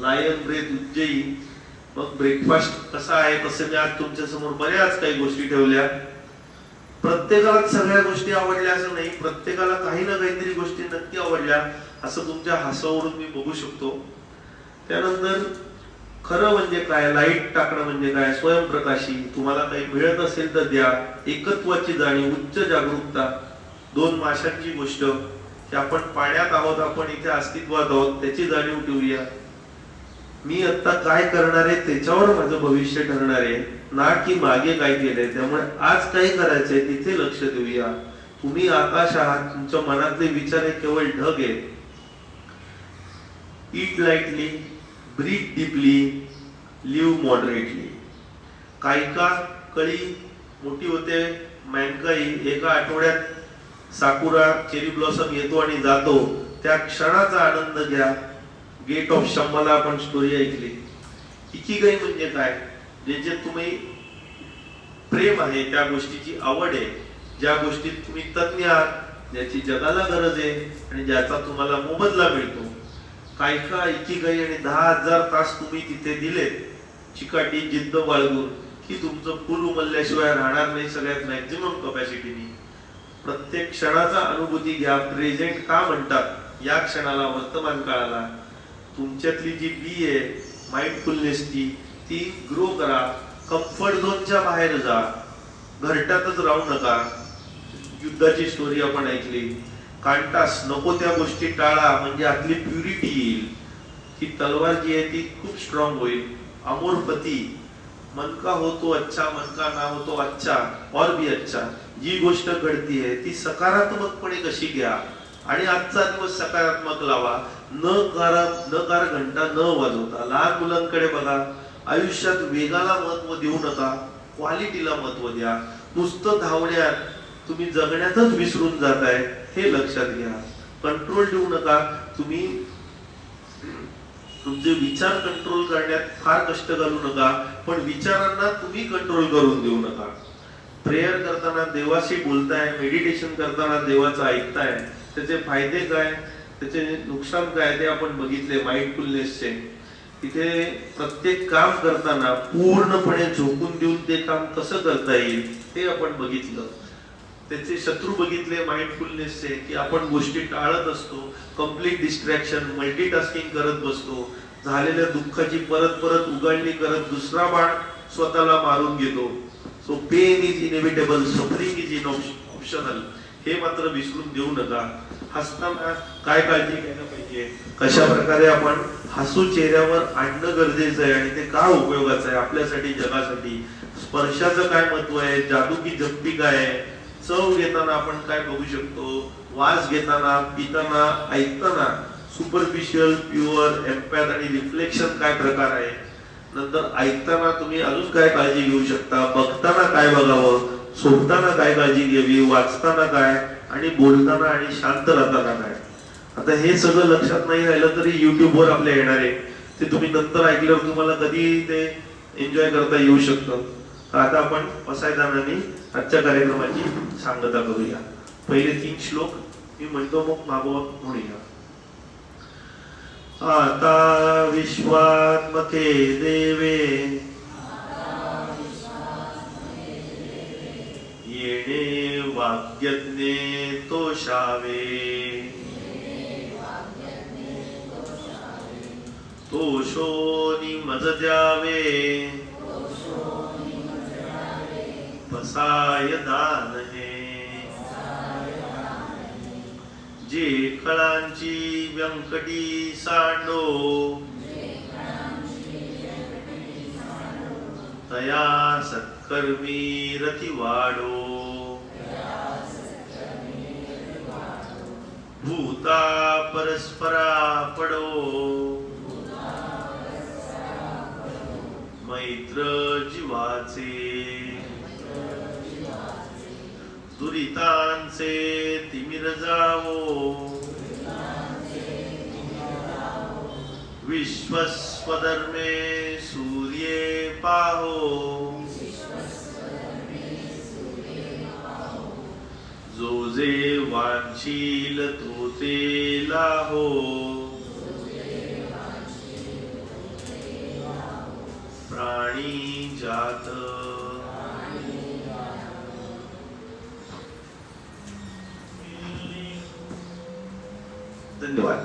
लायन ब्रेथ, उज्जयी. मग ब्रेकफास्ट कसा आहे तसे मी आज तुमच्या समोर बऱ्याच काही गोष्टी ठेवल्या. प्रत्येकाला सगळ्या गोष्टी आवडल्या असं नाही, प्रत्येकाला काही ना काहीतरी गोष्टी नक्की आवडल्या असं तुमच्या हासावरून मी बघू शकतो. त्यानंतर खरं म्हणजे काय, लाईट टाकणं म्हणजे काय, स्वयंप्रकाशी, तुम्हाला काही मिळत असेल तर द्या, एकत्वाची जाणीव, उच्च जागरूकता, 2 माशांची गोष्ट की आपण पाण्यात आहोत, आपण इथे अस्तित्वात आहोत, त्याची जाणीव ठेवूया. मी आता काय करणार आहे त्याच्यावर माझं भविष्य ठरणार आहे, ना की मागे काय केलंय. त्यामुळे आज काय करायचंय तिथे लक्ष देऊया. तुम्ही आकाश आहात, तुमच्या मनातले विचार हे केवळ ढग आहेत. Eat lightly, breathe deeply, live moderately. कायका कळी मोठी होते, मॅनकाई एका आठवड्यात साकुरा चेरी ब्लॉसम येतो आणि जातो, त्या क्षणाचा आनंद घ्या. गेट ऑफ शम्माला आपण स्टोरी ऐकली. इकिगाई म्हणजे काय, जे जे तुम्ही प्रेम आहे, त्या गोष्टीची आवड आहे, ज्या गोष्टीत तुम्ही तज्ञ आहात, ज्याची जगाला गरज आहे आणि ज्याचा तुम्हाला मोबदला मिळतो. कायका, इकिगाई आणि 10,000 तास तुम्ही तिथे दिलेत चिकाटी जिद्द बाळगून की तुमचं फुल उमलल्याशिवाय राहणार नाही सगळ्यात मॅक्झिमम कपॅसिटीनी. प्रत्येक क्षणाचा अनुभूती घ्या. प्रेझेंट का म्हणतात या क्षणाला, वर्तमान काळाला. तुमच्यातली जी बी आहे माइंडफुलनेसची, ती ग्रो करा. कम्फर्ट झोनच्या बाहेर जा, घरट्यातच राहू नका. युद्धाची स्टोरी आपण ऐकली. कांटास, नको त्या गोष्टी टाळा म्हणजे आतली प्युरिटी येईल. ती तलवार जी आहे ती खूप स्ट्रॉंग होईल. अमोर पती, मन का हो तो अच्छा, मन का ना हो तो अच्छा और भी अच्छा. जी गोष्ट घडतीये ती सकारात्मकपणे कशी घ्या आणि आजचा दिवस सकारात्मक लावा. न कार घंटा न वाजवता. लहान मुलांकडे बघा, आयुष्यात वेगाला महत्व देऊ नका, क्वालिटीला महत्व द्या. नुसतं धावण्यात तुम्ही जगण्यातच विसरून जाताय हे लक्षात घ्या. कंट्रोल ठेवू नका. तुम्ही तुमचे विचार कंट्रोल करण्यात फार कष्ट घालू नका, पण विचारांना तुम्ही कंट्रोल करून देऊ नका. प्रेयर करताना देवाशी बोलताय, मेडिटेशन करताना देवाचं ऐकताय, त्याचे फायदे काय, त्याचे नुकसान काय ते आपण बघितले माइंडफुलनेसचे. तिथे प्रत्येक काम करताना पूर्णपणे झोकून देऊन ते काम कसं करता येईल ते आपण बघितलं. त्याचे शत्रू बघितले माइंडफुलनेसचे, की आपण गोष्टी टाळत असतो, कम्प्लीट डिस्ट्रॅक्शन, मल्टीटास्किंग करत बसतो, झालेल्या दुःखाची परत परत उघडणी करत दुसरा बाण स्वतःला मारून घेतो. So pain is inevitable, suffering is in optional. हे मात्र विसरून देऊ नका. हसताना काय काळजी घ्यायला पाहिजे, कशा प्रकारे आपण हसू चेहऱ्यावर आणणं गरजेचं आहे आणि ते का उपयोगाचं आहे आपल्यासाठी, जगासाठी. स्पर्शाचं काय महत्व आहे, जादू की जप्ती काय आहे, चव घेताना आपण काय बघू शकतो, वास घेताना, पिताना, ऐकताना सुपरफिशियल, प्युअर, एम्पॅथ आणि रिफ्लेक्शन काय प्रकार आहे. नंतर ऐकताना तुम्ही अजून काय काळजी घेऊ शकता, बघताना काय बघावं, झोपताना काय काळजी घ्यावी, वाचताना काय, आणि बोलताना आणि शांत राहताना काय. आता हे सगळं लक्षात नाही राहिलं तरी युट्यूबवर आपल्या येणार आहे, ते तुम्ही नंतर ऐकल्यावर तुम्हाला कधी ते एन्जॉय करता येऊ शकतं. आता आपण पसायदानाने आजच्या कार्यक्रमाची सांगता करूया. पहिले 3 श्लोक मी म्हणतो, मग मागोवा म्हणूया. आता विश्वात्मके देवे येणे वाग्यज्ञे तोषावे, तोषोनी मज द्यावे, पसाय दान हे. जे कळांची व्यंकटी सांडो, तया सत्कर्मी रती वाढो. भूता परस्परा पडो, मैत्र जीवाचे. दुरितांचे तिमिर जावो, विश्वस्वधर्मे सूर्ये पाहो. जो जे वांछील तो ते लाहो, प्राणी जात. धन्यवाद.